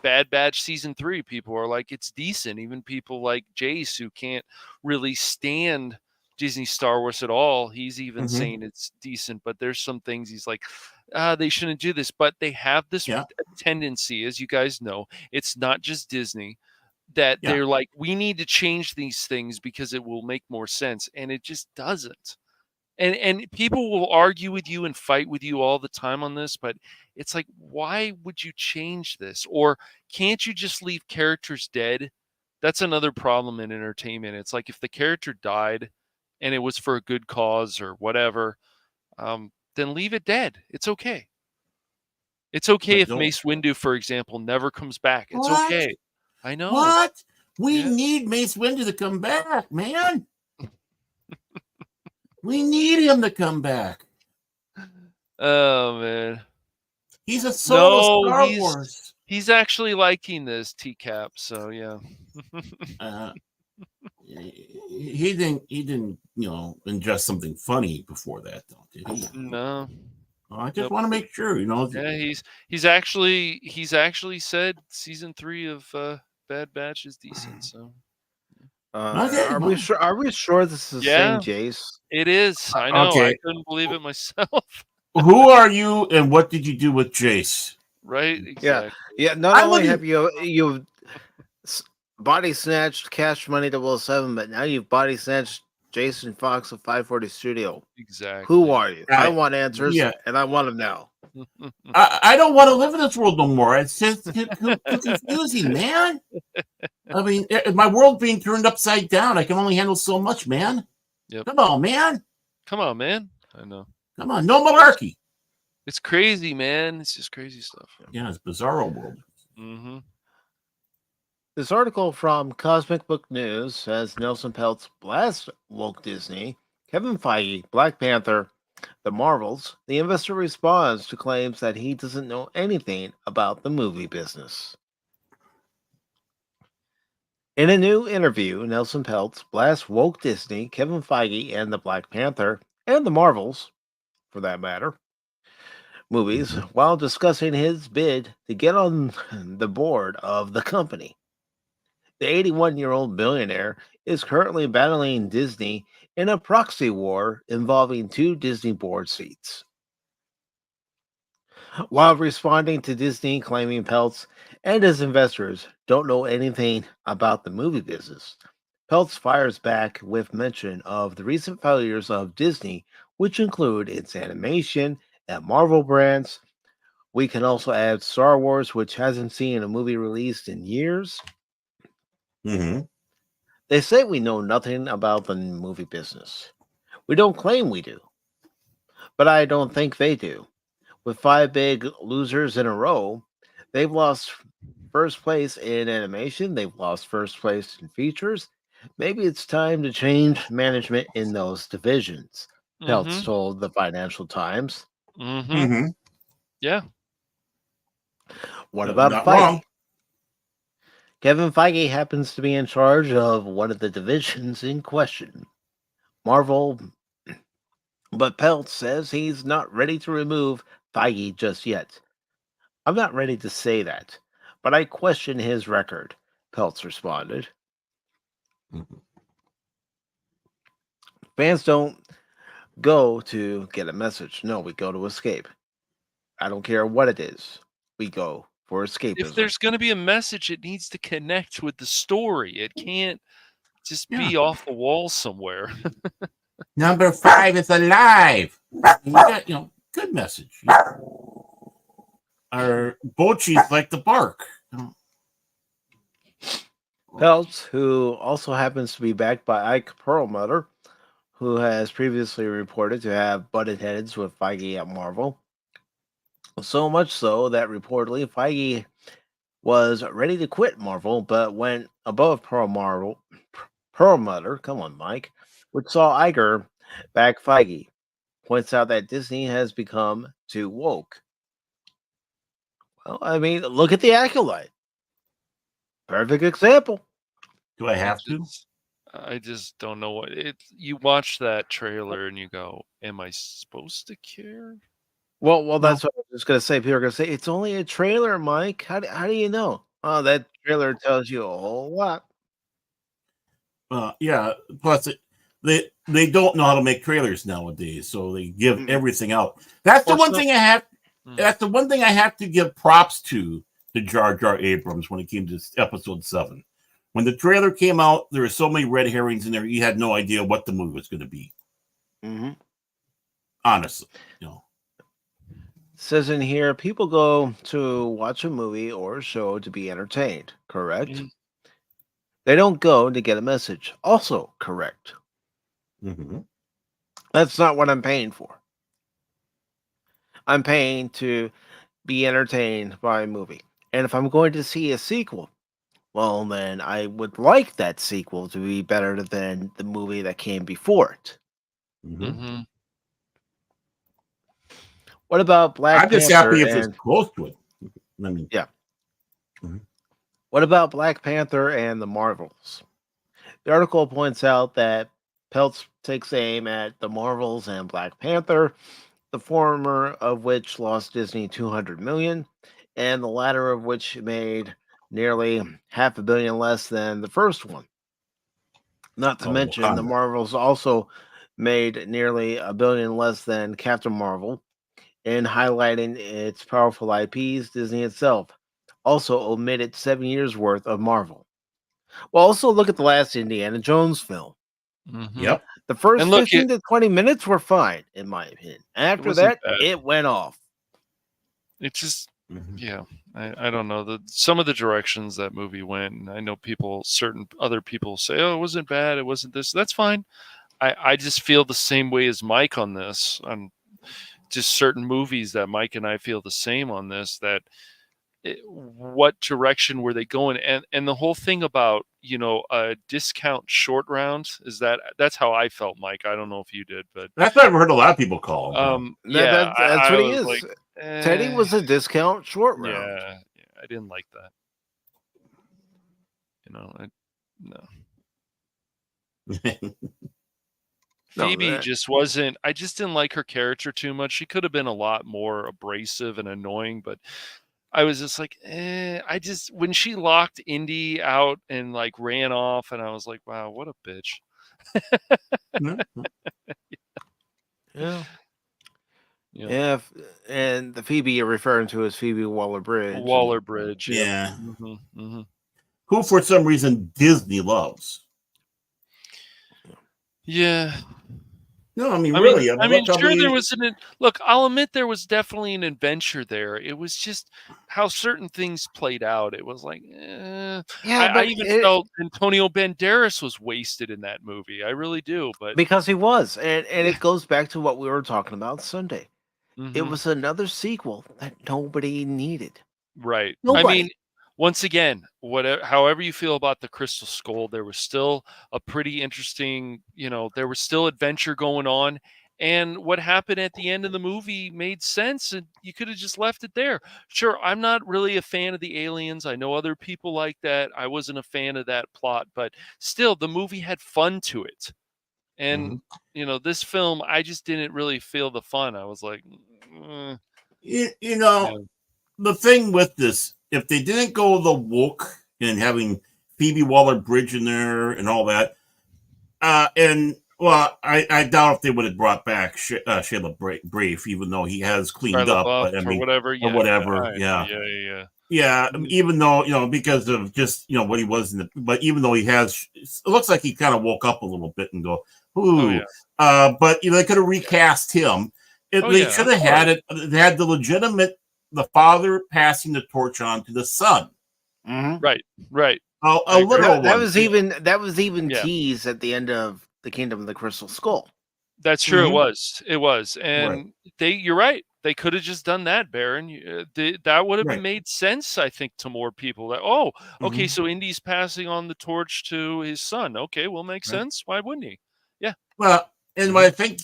Bad Batch season 3. People are like, it's decent. Even people like Jace, who can't really stand Disney Star Wars at all, he's even saying it's decent. But there's some things he's like, they shouldn't do this. But they have this tendency, as you guys know, it's not just Disney, that they're like, we need to change these things because it will make more sense, and it just doesn't. And people will argue with you and fight with you all the time on this, but it's like, why would you change this? Or can't you just leave characters dead? That's another problem in entertainment. It's like, if the character died and it was for a good cause or whatever, then leave it dead. It's okay. It's okay if Mace Windu, for example, never comes back. It's okay. I know. What? We need Mace Windu to come back, man. We need him to come back. Oh, man. He's a soul of Star Wars. He's actually liking this TCAP, so yeah. He didn't, ingest something funny before that, though, did he? No. I just want to make sure, Yeah, he's actually said season 3 of Bad Batch is decent, so. Are we sure this is the same Jace? It is. I know. Okay. I couldn't believe it myself. Who are you, and what did you do with Jace? Right. Exactly. Yeah. Not only have you body snatched Cash Money 007, but now you've body snatched Jason Fox of 540 Studio. Exactly. Who are you? I want answers, and I want them now. I don't want to live in this world no more. It's just confusing, man. I mean, my world being turned upside down. I can only handle so much, man. Yep. Come on, man. I know. Come on, no malarkey. It's crazy, man. It's just crazy stuff. Yeah, it's bizarro world. Mm-hmm. This article from Cosmic Book News says Nelson Peltz blasts woke Disney, Kevin Feige, Black Panther, the Marvels. The investor responds to claims that he doesn't know anything about the movie business. In a new interview, Nelson Peltz blasts woke Disney, Kevin Feige, and the Black Panther, and the Marvels, for that matter, movies, while discussing his bid to get on the board of the company. The 81-year-old billionaire is currently battling Disney in a proxy war involving 2 Disney board seats. While responding to Disney claiming Peltz and his investors don't know anything about the movie business, Peltz fires back with mention of the recent failures of Disney, which include its animation and Marvel brands. We can also add Star Wars, which hasn't seen a movie released in years. Mm-hmm. They say we know nothing about the movie business. We don't claim we do. But I don't think they do. With 5 big losers in a row, they've lost first place in animation. They've lost first place in features. Maybe it's time to change management in those divisions, Peltz told the Financial Times. Mm-hmm. Yeah. What about Not Feige? wrong. Kevin Feige happens to be in charge of one of the divisions in question, Marvel, but Peltz says he's not ready to remove Feige just yet. I'm not ready to say that, but I question his record, Peltz responded. Mm-hmm. Fans don't go to get a message. No, we go to escape. I don't care what it is. We go for escapism. If there's going to be a message, it needs to connect with the story. It can't just be off the wall somewhere. Number 5 is alive. We got, good message. Our Bochis like the bark. Peltz, who also happens to be backed by Ike Perlmutter, who has previously reported to have butted heads with Feige at Marvel. So much so that reportedly Feige was ready to quit Marvel, but went above Perlmutter, come on, Mike, which saw Iger back Feige. Points out that Disney has become too woke. Well, I mean, look at the Acolyte. Perfect example. Do I have to? I just don't know what it. You watch that trailer and you go, "Am I supposed to care?" Well, that's what I was just gonna say. People are gonna say it's only a trailer, Mike. How do you know? Oh, that trailer tells you a whole lot. Yeah. Plus, they don't know how to make trailers nowadays, so they give everything out. That's the one thing I have. That's the one thing I have to give props to Jar Jar Abrams when it came to Episode 7. When the trailer came out, there were so many red herrings in there. You had no idea what the movie was going to be. Mm-hmm. Honestly, Says in here, people go to watch a movie or a show to be entertained. Correct. They don't go to get a message. Also correct. Mm-hmm. That's not what I'm paying for. I'm paying to be entertained by a movie. And if I'm going to see a sequel, well, then I would like that sequel to be better than the movie that came before it. Mm-hmm. What about Black Panther? I'm just happy if it's close to it. I mean, yeah. What about Black Panther and the Marvels? The article points out that Peltz takes aim at the Marvels and Black Panther, the former of which lost Disney $200 million, and the latter of which made nearly $500 million less than the first one. Not to mention, the Marvels also made nearly $1 billion less than Captain Marvel. In highlighting its powerful IPs, Disney itself also omitted 7 years worth of Marvel. Well, also look at the last Indiana Jones film. Mm-hmm. Yep. The first 15 to 20 minutes were fine, in my opinion. After that, it went off. It just, yeah, I don't know. Some of the directions that movie went, I know certain other people say, oh, it wasn't bad, it wasn't this. That's fine. I just feel the same way as Mike on this. On just certain movies that Mike and I feel the same on this, that what direction were they going? And the whole thing about, a discount short round that's how I felt, Mike. I don't know if you did, but that's what I've heard a lot of people call. That's what he is. Like, Teddy was a discount short round. Yeah, I didn't like that. No. Phoebe just wasn't. I just didn't like her character too much. She could have been a lot more abrasive and annoying, but I was just like, when she locked Indy out and like ran off, and I was like, wow, what a bitch. Yeah. And the Phoebe you're referring to is Phoebe Waller-Bridge. Waller-Bridge. Yeah. Mm-hmm. Who, for some reason, Disney loves. Yeah. No, I mean, really. I mean, sure, there was look, I'll admit there was definitely an adventure there. It was just how certain things played out. It was like, I even felt Antonio Banderas was wasted in that movie. I really do. But because he was. And it goes back to what we were talking about Sunday. Mm-hmm. It was another sequel that nobody needed. Right. Nobody. I mean, once again, however you feel about the Crystal Skull, there was still a pretty interesting, there was still adventure going on. And what happened at the end of the movie made sense, and you could have just left it there. Sure, I'm not really a fan of the aliens. I know other people like that. I wasn't a fan of that plot, but still, the movie had fun to it. And, this film, I just didn't really feel the fun. I was like, the thing with this, if they didn't go the woke and having Phoebe Waller-Bridge in there and all that, I doubt if they would have brought back Shia LaBeouf, even though he has cleaned up, but I mean, whatever, yeah, even though because of just what he was but even though it looks like he kind of woke up a little bit and go, ooh, but they could have recast him. They should have had it. They had the father passing the torch on to the son. Mm-hmm. Right. That was even teased at the end of The Kingdom of the Crystal Skull. That's true. It was, and you're right. They could have just done that, Baron. That would have made sense, I think, to more people. That okay, so Indy's passing on the torch to his son. Okay, will make sense. Why wouldn't he? Yeah. Well, and what I think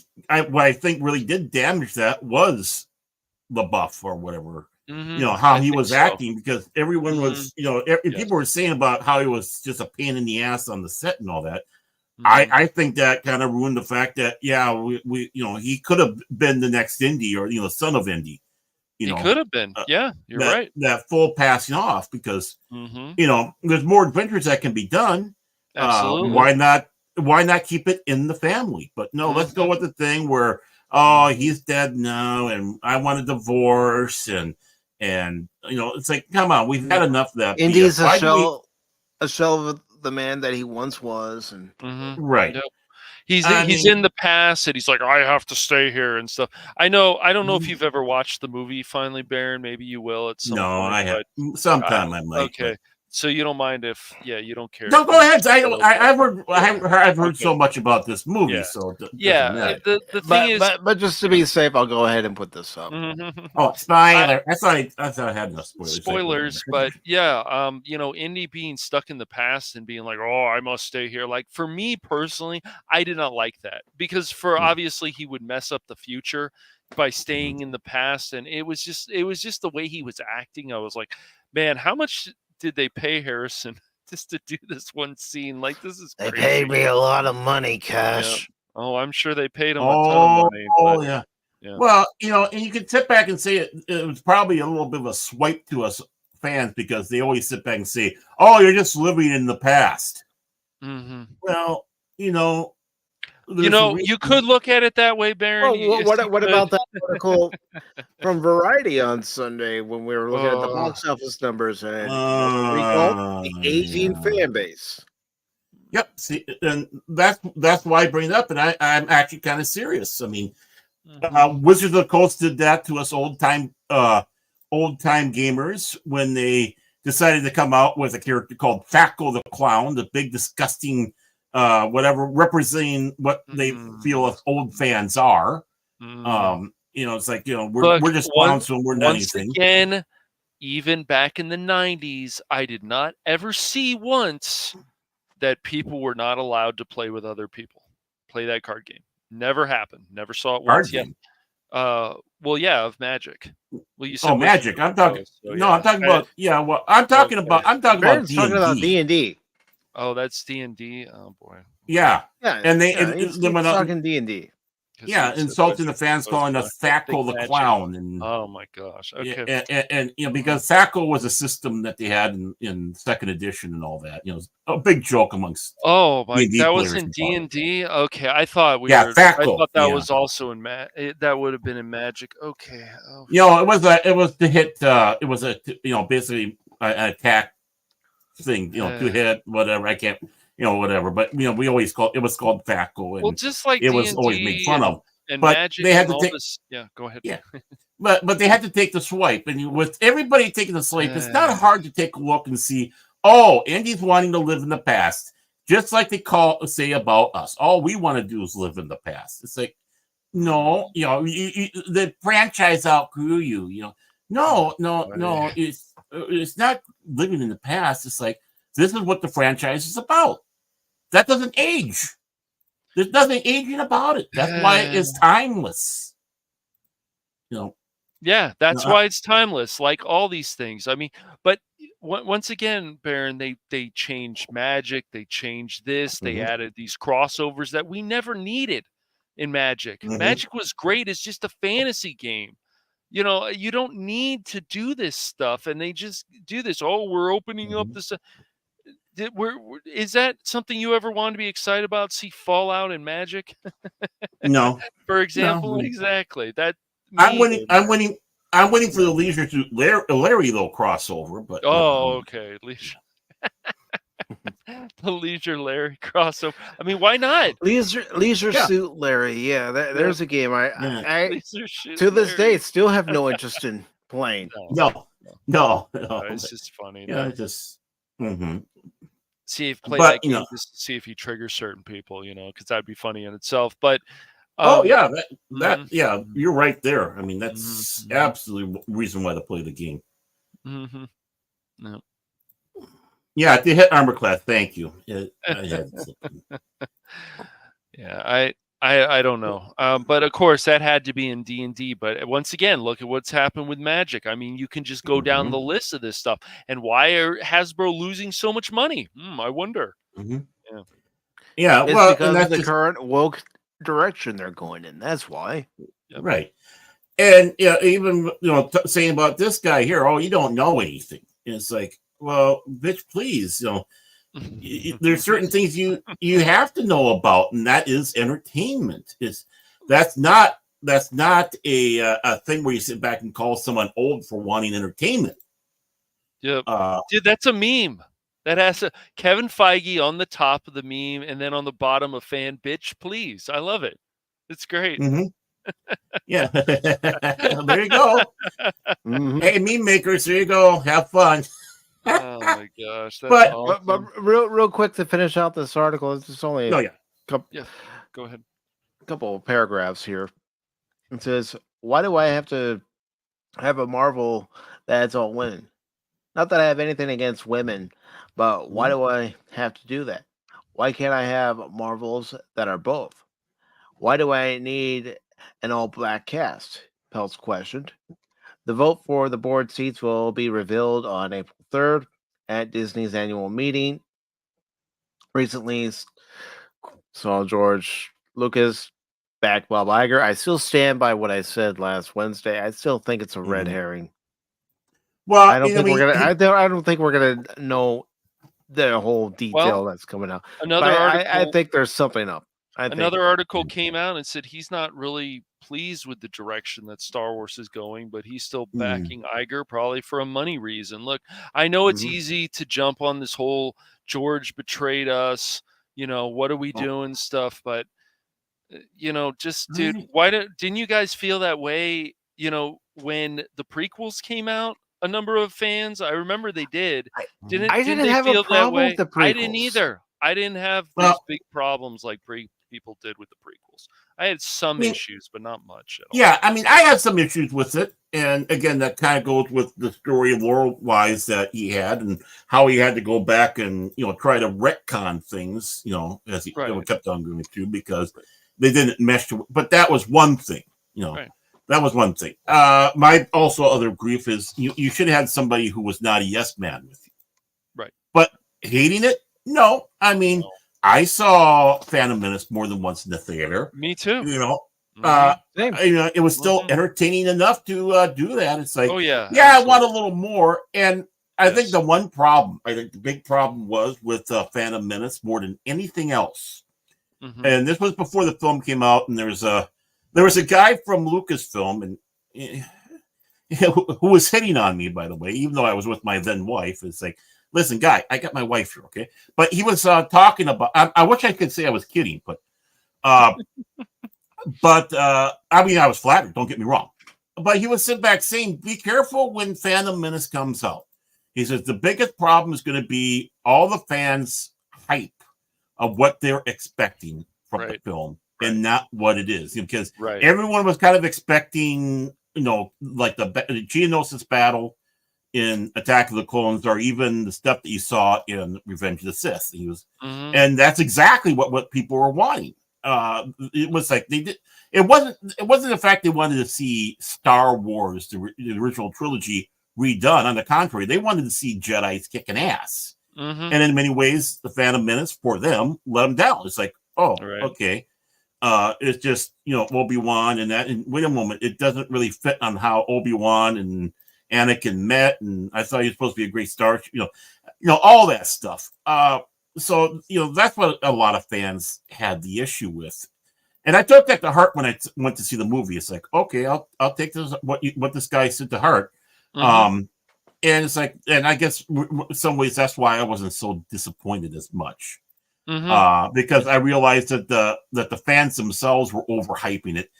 really did damage that was LaBeouf or whatever. Mhm. you know, how I he think was so. acting, because everyone Mhm. was, you know, Yes. people were saying about how he was just a pain in the ass on the set and all that. Mhm. I think that kind of ruined the fact that, yeah, we you know, he could have been the next Indy, or, you know, son of Indy, you He know, could have been. Yeah, you're right. that full passing off, because, Mhm. you know, there's more adventures that can be done. Absolutely. Why not keep it in the family? But no, let's go Mhm. with the thing where, oh, he's dead now, and I want a divorce, and you know, it's like, come on, we've had enough of that BS. Indy's Why do we? a shell of the man that he once was, and Mhm. Right. Yep. He's I he's mean, in the past, and he's like, I have to stay here and stuff. I don't know if you've ever watched the movie Finally Baron. Maybe you will at some no, point, I have but sometime I might, okay. So you don't mind if you don't care. no, if go we ahead. spoil it, I've heard okay. so much about this movie, Yeah. so it Yeah. doesn't matter. The thing is, but just to be safe, I'll go ahead and put this up. Oh, spoiler! I thought I had no spoilers. spoilers, but yeah, you know, Indy being stuck in the past and being like, oh, I must stay here. Like, for me personally, I did not like that, because for obviously he would mess up the future by staying in the past, and it was just the way he was acting. I was like, man, how much did they pay Harrison just to do this one scene? Like, this is They crazy. paid me a lot of money, Yeah. Cash. Oh, I'm sure they paid him a ton of money. But, yeah. yeah. Well, you know, and you can sit back and say it was probably a little bit of a swipe to us fans, because they always sit back and say, "Oh, you're just living in the past." Mm-hmm. Well, you know, you could look at it that way, Baron. Well, what about that article from Variety on Sunday when we were looking at the box office numbers, and recall the aging fan base? Yep. See, and that's why I bring it up, and I'm actually kind of serious. I mean, Wizards of the Coast did that to us old time gamers when they decided to come out with a character called Thaco the Clown, the big disgusting whatever, representing what they feel as old fans are. You know, it's like, you know, we're just clowns when we're not anything. Again, even back in the 90s, I did not ever see once that people were not allowed to play with other people. Play that card game. Never happened. Never saw it once yet. Well, yeah, of Magic. Well, you said Magic. I'm talking. So, no, I'm talking about. Yeah, well, I'm talking about. I'm talking about D&D. Talking about D&D. Oh, that's D&D. Oh boy. Yeah. Yeah, and they he's talking D&D. Yeah, insulting the fans, calling us Thaco the Clown, and oh my gosh, okay, and you know, because Thaco was a system that they had in second edition and all that, you know, a big joke amongst. Oh my, D&D that was players in D&D. Okay, I thought we yeah, were. Thaco, I thought that was also in that would have been in Magic. Okay, you know, it was to hit. It was basically an attack thing. You know, to hit whatever. I can't. You know, whatever. But you know, we always it was called Thaco, and well, just like it D&D was always made fun of. And but Magic, they had to take. this, yeah, go ahead. Yeah, but they had to take the swipe, and with everybody taking the swipe, it's not hard to take a look and see. Oh, Andy's wanting to live in the past, just like they say about us. All we want to do is live in the past. It's like, no, you know, the franchise outgrew you. You know, no. It's not living in the past. It's like, this is what the franchise is about. That doesn't age. There's nothing aging about it. That's why it's timeless. You know. Yeah, that's why it's timeless. Like all these things. I mean, but once again, Baron, they changed Magic. They changed this. They added these crossovers that we never needed in Magic. Magic was great. It's just a fantasy game. You know, you don't need to do this stuff, and they just do this. Oh, we're opening up this. Is that something you ever wanted to be excited about? See Fallout and Magic? No. For example, exactly. That I'm waiting for the Leisure to Larry though crossover, but okay, Leisure. The Leisure Larry crossover. I mean, why not? Leisure Suit Larry. Yeah, there's a game I to this day still have no interest in playing. No. It's just funny. Yeah, just. See if play that game just to see if he triggers certain people, you know, because that'd be funny in itself. But yeah, you're right there. I mean, that's absolutely reason why to play the game. No. Yeah, to hit armor class. Thank you. Yeah, I don't know, but of course that had to be in D&D. But once again, look at what's happened with Magic. I mean, you can just go down the list of this stuff. And why are Hasbro losing so much money? I wonder. Yeah, It's well, because and of that's the just, current woke direction they're going in. That's why. right. And even saying about this guy here, oh, you don't know anything. And it's like, well, bitch, please, there's certain things you have to know about, and that is entertainment. That's not a thing where you sit back and call someone old for wanting entertainment. Yep. Dude, that's a meme. That has Kevin Feige on the top of the meme, and then on the bottom a fan, bitch, please. I love it. It's great. Yeah. There you go. Hey, meme makers, there you go. Have fun. Oh my gosh, that's But- awesome. But real quick to finish out this article, it's just only Oh, yeah. Go ahead. couple of paragraphs here. It says, "Why do I have to have a Marvel that's all women? Not that I have anything against women, but why do I have to do that? Why can't I have Marvels that are both? Why do I need an all-black cast?" Peltz questioned. The vote for the board seats will be revealed on April 3rd at Disney's annual meeting. Recently saw George Lucas back Bob Iger. I still stand by what I said last Wednesday. I still think it's a red herring. Well, I don't think we're gonna. I don't think we're gonna know the whole detail that's coming out. Another But article. I think there's something up. Another article came out and said he's not really pleased with the direction that Star Wars is going, but he's still backing Iger, probably for a money reason. Look, I know it's easy to jump on this whole George betrayed us, what are we doing stuff, but just dude, didn't you guys feel that way, when the prequels came out? A number of fans, I remember they did. I Didn't didn't they have feel a problem that way? with the I didn't prequels. either. I didn't have these big problems like people did with the prequels. I had some issues, but not much at all. Yeah, I mean, I had some issues with it. And again, that kind of goes with the story lore-wise that he had and how he had to go back and, try to retcon things, as he kept on going to, because they didn't mesh. But that was one thing, That was one thing. My also other grief is you should have had somebody who was not a yes man with you. Right. But hating it? No. I mean, I saw Phantom Menace more than once in the theater. Me too. It was still entertaining enough to do that. It's like, yeah, I want a little more. And I think the big problem was with Phantom Menace more than anything else. And this was before the film came out, and there was a guy from Lucasfilm and who was hitting on me, by the way, even though I was with my then wife. It's like, listen, guy, I got my wife here, okay? But he was talking about. I wish I could say I was kidding, but I mean, I was flattered. Don't get me wrong. But he was sitting back saying, "Be careful when Phantom Menace comes out." He says the biggest problem is going to be all the fans' hype of what they're expecting from the film. And not what it is, because everyone was kind of expecting, like the Geonosis battle in Attack of the Clones, or even the stuff that you saw in Revenge of the Sith. And that's exactly what people were wanting. It was like they did. It wasn't the fact they wanted to see Star Wars, the original trilogy, redone. On the contrary, they wanted to see Jedi's kicking ass. And in many ways, the Phantom Menace for them let them down. It's like, okay. It's just, Obi-Wan and that. And wait a moment, it doesn't really fit on how Obi-Wan and Anakin met. And I thought he was supposed to be a great star, all that stuff. So, that's what a lot of fans had the issue with. And I took that to heart when I went to see the movie. It's like, okay, I'll take this, what this guy said to heart. And it's like, and I guess in some ways that's why I wasn't so disappointed as much. Because I realized that the fans themselves were overhyping it,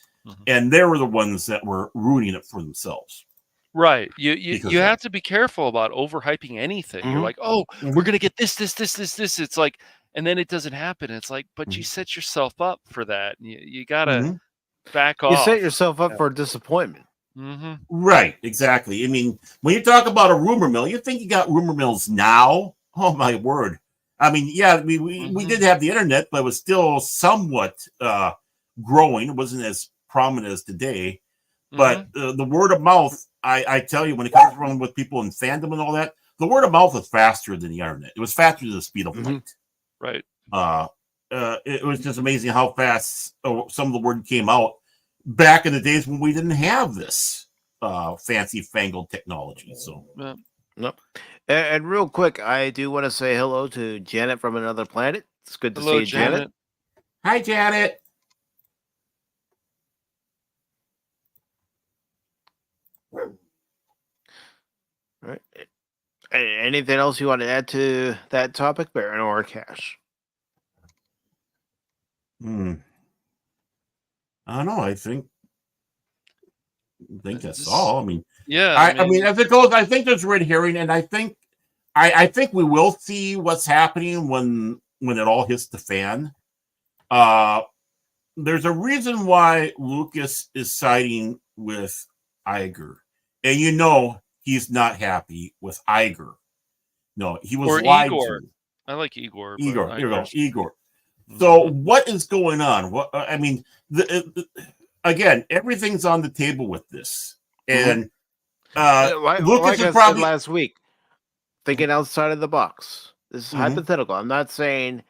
and they were the ones that were ruining it for themselves. Right. You have to be careful about overhyping anything. You're like, oh, we're gonna get this. It's like, and then it doesn't happen. It's like, but you set yourself up for that. You gotta back off. You set yourself up for disappointment. Right. Exactly. I mean, when you talk about a rumor mill, you think you got rumor mills now? Oh my word. I mean, yeah, we did have the internet, but it was still somewhat growing. It wasn't as prominent as today, but the word of mouth, I tell you, when it comes around with people in fandom and all that, the word of mouth is faster than the internet. It was faster than the speed of light. Right. It was just amazing how fast some of the word came out back in the days when we didn't have this fancy fangled technology. So, Nope. And real quick, I do want to say hello to Janet from another planet. It's good to see you, Janet. Hi, Janet. All right. Anything else you want to add to that topic, Baron or Cash? I don't know. I think that's all. I mean, I mean, as it goes, I think there's red herring, and I think we will see what's happening when it all hits the fan. There's a reason why Lucas is siding with Iger, and he's not happy with Iger. No, he was lied Igor. to. I like Igor. Igor. Here we go. Igor. So what is going on? What I mean, again, everything's on the table with this, and Lucas is probably last week thinking outside of the box. This is hypothetical. I'm not saying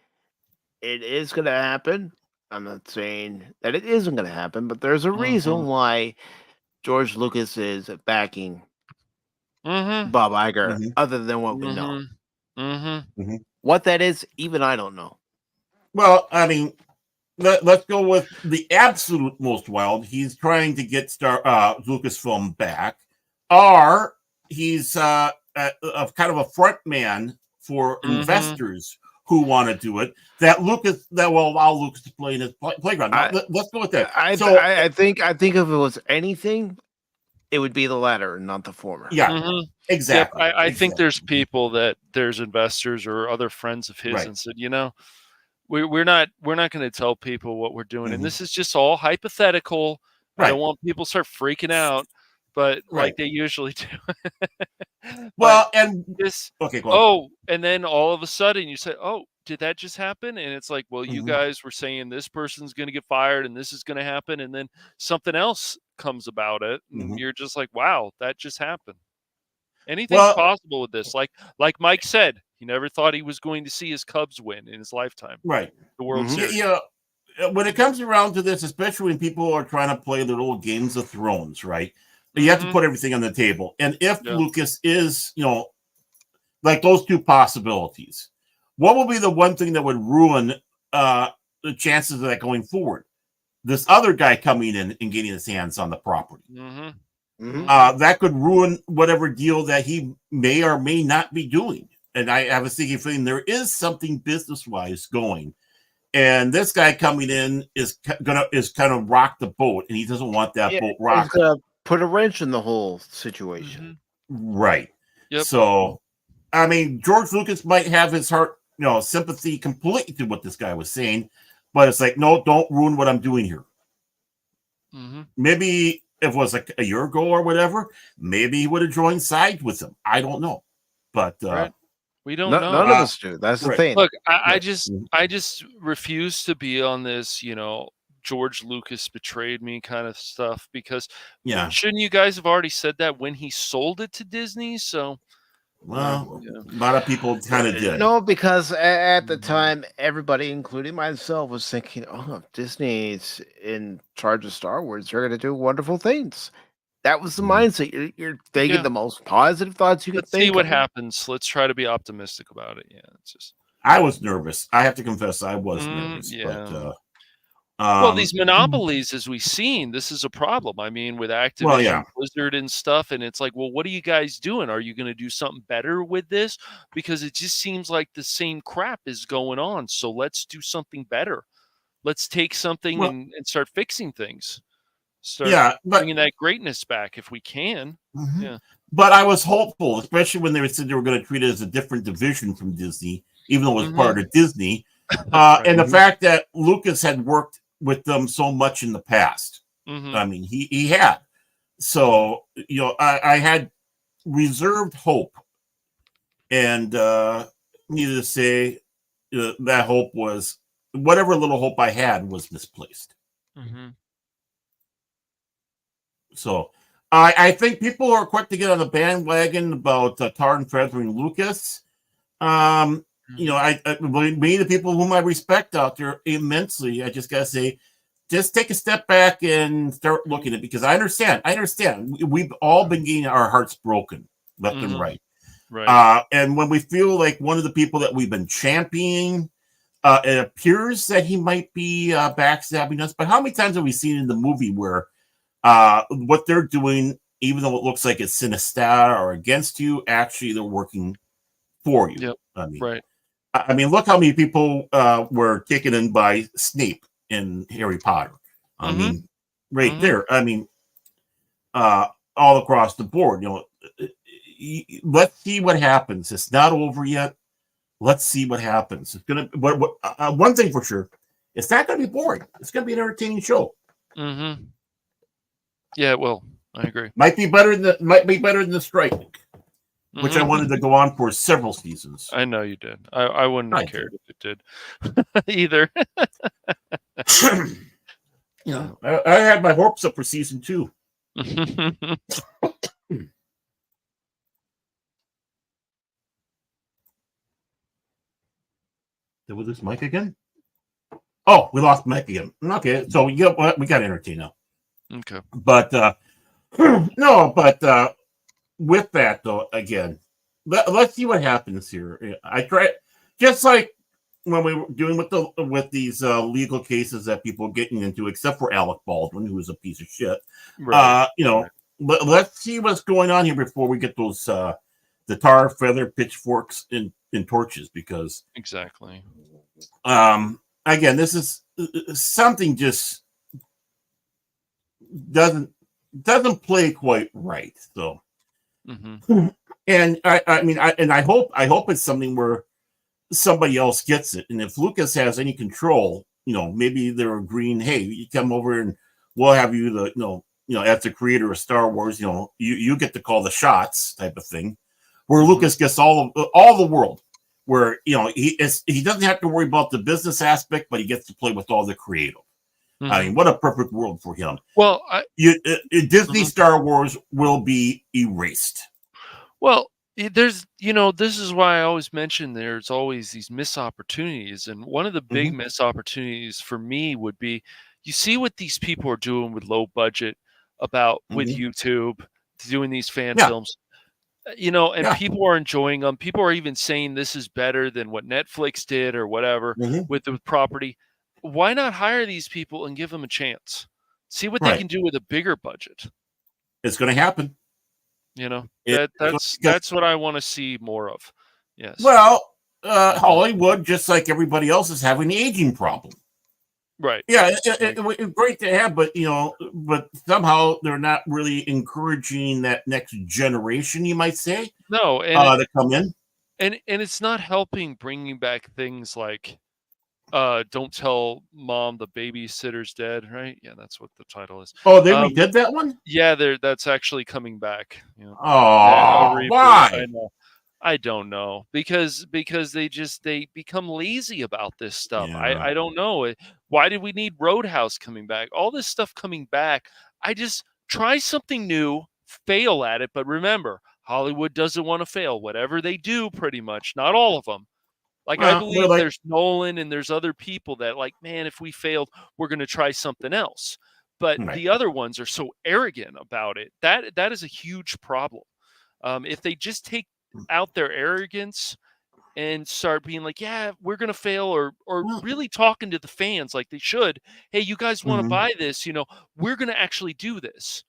it is going to happen. I'm not saying that it isn't going to happen, but there's a reason why George Lucas is backing Bob Iger, other than what we know. What that is, even I don't know. Well, I mean, let's go with the absolute most wild. He's trying to get Lucasfilm back, or he's a kind of a front man for investors who want to do it. That will allow Lucas to play in his playground. Let's go with that. I think if it was anything, it would be the latter, not the former. Yeah, exactly. Yep, I think there's people there's investors or other friends of his and said, we're not going to tell people what we're doing, and this is just all hypothetical. I don't want people to start freaking out, but like they usually do. Well, and this okay, go on. And then all of a sudden you say, "Oh, did that just happen?" And it's like, "Well, you guys were saying this person's going to get fired and this is going to happen," and then something else comes about it, and you're just like, "Wow, that just happened." Anything's possible with this. Like Mike said, he never thought he was going to see his Cubs win in his lifetime. Right. The World Series. Yeah. When it comes around to this, especially when people are trying to play their little games of thrones, right? You have to put everything on the table. And if Lucas is, like those two possibilities, what will be the one thing that would ruin the chances of that going forward? This other guy coming in and getting his hands on the property. That could ruin whatever deal that he may or may not be doing. And I have a sneaky feeling there is something business-wise going. And this guy coming in is kind of rock the boat, and he doesn't want that boat rocked. He's gonna put a wrench in the whole situation. Right. Yep. So, I mean, George Lucas might have his heart, sympathy completely to what this guy was saying, but it's like, no, don't ruin what I'm doing here. Maybe if it was like a year ago or whatever, maybe he would have joined sides with him. I don't know, but we don't know. None of us do. That's the thing. Look, I just refuse to be on this, George Lucas betrayed me kind of stuff, because shouldn't you guys have already said that when he sold it to Disney? So, well, a lot of people kind of did. No, because at the time, everybody, including myself, was thinking, "Oh, if Disney's in charge of Star Wars, they're going to do wonderful things." That was the mindset. You're thinking the most positive thoughts you could think. See what happens. Let's try to be optimistic about it. Yeah, it's just. I was nervous. I have to confess, I was nervous. But, well, these monopolies, as we've seen, this is a problem. I mean, with Activision, Blizzard, and stuff, and it's like, well, what are you guys doing? Are you going to do something better with this? Because it just seems like the same crap is going on. So let's do something better. Let's take something and start fixing things. Start bringing that greatness back if we can. Yeah. But I was hopeful, especially when they said they were going to treat it as a different division from Disney, even though it was part of Disney. And the fact that Lucas had worked with them so much in the past. I mean, he had. So, I had reserved hope. And needless to say, that hope was, whatever little hope I had was misplaced. Mm-hmm. So I think people are quick to get on the bandwagon about tar and feathering Lucas. You know, I me, the people whom I respect out there immensely, I just gotta say, just take a step back and start looking at it, because I understand. We've all been getting our hearts broken left and right. Right. And when we feel like one of the people that we've been championing, it appears that he might be backstabbing us. But how many times have we seen in the movie where what they're doing, even though it looks like it's sinister or against you, actually they're working for you? Yep. Right. I mean, look how many people were taken in by Snape in Harry Potter. I mean, right there. I mean, all across the board. You know, let's see what happens. It's not over yet. Let's see what happens. It's gonna. One thing for sure, it's not gonna be boring. It's gonna be an entertaining show. Mm-hmm. Yeah, it will. I agree. Might be better than the strike, which I wanted to go on for several seasons. I know you did. I wouldn't have cared if it did either. You know, I had my hopes up for season 2. Did we lose Mike again? Oh, we lost Mike again. Okay, so we got to entertain now. Okay, but no, but with that though, again, let's see what happens here. I try, just like when we were doing with these legal cases that people are getting into, except for Alec Baldwin, who is a piece of shit. right. You know, let's see what's going on here before we get those the tar, feather, pitchforks, and torches, because Exactly. again, this is something just doesn't play quite right. So, and I hope it's something where somebody else gets it. And if Lucas has any control, you know, maybe they're agreeing, hey, you come over and we'll have you as the creator of Star Wars, you know, you get to call the shots, type of thing, where Lucas gets all the world, where, you know, he doesn't have to worry about the business aspect, but he gets to play with all the creative. I mean, what a perfect world for him. Well, Disney Star Wars will be erased. Well, there's, you know, this is why I always mention there's always these missed opportunities. And one of the big missed opportunities for me would be, you see what these people are doing with low budget with YouTube, doing these fan films, you know, and people are enjoying them. People are even saying this is better than what Netflix did or whatever with the property. Why not hire these people and give them a chance? See what they can do with a bigger budget. It's going to happen. You know, that's what I want to see more of. Yes. Well, Hollywood, just like everybody else, is having the aging problem. Right. Yeah, it's great to have, but but somehow they're not really encouraging that next generation, you might say. No, and to come in, and it's not helping bringing back things like Don't Tell Mom the Babysitter's Dead, right? Yeah, that's what the title is. Oh, they redid that one? Yeah, that's actually coming back. You know. Oh, why? I don't know, because they become lazy about this stuff. I don't know. Why did we need Roadhouse coming back? All this stuff coming back. I just try something new, fail at it, but remember, Hollywood doesn't want to fail. Whatever they do, pretty much, not all of them. Like, I believe there's Nolan and there's other people that, like, man, if we failed, we're going to try something else. But the other ones are so arrogant about it. That is a huge problem. If they just take out their arrogance and start being like, yeah, we're going to fail, or really talking to the fans like they should. Hey, you guys want to buy this? You know, we're going to actually do this.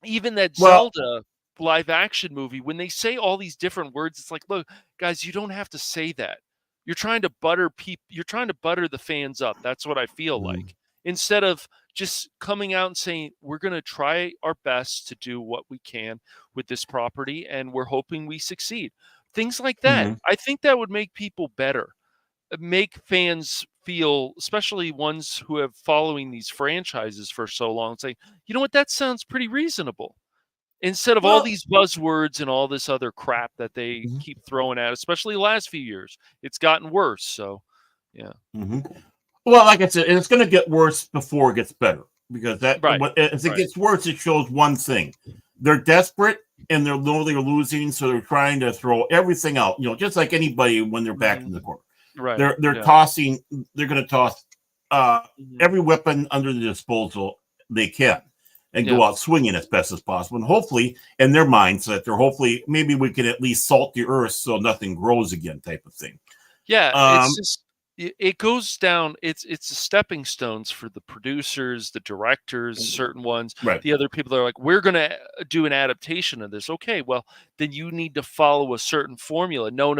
Even that Zelda live action movie, when they say all these different words, it's like, look, guys, you don't have to say that. You're trying to butter people. You're trying to butter the fans up. That's what I feel like. Instead of just coming out and saying, we're going to try our best to do what we can with this property, and we're hoping we succeed. Things like that. I think that would make people better. Make fans feel, especially ones who have following these franchises for so long, saying, you know what, that sounds pretty reasonable. Instead of all these buzzwords and all this other crap that they keep throwing at, especially the last few years, it's gotten worse. So, yeah. Well, like I said, it's going to get worse before it gets better, because Right. As it gets worse, it shows one thing: they're desperate and they know they're losing, so they're trying to throw everything out. Just like anybody when they're back in the corner, Right. they're tossing. They're going to toss Mhm. every weapon under the disposal they can, and go out swinging as best as possible. And hopefully, in their mindset, maybe we can at least salt the earth so nothing grows again, type of thing. Yeah, it's just it goes down. It's the stepping stones for the producers, the directors, certain ones. Right. The other people that are like, we're going to do an adaptation of this. Okay, well, then you need to follow a certain formula. No.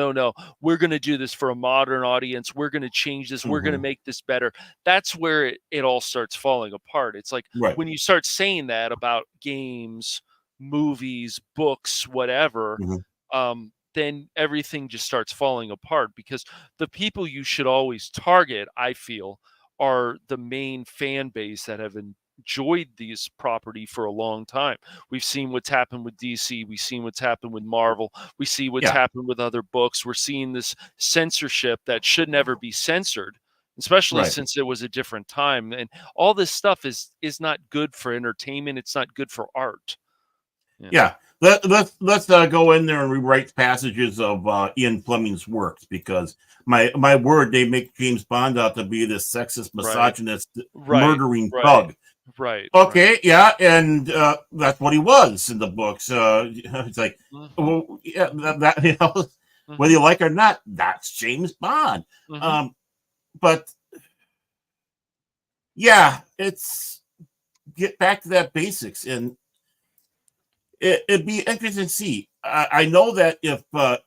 We're going to do this for a modern audience. We're going to change this. We're going to make this better. That's where it all starts falling apart. It's like when you start saying that about games, movies, books, whatever, then everything just starts falling apart, because the people you should always target, I feel, are the main fan base that have enjoyed these property for a long time. We've seen what's happened with DC. We've seen what's happened with Marvel. We see what's happened with other books. We're seeing this censorship that should never be censored, especially since it was a different time. And all this stuff is not good for entertainment. It's not good for art. Yeah. Let's go in there and rewrite passages of Ian Fleming's works, because my word, they make James Bond out to be this sexist, misogynist, murdering thug. Right. Okay. Yeah, and that's what he was in the books. It's like, well, yeah, that whether you like it or not, that's James Bond. But yeah, it's get back to that basics, and it'd be interesting to see. I know that if I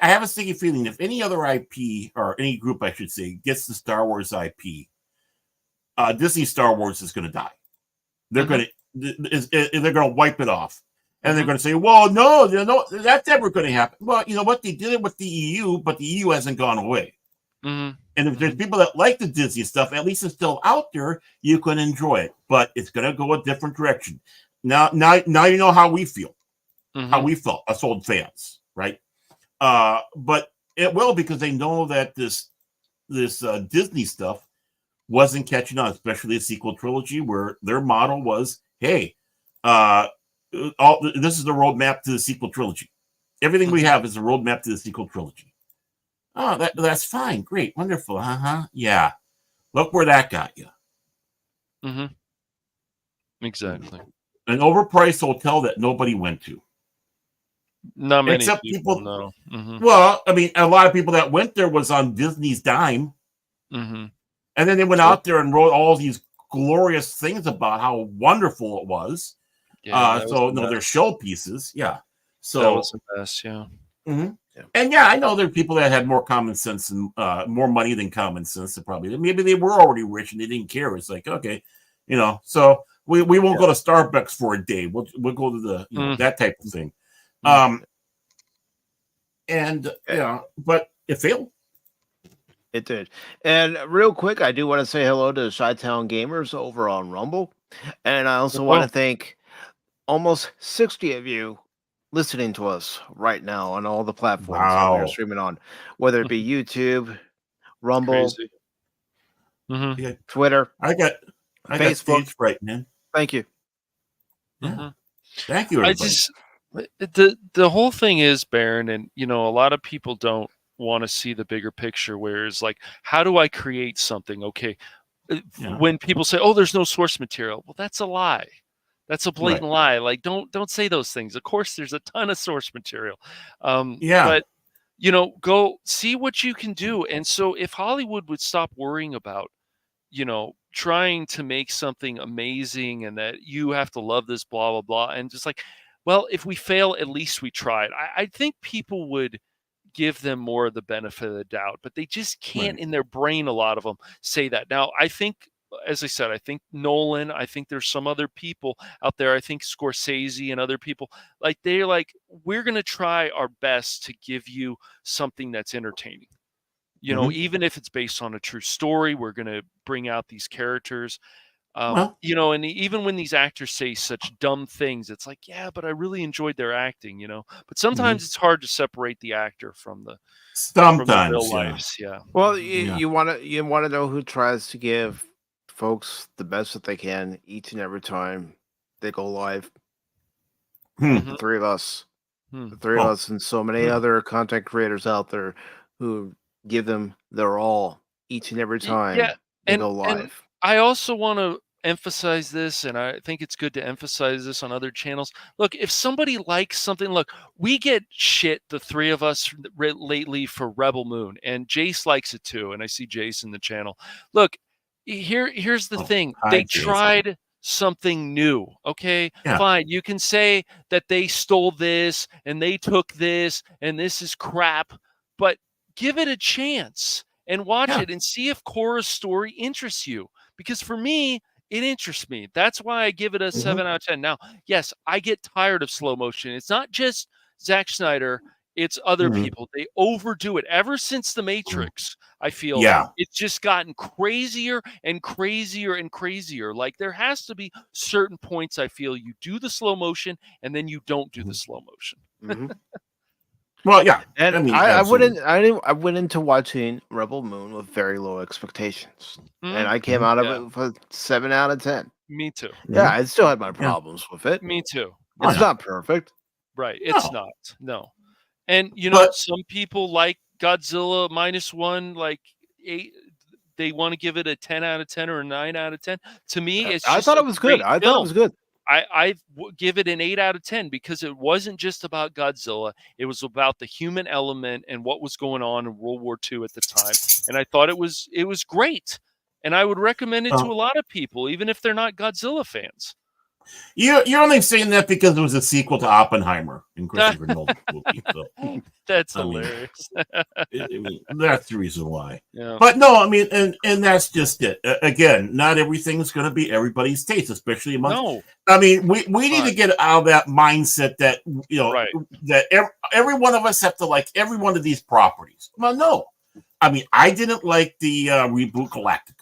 have a sticky feeling if any other IP, or any group, I should say, gets the Star Wars IP, Disney Star Wars is going to die. They're going to wipe it off, and they're going to say, "Well, no, that's never going to happen." Well, you know what? They did it with the EU, but the EU hasn't gone away. And if there's people that like the Disney stuff, at least it's still out there. You can enjoy it, but it's going to go a different direction. Now you know how we feel, how we felt, us old fans, right? But it will, because they know that this Disney stuff wasn't catching on, especially the sequel trilogy, where their model was, hey, this is the roadmap to the sequel trilogy. Everything we have is a roadmap to the sequel trilogy. Oh, that's fine, great, wonderful, yeah. Look where that got you. Exactly. An overpriced hotel that nobody went to. Not many except people know. Well, I mean, a lot of people that went there was on Disney's dime. And then they went out there and wrote all these glorious things about how wonderful it was. They're showpieces. Yeah. So that was the best. Yeah. And yeah, I know there are people that had more common sense and more money than common sense. Maybe they were already rich and they didn't care. It's like, okay, so we won't go to Starbucks for a day. We'll go to the that type of thing. But it failed. It did. And real quick, I do want to say hello to the Chi-Town Gamers over on Rumble. And I also want to thank almost 60 of you listening to us right now on all the platforms that we're streaming on, whether it be YouTube, Rumble, Twitter. I got Facebook. Right, man. Thank you. Thank you, everybody. The whole thing is, Baron, and a lot of people don't want to see the bigger picture, where it's like, how do I create something? Okay. When people say, oh, there's no source material, well, that's a lie. That's a blatant lie. Like, don't say those things. Of course, there's a ton of source material. But go see what you can do. And so if Hollywood would stop worrying about, trying to make something amazing and that you have to love this, blah, blah, blah. And just like, well, if we fail, at least we tried. I think people would give them more of the benefit of the doubt, but they just can't in their brain, a lot of them, say that. Now, I think, as I said, I think Nolan, I think there's some other people out there, I think Scorsese and other people, like, they're like, we're going to try our best to give you something that's entertaining. Even if it's based on a true story, we're going to bring out these characters. You know, and even when these actors say such dumb things, it's like, yeah, but I really enjoyed their acting, you know. But sometimes it's hard to separate the actor from the real lives. Yeah. Well, you want to know who tries to give folks the best that they can each and every time they go live. The three of us. The three of us and so many other content creators out there who give them their all each and every time they go live. And I also want to emphasize this, and I think it's good to emphasize this on other channels. Look, if somebody likes something, look, we get shit, the three of us lately, for Rebel Moon, and Jace likes it too, and I see Jace in the channel. Look, here's the thing. They tried something new. Okay, fine. You can say that they stole this and they took this and this is crap, but give it a chance and watch it and see if Korra's story interests you. Because for me, it interests me. That's why I give it a 7 out of 10. Now, yes, I get tired of slow motion. It's not just Zack Snyder. It's other people. They overdo it. Ever since The Matrix, I feel it's just gotten crazier and crazier and crazier. Like, there has to be certain points I feel you do the slow motion and then you don't do the slow motion. Well, yeah. And I mean, I went into watching Rebel Moon with very low expectations. And I came out of it with a 7 out of 10. Me too. Yeah, I still had my problems with it. Me too. It's not perfect. Right. It's not. No. And, you know, some people like Godzilla -1, like 8, they want to give it a 10 out of 10 or a 9 out of 10. To me, it's I thought it was good. I thought it was good. I give it an 8 out of 10 because it wasn't just about Godzilla. It was about the human element and what was going on in World War II at the time. And I thought it was great. And I would recommend it to a lot of people, even if they're not Godzilla fans. You're only saying that because it was a sequel to Oppenheimer in Christopher Nolan's movie. So, that's hilarious. That's the reason why. Yeah. But no, I mean, and that's just it. Again, not everything's going to be everybody's taste, especially among. No. I mean, we need to get out of that mindset that that every one of us have to like every one of these properties. Well, no. I mean, I didn't like the reboot Galactica.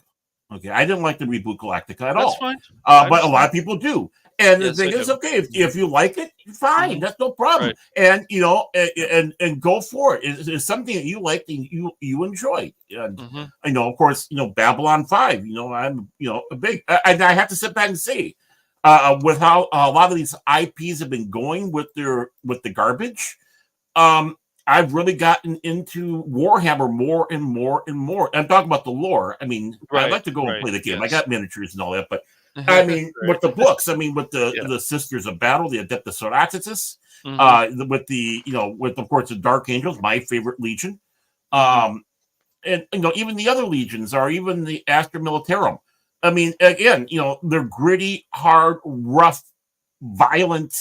Okay, I didn't like the reboot Galactica at all. That's fine. But a lot of people do. And the thing is, okay, if you like it, fine, that's no problem. Right. And you know, and go for it. It's something that you like and you enjoy. And I know, of course, you know, Babylon 5. You know, I'm a big, and I have to sit back and say, with how a lot of these IPs have been going with the garbage, I've really gotten into Warhammer more and more and more. I'm talking about the lore. I mean, I'd like to go and play the game. I got miniatures and all that, but I mean, with the books, I mean, with the Sisters of Battle, the Adeptus Sororitas, with of course the Dark Angels, my favorite legion, and you know, even the other legions, or even the Astra Militarum. I mean, again, you know, they're gritty, hard, rough, violent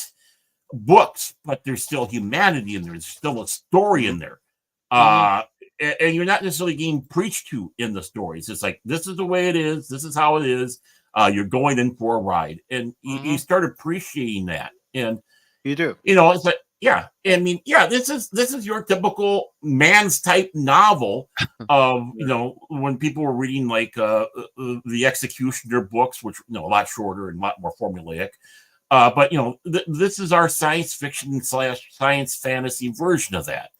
books, but there's still humanity in there. There's still a story in there. And you're not necessarily getting preached to in the stories. It's like, this is the way it is. This is how it is. You're going in for a ride. And you start appreciating that. And you do. You know, it's like, yeah. I mean, yeah, this is your typical man's type novel of, you know, when people were reading like the Executioner books, which, you know, a lot shorter and a lot more formulaic. But, you know, this is our science fiction / science fantasy version of that.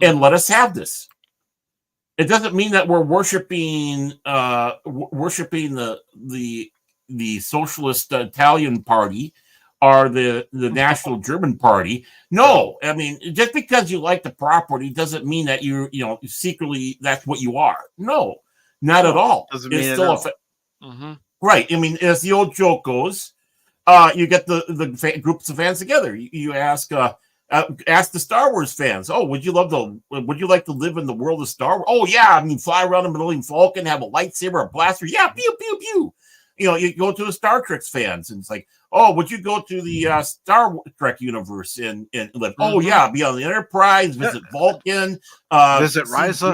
And let us have this. It doesn't mean that we're worshiping the socialist Italian party or the national German party. No, I mean, just because you like the property doesn't mean that you know, secretly that's what you are. No, not at all. Doesn't mean it's still right. I mean, as the old joke goes, you get the groups of fans together. You ask the Star Wars fans. Oh, would you like to live in the world of Star Wars? Oh yeah, I mean, fly around a Millennium Falcon, have a lightsaber, a blaster. Yeah, pew pew pew. You know, you go to the Star Trek fans, and it's like, oh, would you go to the Star Trek universe and live? Oh yeah, be on the Enterprise, visit Vulcan, visit Risa.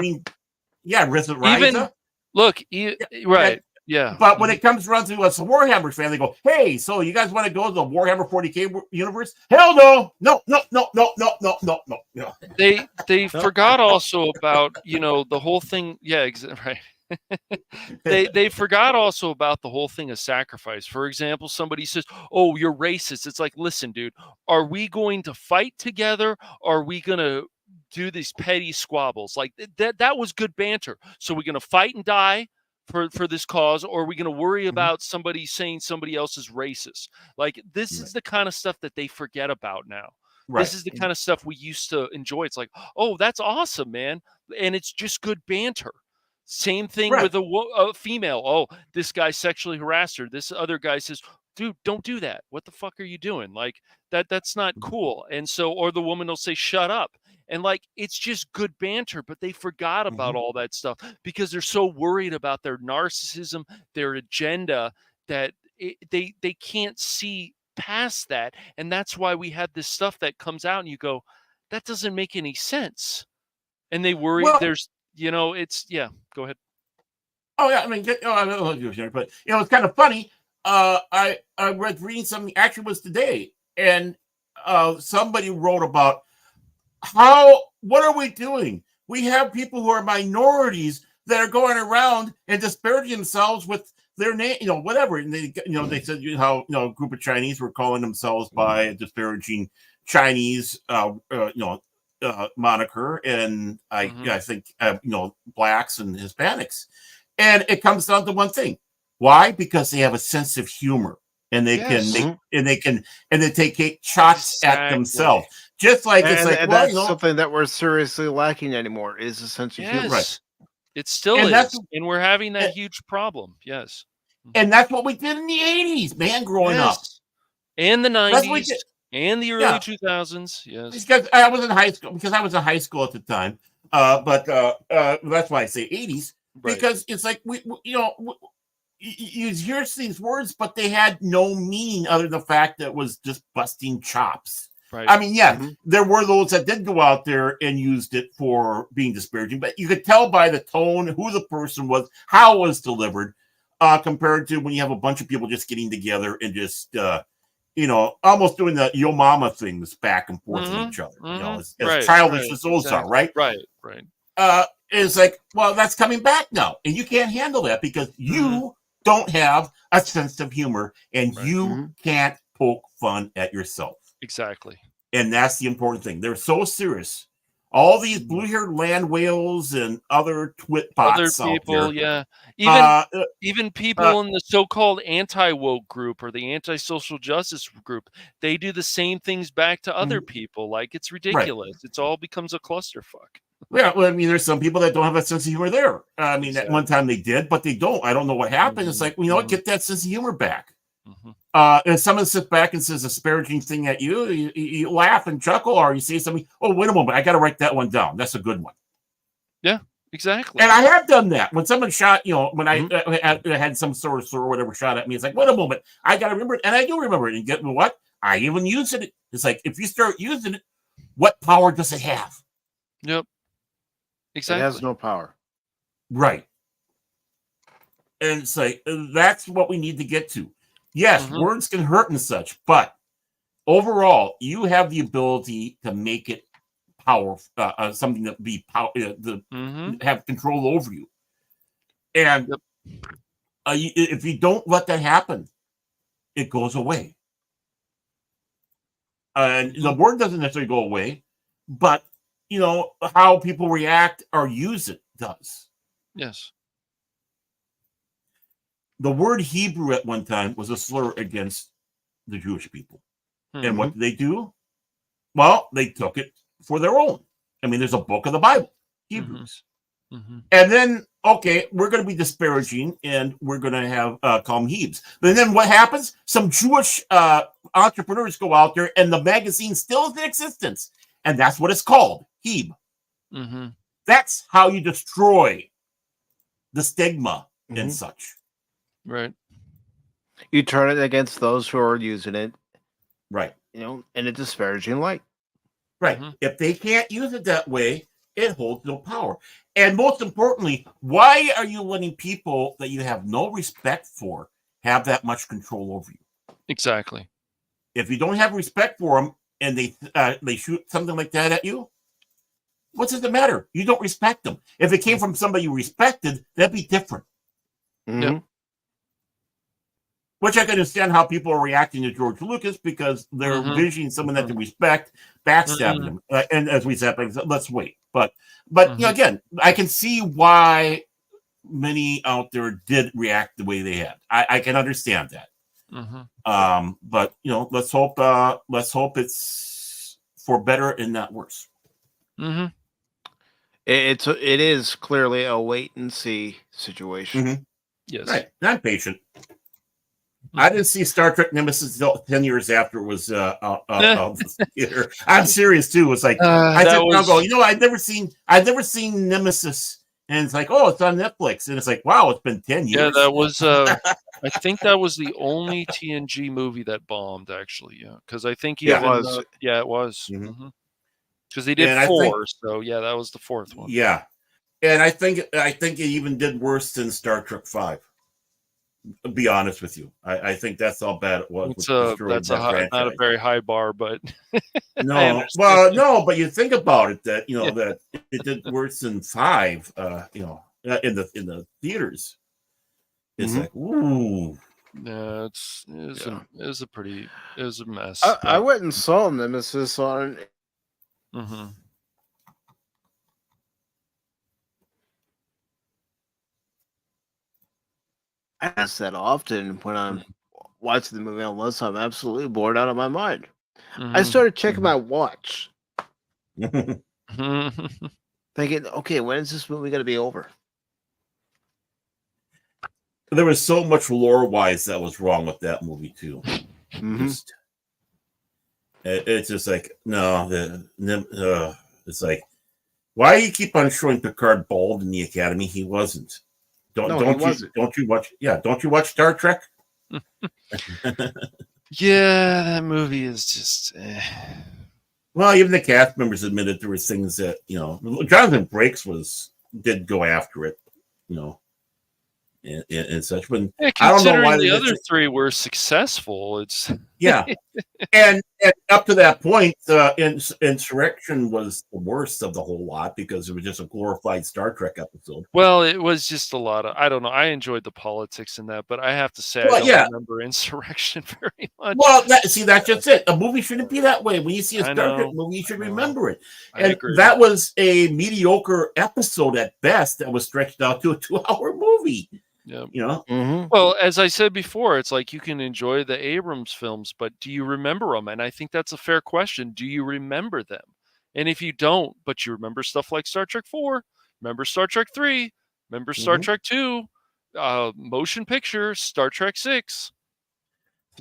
Visit Risa. Even look, right. Yeah. But when it comes around to us, a Warhammer fan, they go, hey, so you guys want to go to the Warhammer 40K universe? Hell no. No. They forgot also about, you know, the whole thing. Yeah, right. they forgot also about the whole thing of sacrifice. For example, somebody says, "Oh, you're racist." It's like, listen, dude, are we going to fight together? Or are we gonna do these petty squabbles? Like that was good banter. So we're gonna fight and die for this cause, or are we gonna worry about somebody saying somebody else is racist? Like this is the kind of stuff that they forget about now. Right. This is the kind of stuff we used to enjoy. It's like, oh, that's awesome, man. And it's just good banter. Same thing with a female. Oh, this guy sexually harassed her. This other guy says, dude, don't do that. What the fuck are you doing? Like that's not cool. And so, or the woman will say, shut up. And like, it's just good banter, but they forgot about all that stuff because they're so worried about their narcissism, their agenda, that they can't see past that. And that's why we have this stuff that comes out and you go, that doesn't make any sense. And they worry there's, it's, go ahead. Oh yeah. I mean, I don't know if you're but it's kind of funny. I read reading something actually was today, and somebody wrote about what are we doing? We have people who are minorities that are going around and disparaging themselves with their name, whatever. And they, they said how a group of Chinese were calling themselves by a disparaging Chinese, moniker, and I think blacks and Hispanics, and it comes down to one thing: why? Because they have a sense of humor, and they can take shots at themselves. Just like that's something that we're seriously lacking anymore is a sense of humor. Right. It still is, and we're having that huge problem. Yes, and that's what we did in the 80s, man, growing up, and the 90s, and the early 2000s. Yes, because I was in high school. Because I was in high school at the time. But that's why I say 80s, because it's like you hear these words, but they had no meaning other than the fact that it was just busting chops. Right. I mean, there were those that did go out there and used it for being disparaging, but you could tell by the tone who the person was, how it was delivered, compared to when you have a bunch of people just getting together and just, almost doing the yo mama things back and forth with each other. As childish as those are, right? Right. It's like, well, that's coming back now, and you can't handle that because you don't have a sense of humor, and you can't poke fun at yourself. Exactly. And that's the important thing. They're so serious. All these blue-haired land whales and other twit bots other people, out there. Even people in the so-called anti-woke group or the anti-social justice group, they do the same things back to other people. Like, it's ridiculous. It's all becomes a clusterfuck. Yeah, well, I mean, there's some people that don't have a sense of humor there. I mean, at one time they did, but they don't. I don't know what happened. It's like, get that sense of humor back. And someone sits back and says a disparaging thing at you, you laugh and chuckle, or you say something, oh, wait a moment, I got to write that one down. That's a good one. Yeah, exactly. And I have done that. When someone shot, when I had some sort of or whatever shot at me, it's like, wait a moment, I got to remember it. And I do remember it. And get what? I even use it. It's like, if you start using it, what power does it have? Yep. Exactly. It has no power. Right. And it's like, that's what we need to get to. Yes, words can hurt and such, but overall, you have the ability to make it powerful, something that be have control over you. And if you don't let that happen, it goes away. And the word doesn't necessarily go away, but how people react or use it does. Yes. The word Hebrew at one time was a slur against the Jewish people. And what did they do? Well, they took it for their own. I mean, there's a book of the Bible, Hebrews. And then, okay, we're going to be disparaging and we're going to have call them Hebes. But then what happens? Some Jewish entrepreneurs go out there and the magazine still is in existence. And that's what it's called, Hebe. That's how you destroy the stigma and such. Right. You turn it against those who are using it. Right. In a disparaging light. Right. If they can't use it that way, it holds no power. And most importantly, why are you letting people that you have no respect for have that much control over you? Exactly. If you don't have respect for them and they shoot something like that at you, What does it matter? You don't respect them. If it came from somebody you respected, that'd be different. Mhm. Which I can understand how people are reacting to George Lucas because they're envisioning someone that they respect, backstabbing them. And as we said, like, let's wait. But you know, again, I can see why many out there did react the way they had. I can understand that. But you know, let's hope it's for better and not worse. It is clearly a wait and see situation. Yes, Right. I'm patient. I didn't see Star Trek Nemesis until 10 years after it was out of the theater. I'm serious too. It's like I said, I'll go. You know, I've never seen Nemesis, and it's like, oh, it's on Netflix, and it's like, wow, it's been 10 years. Yeah, that was. I think that was the only TNG movie that bombed. Actually, yeah, because I think Yeah, it was. it was. Because they did And I 4, so yeah, that was the 4th one. Yeah, and I think it even did worse than Star Trek 5. To be honest with you, I think that's how bad it was. That's not a very high bar, but no, well, no, but you think about it that that it did worse than 5. In the theaters, it's like, ooh, yeah, it was a mess. I went and saw Nemesis on. I ask that often when I'm watching the movie, unless I'm absolutely bored out of my mind. I started checking my watch, thinking, okay, when is this movie going to be over? There was so much lore-wise that was wrong with that movie too. It's just like, no, it's like, why do you keep on showing Picard bald in the Academy? He wasn't. Don't you watch Star Trek? Yeah, that movie is just. Well, even the cast members admitted there were things that Jonathan Frakes did go after it, and such. But I don't know why the other 3 were successful. It's and up to that point, Insurrection was the worst of the whole lot because it was just a glorified Star Trek episode. Well, it was just a lot of, I don't know. I enjoyed the politics in that, but I have to say, I don't remember Insurrection very much. Well, that's just it. A movie shouldn't be that way. When you see a Star Trek movie, you should remember it. And that was a mediocre episode at best that was stretched out to a 2-hour movie. Yeah. Well, as I said before, it's like you can enjoy the Abrams films, but do you remember them? And I think that's a fair question. Do you remember them? And if you don't, but you remember stuff like Star Trek 4, remember Star Trek 3, remember Star Trek 2, motion picture, Star Trek 6.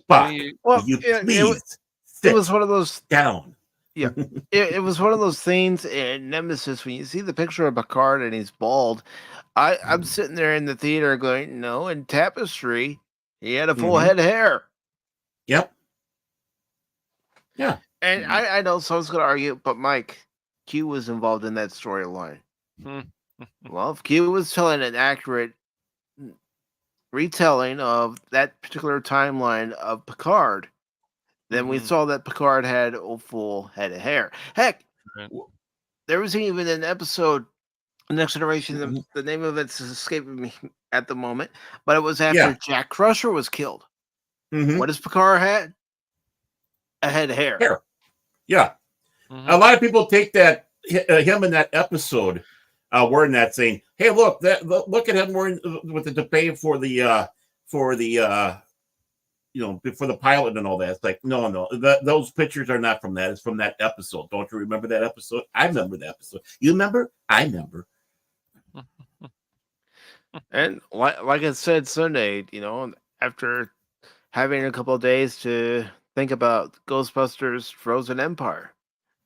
It was one of those down. Yeah, it was one of those things in Nemesis when you see the picture of Picard and he's bald. I'm sitting there in the theater going, no, in Tapestry, he had a full head of hair. Yep. Yeah. And I know someone's going to argue, but Mike, Q was involved in that storyline. Well, if Q was telling an accurate retelling of that particular timeline of Picard, then we saw that Picard had a full head of hair. Heck, there was even an episode, Next Generation, the name of it's escaping me at the moment, but it was after Jack Crusher was killed. What does Picard had? A head of hair. Yeah. A lot of people take that him in that episode wearing that saying, hey, look at him wearing with the toupee for the for the pilot and all that. It's like, no, those pictures are not from that. It's from that episode. Don't you remember that episode? I remember that episode. You remember? I remember. And like I said Sunday, after having a couple of days to think about Ghostbusters Frozen Empire,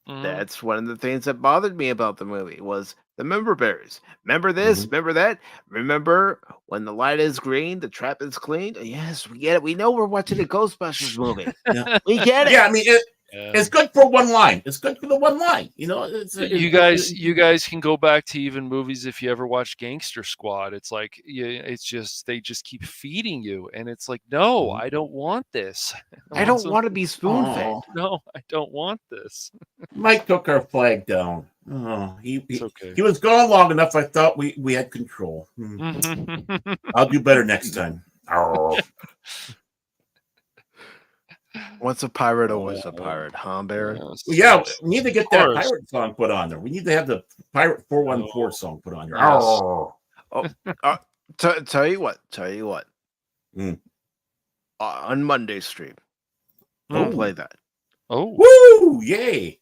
that's one of the things that bothered me about the movie was the member berries. Remember this? Remember that? Remember when the light is green, the trap is clean? Yes, we get it. We know we're watching a Ghostbusters movie. We get it. Yeah, I mean, it's good for one line. It's good for the one line. You guys can go back to even movies if you ever watched Gangster Squad. It's like it's just they just keep feeding you, and it's like, no, I don't want this. I don't want to be spoon fed. No, I don't want this. Mike took our flag down. Oh, It's okay. he was gone long enough. I thought we had control. I'll do better next time. Oh. Once a pirate, always a pirate, huh, Baron? Yeah, we need to get that course. pirate song put on there. We need to have the Pirate 414 song put on there. Yes. Oh. Tell you what. Mm. On Monday stream, we'll play that. Oh, Woo! Yay!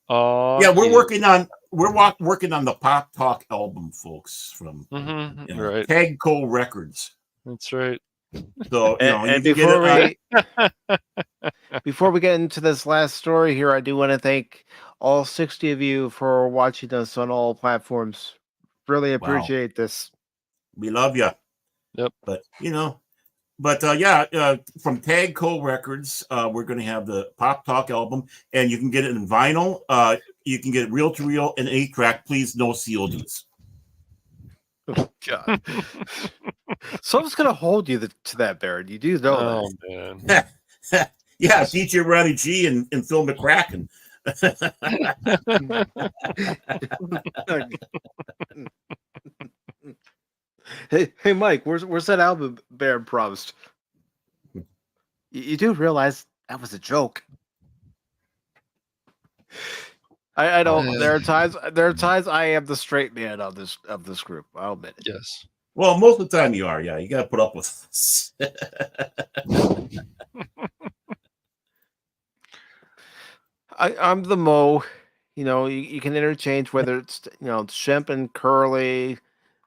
yeah, we're working on the Pop Talk album, folks, from right. Tag Cole Records. That's right. So And you can before we get into this last story here, I do want to thank all 60 of you for watching us on all platforms. Really appreciate this. We love you. Yep. But from Tag Cole Records, we're going to have the Pop Talk album, and you can get it in vinyl. You can get it reel to reel and 8-track. Please, no CODs. Oh, God. Someone's going to hold you to that, Baron. You do know man. Yeah, DJ Ronnie G and Phil McCracken. Hey, Mike, where's that album Baron promised? You do realize that was a joke. I know there are times I am the straight man of this group. I'll admit it. Yes. Well, most of the time you are. Yeah, you got to put up with us. I'm the Mo. You can interchange whether it's Shemp and Curly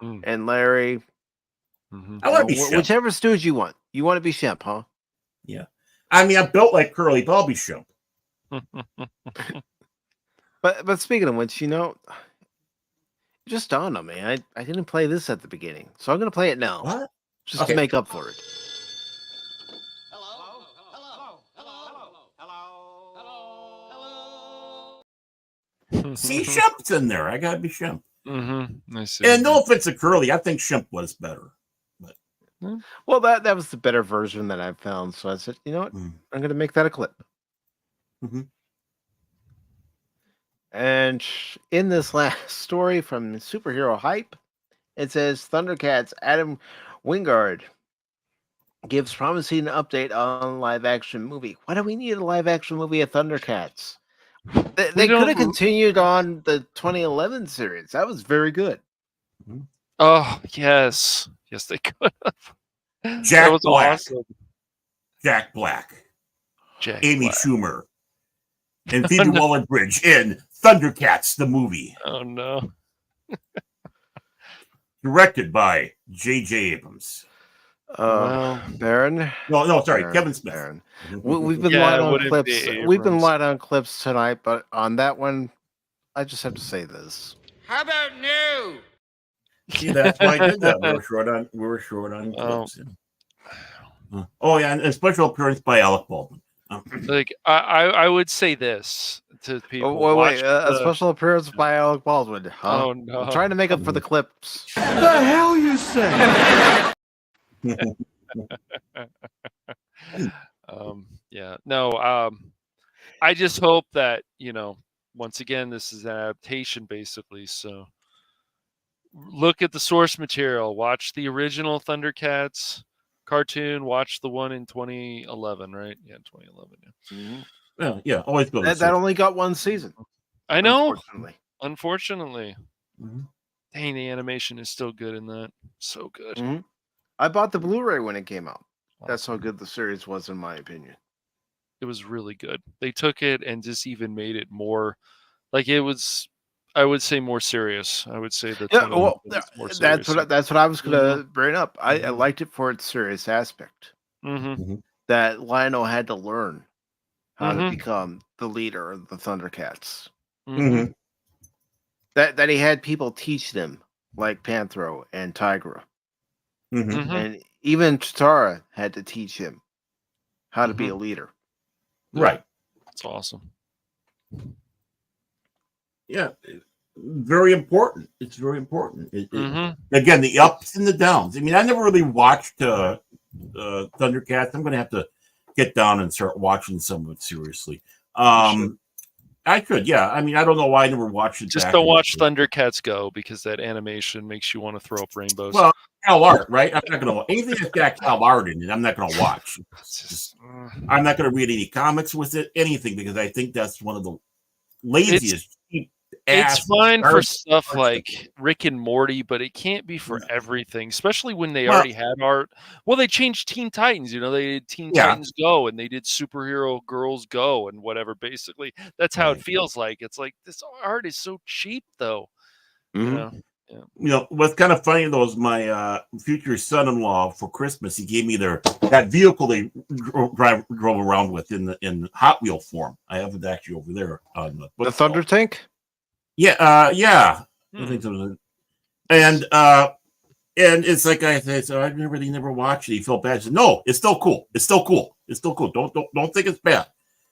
and Larry. I want to be Shemp. Whichever stooge you want. You want to be Shemp, huh? Yeah. I mean, I'm built like Curly, but I'll be Shemp. But speaking of which, it just dawned on me. I didn't play this at the beginning, so I'm going to play it now. What? Just to make up for it. See, Shemp's in there. I gotta be Shemp. I see. And no offense to Curly, I think Shemp was better. But well, that was the better version that I found. So I said, you know what? I'm going to make that a clip. And in this last story from Superhero Hype, it says Thundercats Adam Wingard gives promising update on live action movie. Why do we need a live action movie of Thundercats? They could have continued on the 2011 series. That was very good. Oh, yes. Yes, they could have. Jack was Black. Awesome. Jack Black. Jack Amy Black. Schumer. And Phoebe Waller-Bridge in Thundercats, the movie. Oh, no. Directed by J.J. Abrams. Baron? No, sorry, Baron, Kevin Smith. Baron. We've been light on clips. We've been light on clips tonight, but on that one, I just have to say this. How about no? See, that's why I did that. We were short on clips. Oh yeah, and a special appearance by Alec Baldwin. Like I would say this to people. Wait, a special appearance by Alec Baldwin. Huh? Oh no! I'm trying to make up for the clips. The hell you say? I just hope that once again this is an adaptation basically, so look at the source material, watch the original Thundercats cartoon, watch the one in 2011, right? 2011. Well, yeah, always go. That only got one season. I know. Unfortunately. Dang, the animation is still good in that. So good. I bought the Blu-ray when it came out. That's how good the series was, in my opinion. It was really good. They took it and just even made it more like it was. I would say more serious. I would say that. Yeah, well, that's what I was gonna bring up. I liked it for its serious aspect. That Lionel had to learn how to become the leader of the Thundercats. That he had people teach them, like Panthro and Tigra. And even Chitara had to teach him how to be a leader. Right. That's awesome. Yeah. Very important. It's very important. Again, the ups and the downs. I mean, I never really watched Thundercats. I'm going to have to get down and start watching some of it seriously. I I could, yeah. I mean, I don't know why I never watched it. Just back don't in watch the- Thundercats Go because that animation makes you want to throw up rainbows. Well, Cal Art, right? I'm not gonna anything that's got Cal Art in it. I'm not gonna watch. I'm not gonna read any comics with it, anything, because I think that's one of the laziest. It's fine for garbage stuff art like Rick and Morty, but it can't be for everything, especially when they Well- already had art. Well, they changed Teen Titans. You know, they did Teen Yeah. Titans Go, and they did Superhero Girls Go, and whatever. Basically, that's how it Right. feels like. It's like this art is so cheap, though. You Mhm. know, You know what's kind of funny though is my future son-in-law for Christmas he gave me that vehicle they drove around with in Hot Wheel form. I have it actually over there on The Thunder Tank. Yeah, yeah. Hmm. I think so. And it's like I said, so I never watched it. He felt bad. I said, no, it's still cool. It's still cool. It's still cool. Don't think it's bad.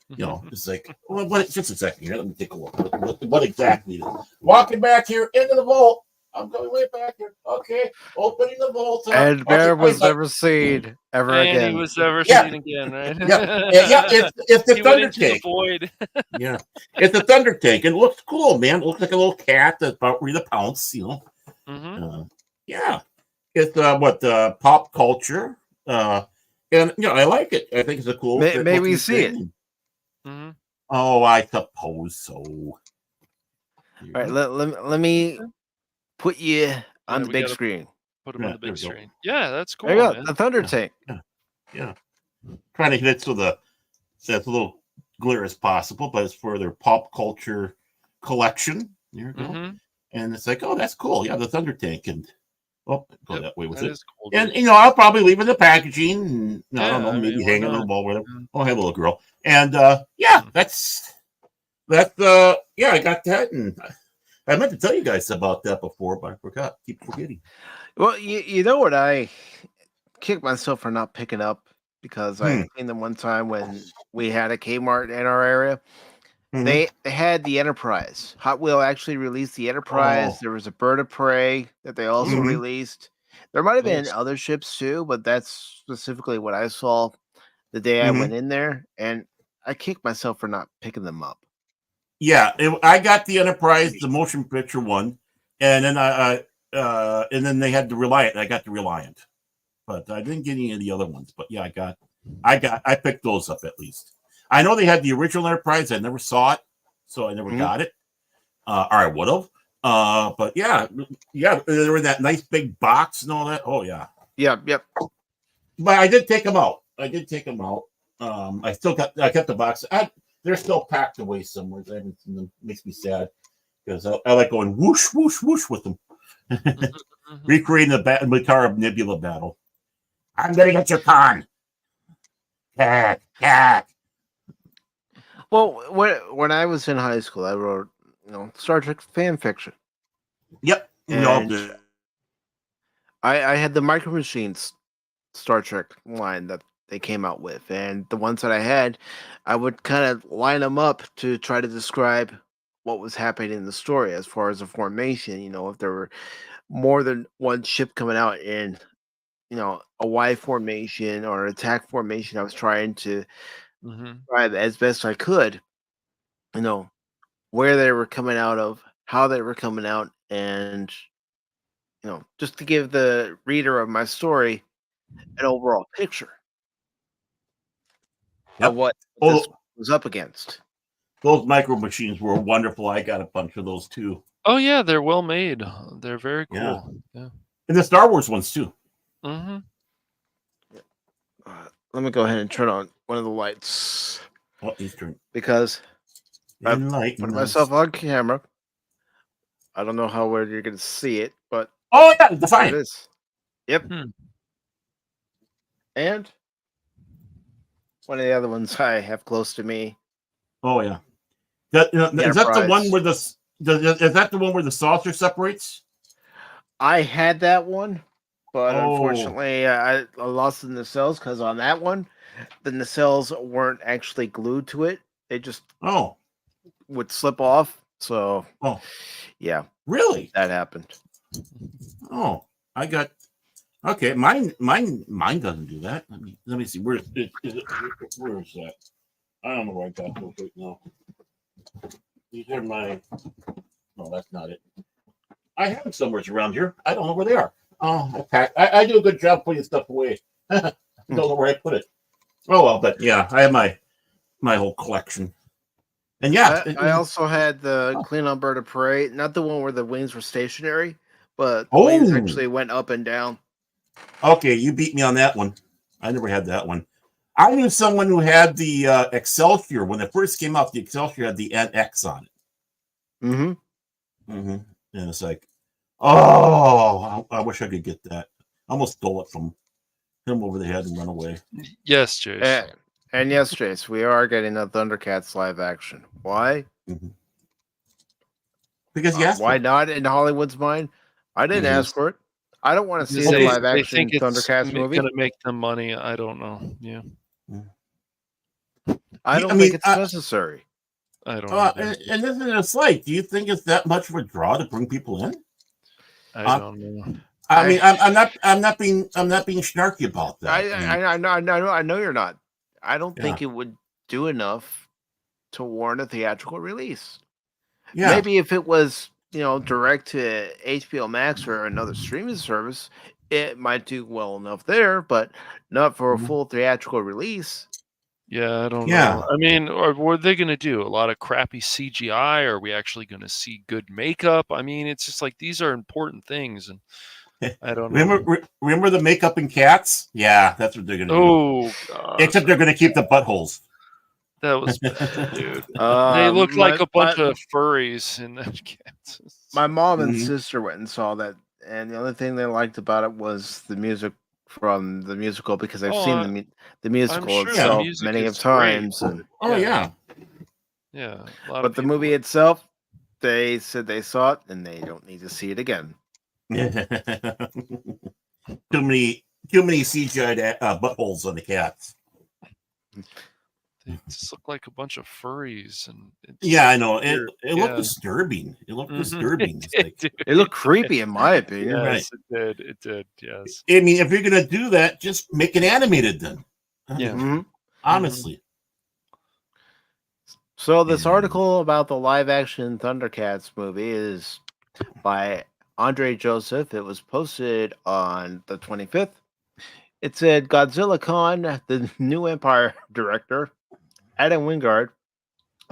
You know, it's like, well, what? Just a second here. Let me take a look. What exactly? Walking back here into the vault. I'm going way back here. Okay, opening the vault. And Bear Okay, was like- never seen ever and again. he was never Yeah. seen again, right? yeah. It's the He went Thunder into the Tank. void. Yeah, it's a Thunder Tank. It looks cool, man. It looks like a little cat that's about ready to pounce. You know. Hmm. Yeah, it's pop culture, and you know I like it. I think it's a cool. May we see it? Hmm. Oh, I suppose so. All right, let me put you on the we big gotta screen. Put him Yeah, on the there big we go. screen. Yeah, that's cool, There you go, man. the Thunder Yeah. Tank. Yeah, trying to hit it so that's a little clear as possible, but it's for their pop culture collection. There you go. Mhm. And it's like, oh, that's cool. Yeah, the Thunder Tank, and go Yep, that way with that it. is cool, And dude. you know, I'll probably leave it in the packaging. And, I Yeah, don't know, I maybe mean, why hang it on the not? wall, whatever. Mhm. I'll have a little girl. And yeah, that's yeah, I got that, and I meant to tell you guys about that before, but I forgot. Keep forgetting. Well, you know what, I kicked myself for not picking up because I seen them one time when we had a Kmart in our area. Mhm. They had the Enterprise. Hot Wheel actually released the Enterprise. Oh. There was a Bird of Prey that they also Mhm. released. There might have been Nice. other ships too, but that's specifically what I saw the day I Mhm. went in there, and I kicked myself for not picking them up. Yeah, I got the Enterprise, the motion picture one, and then and then they had the Reliant. I got the Reliant, but I didn't get any of the other ones. But yeah, I picked those up at least. I know they had the original Enterprise. I never saw it, so I never got it. Or I would have. But yeah, they were in that nice big box and all that. Oh yeah. Yep. But I did take them out. I kept the box. They're still packed away somewhere. I haven't seen them. Makes me sad because I like going whoosh, whoosh, whoosh with them. Recreating the Matar Nebula battle. I'm gonna get your con. Cat. Well, when I was in high school, I wrote Star Trek fan fiction. Yep. We all And did. I had the Micro Machines Star Trek line that they came out with, and the ones that I had, I would kind of line them up to try to describe what was happening in the story as far as the formation. If there were more than one ship coming out in, a Y formation or attack formation, I was trying to describe as best I could, where they were coming out of, how they were coming out, and just to give the reader of my story an overall picture of what this was up against. Those Micro Machines were wonderful. I got a bunch of those too. Oh yeah, they're well made. They're very cool. Yeah. Yeah. And the Star Wars ones too. Mm-hmm. Let me go ahead and turn on one of the lights Eastern. because I've Enlighten put us. myself on camera. I don't know how well you're going to see it, but oh yeah, it define. is. Yep. And one of the other ones I have close to me. Oh yeah. Is that the one where is that the one where the saucer separates? I had that one, but unfortunately I lost the nacelles because on that one, the nacelles weren't actually glued to it. They just would slip off. So yeah. Really? That happened. Oh, I got okay. Mine doesn't do that. Let me see. Where is that? I don't know where I got those right now. are my. No, that's not it. I have them somewhere around here. I don't know where they are. Oh, I do a good job putting stuff away. I don't know where I put it. Oh well, but yeah, I have my whole collection. And yeah, I also had the Clean on Bird of Prey, not the one where the wings were stationary, but the Oh. wings actually went up and down. Okay, you beat me on that one. I never had that one. I knew someone who had the Excelsior when it first came out. The Excelsior had the NX on it. And it's like, oh, I wish I could get that. I almost stole it from him over the head and run away. Yes, Jace. And yes, Jace, we are getting a Thundercats live action. Why? Because yes, why not in Hollywood's mind? I didn't ask for it. I don't want to see the live action Thundercats movie. Going to make them money. I don't know. Yeah. I don't think it's necessary. I don't know. And isn't it like, do you think it's that much of a draw to bring people in? I don't know. I mean, I'm not being snarky about that. I know you're not. I don't think it would do enough to warrant a theatrical release. Yeah. Maybe if it was, direct to HBO Max or another streaming service, it might do well enough there, but not for a full theatrical release. Yeah, I don't know. I mean, what are they going to do? A lot of crappy CGI? Are we actually going to see good makeup? I mean, it's just like these are important things, and I don't know. Remember the makeup in Cats? Yeah, that's what they're going to do. Oh, God. Except they're going to keep the buttholes. That was bad, dude. They look like a bunch of furries in that Cats. My mom and sister went and saw that, and the only thing they liked about it was the music from the musical, because I've seen the musical itself many of times. And, yeah. But the movie itself, they said they saw it and they don't need to see it again. Too many CGI buttholes on the cats. They just look like a bunch of furries, and yeah, I know. It looked disturbing. It looked disturbing. It looked creepy, in my opinion. Yes, it did. Yes. I mean, if you're gonna do that, just make it animated then. Yeah. Honestly. So this article about the live action Thundercats movie is by Andre Joseph. It was posted on the 25th. It said Godzilla Con, the new Empire director, Adam Wingard,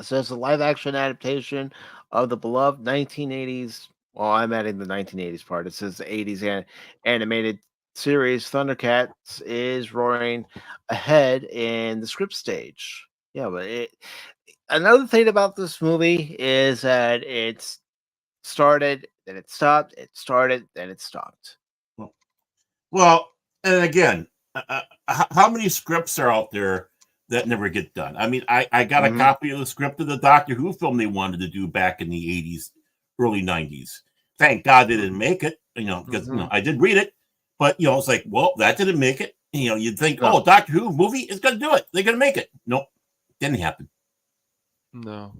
says the live action adaptation of the beloved 1980s. Well, I'm adding the 1980s part. It says the 80s animated series Thundercats is roaring ahead in the script stage. Yeah, but another thing about this movie is that it started, then it stopped, it started, then it stopped. Well, and again, how many scripts are out there that never get done? I mean, I got a copy of the script of the Doctor Who film they wanted to do back in the 80s, early 90s. Thank God they didn't make it, because I did read it, but it's like, well, that didn't make it. You'd think, oh, Doctor Who movie is going to do it. They're going to make it. Nope, didn't happen. No.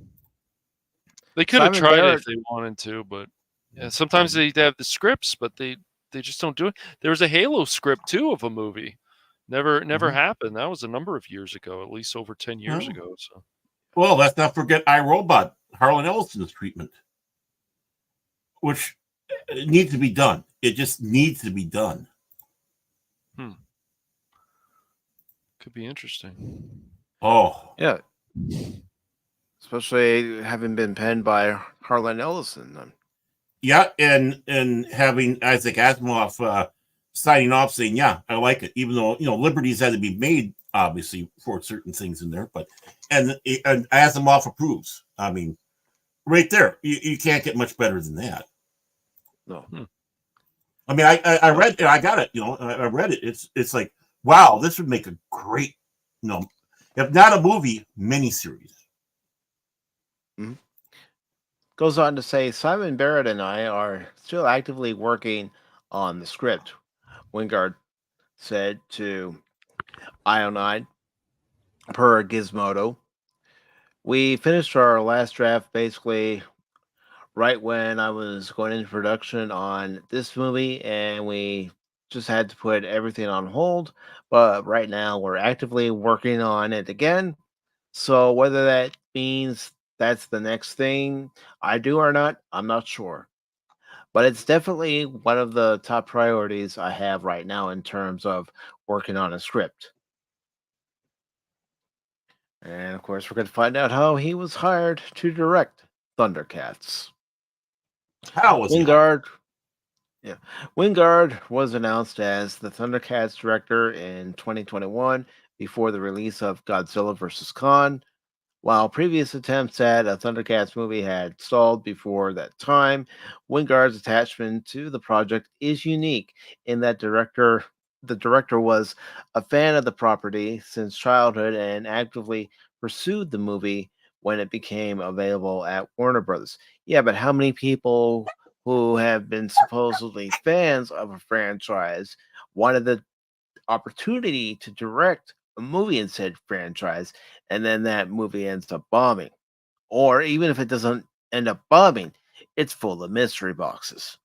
They could have tried it if they wanted to, but sometimes they have the scripts, but they just don't do it. There was a Halo script too of a movie. Never happened. That was a number of years ago, at least over 10 years ago. So, well, let's not forget iRobot, Harlan Ellison's treatment, which needs to be done. It just needs to be done. Could be interesting. Oh, yeah. Especially having been penned by Harlan Ellison. Yeah, and having Isaac Asimov signing off saying, yeah, I like it, even though liberties had to be made obviously for certain things in there, but and Asimov approves. I mean, right there, you can't get much better than that. No, I mean, I read it, I got it. I read it. It's like, wow, this would make a great, if not a movie, miniseries. Goes on to say, Simon Barrett and I are still actively working on the script, Wingard said to IO9 per Gizmodo. We finished our last draft basically right when I was going into production on this movie, and we just had to put everything on hold. But right now we're actively working on it again. So whether that means that's the next thing I do or not, I'm not sure. But it's definitely one of the top priorities I have right now in terms of working on a script. And of course, we're going to find out how he was hired to direct Thundercats. How was he? Wingard, yeah, Wingard was announced as the Thundercats director in 2021 before the release of Godzilla vs. Kong. While previous attempts at a Thundercats movie had stalled before that time, Wingard's attachment to the project is unique in that the director was a fan of the property since childhood and actively pursued the movie when it became available at Warner Brothers. Yeah, but how many people who have been supposedly fans of a franchise wanted the opportunity to direct a movie in said franchise, and then that movie ends up bombing? Or even if it doesn't end up bombing, it's full of mystery boxes.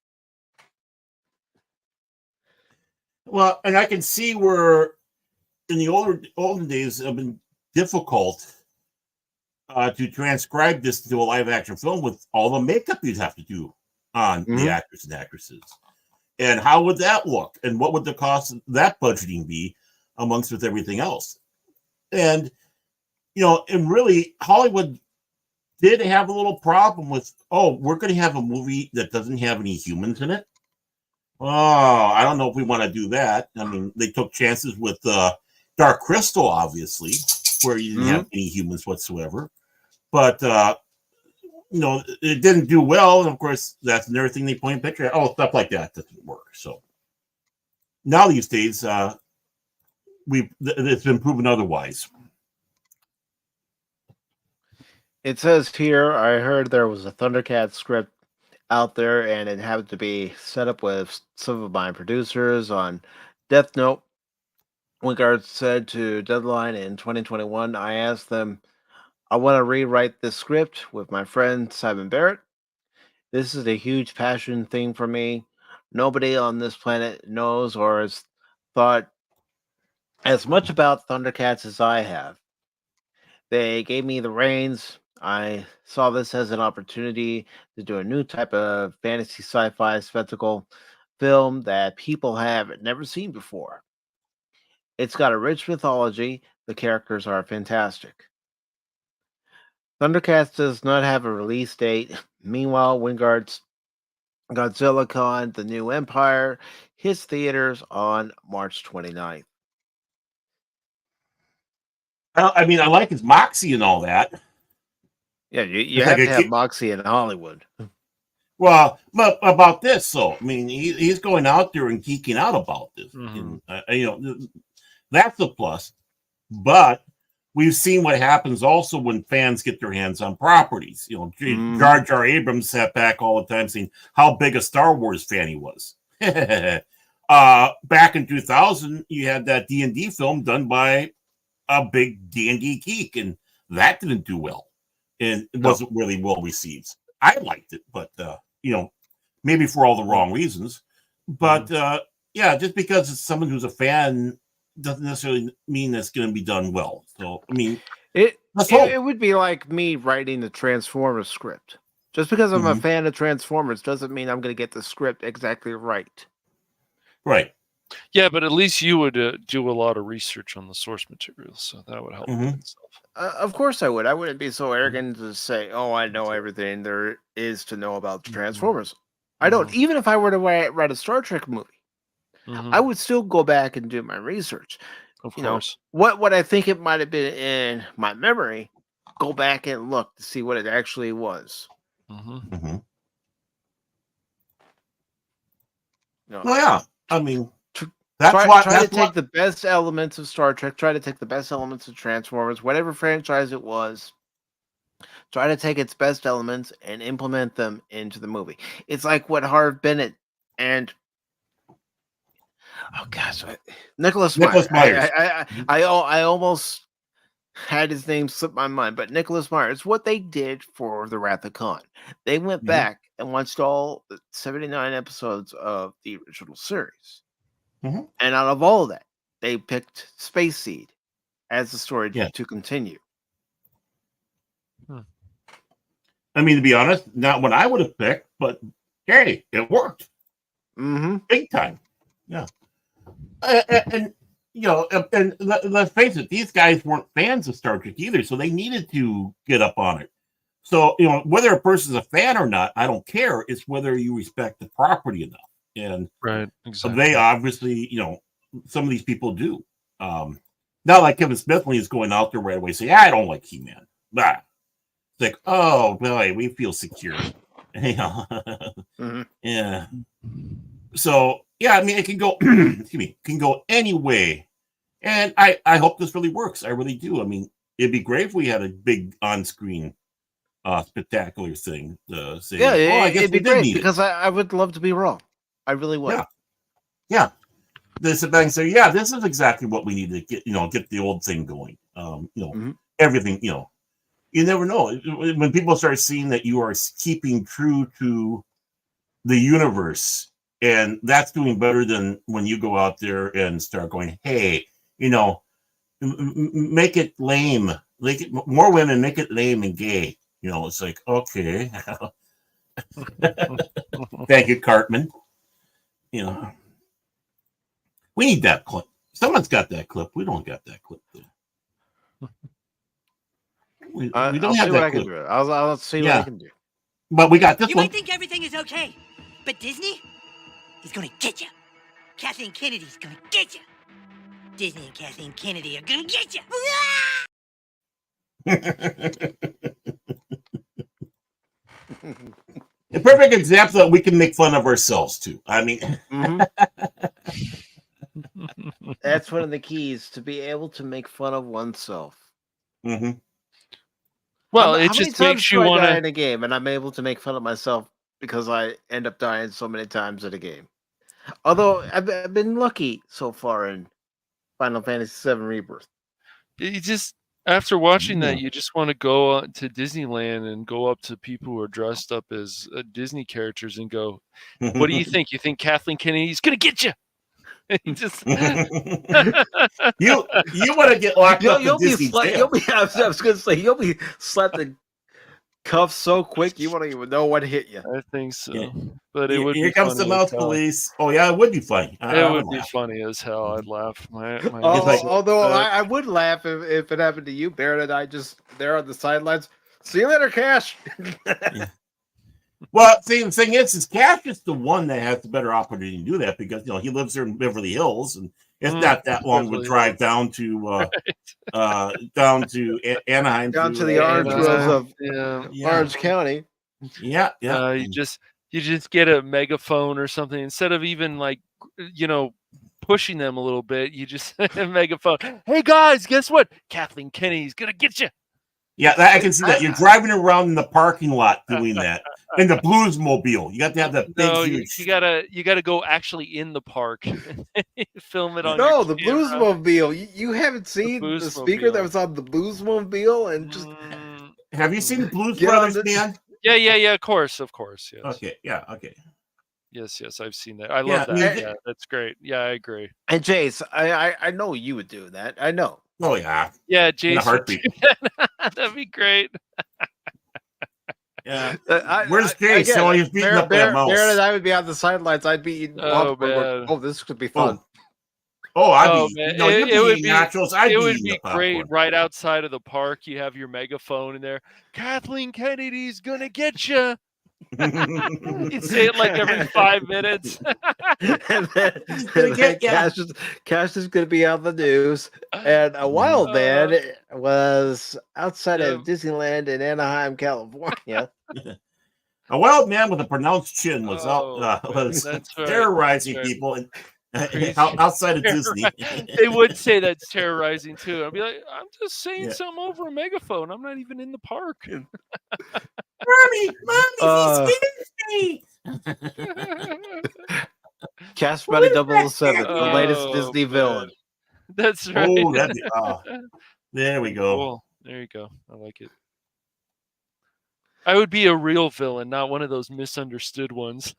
Well, and I can see where in the olden days it have been difficult to transcribe this to a live action film with all the makeup you'd have to do on the actors and actresses. And how would that look? And what would the cost of that budgeting be amongst with everything else? And, you know, and really Hollywood did have a little problem with, oh, we're going to have a movie that doesn't have any humans in it. Oh, I don't know if we want to do that. I mean, they took chances with Dark Crystal, obviously, where you didn't have any humans whatsoever. But, you know, it didn't do well. And of course, that's another thing they point picture at. Oh, stuff like that doesn't work. So now these days, it's been proven otherwise. It says here, I heard there was a Thundercats script out there, and it happened to be set up with some of my producers on Death Note. Wingard said to Deadline in 2021, I asked them, I want to rewrite this script with my friend Simon Barrett. This is a huge passion thing for me. Nobody on this planet knows or has thought as much about Thundercats as I have. They gave me the reins. I saw this as an opportunity to do a new type of fantasy sci-fi spectacle film that people have never seen before. It's got a rich mythology. The characters are fantastic. Thundercats does not have a release date. Meanwhile, Wingard's Godzilla Con, The New Empire, hits theaters on March 29th. I mean, I like his moxie and all that. Yeah, you have to have moxie in Hollywood. Well, but about this, so I mean, he's going out there and geeking out about this. And, you know, that's a plus. But we've seen what happens also when fans get their hands on properties. You know, Jar Jar Abrams sat back all the time saying how big a Star Wars fan he was. Back in 2000, you had that D&D film done by a big D&D geek, and that didn't do well. And it wasn't really well received. I liked it, but, you know, maybe for all the wrong reasons. But, yeah, just because it's someone who's a fan doesn't necessarily mean it's going to be done well. So, I mean, it would be like me writing the Transformers script. Just because I'm a fan of Transformers doesn't mean I'm going to get the script exactly right. Right. Yeah, but at least you would do a lot of research on the source material, so that would help. Of course I would. I wouldn't be so arrogant to say, oh, I know everything there is to know about the Transformers. I don't. Even if I were to write a Star Trek movie, I would still go back and do my research. Of course. What I think it might have been in my memory, go back and look to see what it actually was. Well, yeah. I mean, try to take the best elements of Star Trek, try to take the best elements of Transformers, whatever franchise it was, try to take its best elements and implement them into the movie. It's like what Harv Bennett and Nicholas Myers. I almost had his name slip my mind, but Nicholas Myers, what they did for The Wrath of Khan, they went back and watched all 79 episodes of the original series. And out of all of that, they picked Space Seed as the story to continue. I mean, to be honest, not what I would have picked, but hey, it worked. Mm-hmm. Big time. Yeah. And you know, and let's face it, these guys weren't fans of Star Trek either, so they needed to get up on it. So, you know, whether a person's a fan or not, I don't care. It's whether you respect the property enough. And Right. Exactly. they obviously, you know, some of these people do. Not like Kevin Smith when he's going out there right away saying, I don't like He-Man. Bah. It's like, oh boy, we feel secure. You know? Mm-hmm. Yeah. So yeah, I mean, it can go. Excuse me, can go any way, and I hope this really works. I really do. I mean, it'd be great if we had a big on-screen, spectacular thing. Saying, Yeah, I guess it'd be we did great need it. because I would love to be wrong. I really would. Yeah, yeah. This and say, yeah, this is exactly what we need to get. You know, get the old thing going. You know, everything. You know, you never know when people start seeing that you are keeping true to the universe. And that's doing better than when you go out there and start going, hey, you know, make it lame. Make it, more women, make it lame and gay. You know, it's like, okay. Thank you, Cartman. You know, we need that clip. Someone's got that clip. We don't got that clip, though. We don't I'll have see that what I clip. can do. I'll see what I can do. But we got this You one. might think everything is okay, but Disney is gonna get you. Kathleen Kennedy's gonna get you. Disney and Kathleen Kennedy are gonna get you. A perfect example that we can make fun of ourselves too. I mean, That's one of the keys to be able to make fun of oneself. Mm-hmm. Well, how it many just times makes do you I want die to. in a game, and I'm able to make fun of myself because I end up dying so many times in a game. Although I've been lucky so far in Final Fantasy VII Rebirth. You just after watching that, you just want to go to Disneyland and go up to people who are dressed up as Disney characters and go, "What do you think? You think Kathleen Kennedy's gonna get you?" You just you want to get locked up in Disney jail. I was going to say you'll be slapped in cuffs so quick you won't even know what hit you. I think so. Yeah. But it would Here be comes the funny as mouse hell. police. Oh yeah, it would be funny. It would be funny as hell. I'd laugh. Although I would laugh if it happened to you, Barrett, and I just there on the sidelines. See you later, Cash. Yeah. Well, see, the thing is Cash is the one that has the better opportunity to do that because you know he lives there in Beverly Hills, and it's not that long to drive down to down to Anaheim, down to the orange groves of Orange County. Yeah, yeah. You just get a megaphone or something instead of even like pushing them a little bit. You just a megaphone. Hey guys, guess what? Kathleen Kennedy's gonna get you. Yeah, I can see that. You're driving around in the parking lot doing that. In the Bluesmobile. You got to have that big huge. You gotta go actually in the park. Film it on the Bluesmobile. You haven't seen the speaker that was on the Bluesmobile and just have you seen the Blues Brothers, man? Yeah, of course, yes. Okay, yeah, okay. Yes, I've seen that. I love that. Yeah, that's great. Yeah, I agree. And Jace, I know you would do that. I know. Oh yeah. Yeah, Jace. In a heartbeat. That'd be great. Yeah. Where's Jace? So he's beating up that mouse. Barrett and I would be on the sidelines. I'd be eating popcorn. Man. This could be fun. I'd be. Man. No, it would be nachos. it would be great right outside of the park. You have your megaphone in there. Kathleen Kennedy's gonna get you. You'd say it like every 5 minutes. and then Cash is going to be on the news. And a wild man was outside of Disneyland in Anaheim, California. A wild man with a pronounced chin was was terrorizing people outside of Disney. They would say that's terrorizing too. I'd be like, I'm just saying something over a megaphone. I'm not even in the park. Mommy, he scares me. Cash Money 007, the latest Disney villain. That's right. Oh, there we go. Cool. There you go. I like it. I would be a real villain, not one of those misunderstood ones.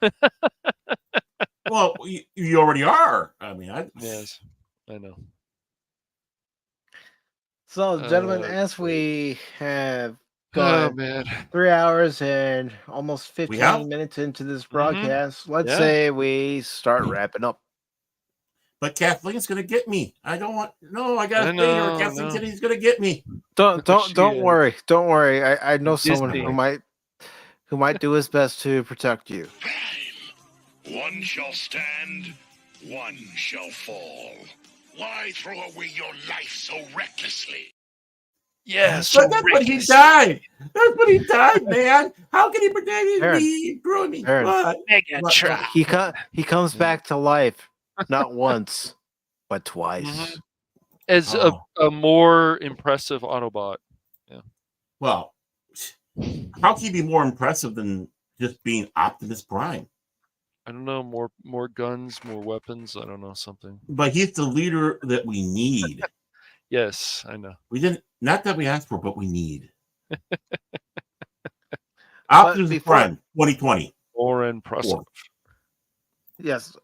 Well, you already are. I mean, yes, I know. So, gentlemen, as we have got man. 3 hours and almost 15 have? minutes into this broadcast. Let's Yeah. say we start wrapping up. But Kathleen's gonna get me. I don't want. No, I gotta I stay here. know, Kathleen no. Kennedy's gonna get me. Don't She worry. Don't worry. I know someone Disney. who might do his best to protect you. One shall stand, one shall fall. Why throw away your life so recklessly? Yes. But that's when he died. That's when he died, man. How can he protect Aaron, me? Growing me? Aaron. What? He comes back to life not once, but twice. Mhm. As Oh. a more impressive Autobot. Well, how can he be more impressive than just being Optimus Prime? I don't know, more guns, more weapons. I don't know, something. But he's the leader that we need. Yes, I know. We didn't, not that we asked for, but we need. Optimus before- Prime 2020. More impressive. Yes.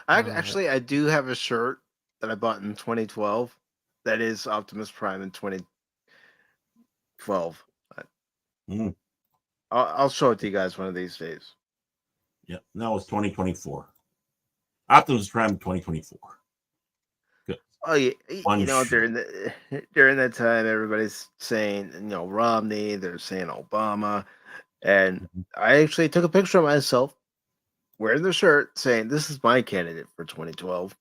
Actually, I do have a shirt that I bought in 2012 that is Optimus Prime in 2012. Mm. I'll show it to you guys one of these days. Yeah, no, it's 2024. Optimus Prime 2024. Oh yeah, One you know shirt. during that time, everybody's saying Romney, they're saying Obama, and I actually took a picture of myself wearing the shirt saying this is my candidate for 2012.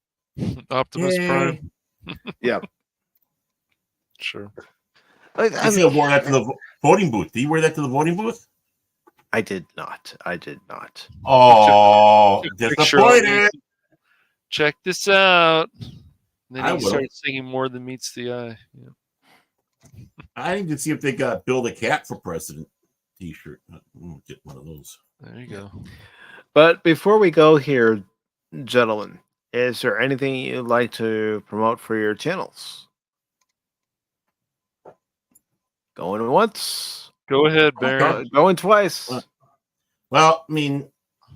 Optimus Yay. Prime. Yeah, Sure. I I mean, wore that to the voting booth. Did you wear that to the voting booth? I did not. I did not. Oh, Picture of me. disappointed. Check this out. And then I he will. started singing More Than Meets the Eye. Yeah. I need to see if they got Bill the Cat for president t-shirt. We'll get one of those. There you go. But before we go here, gentlemen, is there anything you'd like to promote for your channels? Going once, Go ahead, Baron. going twice. Well, I mean,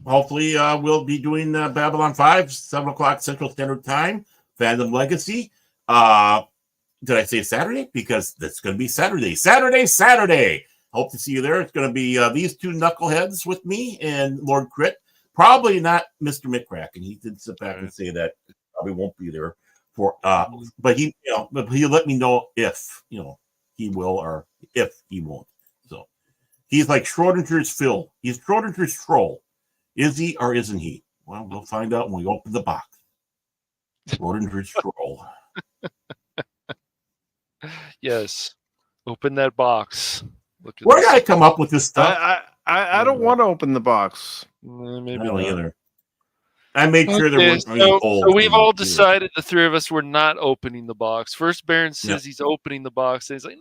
hopefully we'll be doing Babylon 5, 7 o'clock Central Standard Time, Fandom Legacy. Did I say Saturday? Because that's going to be Saturday. Saturday. Hope to see you there. It's going to be these two knuckleheads with me and Lord Crit. Probably not Mr. McCracken. He did sit back and say that probably won't be there for. But he, but he'll let me know if he will or if he won't. So he's like Schrodinger's Phil. He's Schrodinger's troll. Is he or isn't he? Well, we'll find out when we open the box. Schrodinger's troll. Yes. Open that box. Look at Where this. did I come up with this stuff? I don't want to open the box. Maybe I don't not. either. I made sure there Okay, weren't any so holes we've in all it, either. decided, the three of us, we're not opening the box. First, Baron says Yep. he's opening the box, and he's like,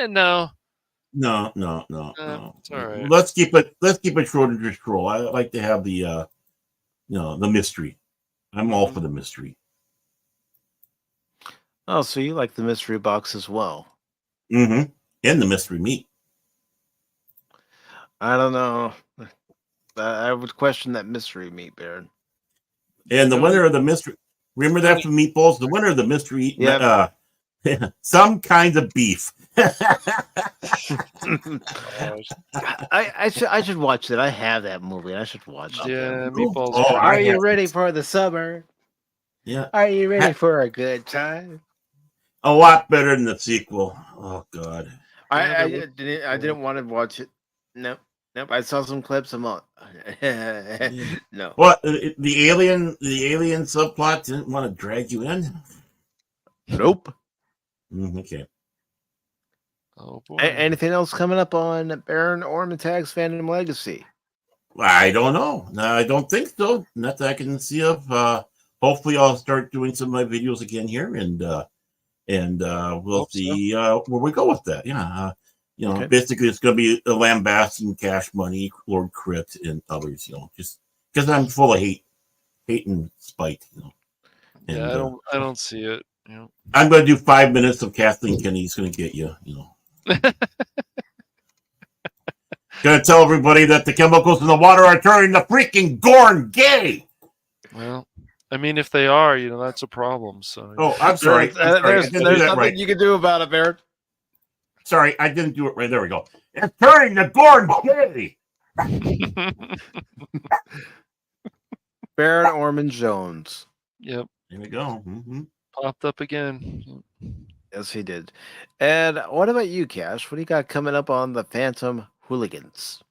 no. No. It's all right. Let's keep it Schrodinger's troll. I like to have the the mystery. I'm all for the mystery. Oh, so you like the mystery box as well? Mm-hmm. And the mystery meat. I don't know. I would question that mystery meat, Baron. And the winner of the mystery. Remember that from Meatballs? The winner of the mystery. Yep. Some kinds of beef. I should watch it. I have that movie. I should watch it. Yeah, Meatballs. Oh, Are I you have- ready for the summer? Yeah. Are you ready for a good time? A lot better than the sequel. Oh God. I didn't want to watch it. Nope. I saw some clips. I'm all, no. What the alien subplot didn't want to drag you in? Nope. Okay. Oh boy. Anything else coming up on Baron Ormantag's Fandom Legacy? I don't know. No, I don't think so. Not that I can see of. Hopefully, I'll start doing some of my videos again here, and we'll Hope so. see where we go with that. Yeah. Okay. Basically, it's going to be Lambasting, Cash Money, Lord Crit, and others. Just because I'm full of hate and spite. And, Yeah, I don't see it. I'm going to do 5 minutes of Kathleen Kennedy's going to get you. Going to tell everybody that the chemicals in the water are turning the freaking Gorn gay. Well, I mean, if they are, that's a problem. So. Oh, I'm sorry. There's I didn't do that nothing right. you can do about it, Baron. Sorry, I didn't do it right. There we go. It's turning to Gordon Kennedy. Baron Ormond Jones. Yep. There we go. Mm-hmm. Popped up again. Yes, he did. And what about you, Cash? What do you got coming up on the Phantom Hooligans?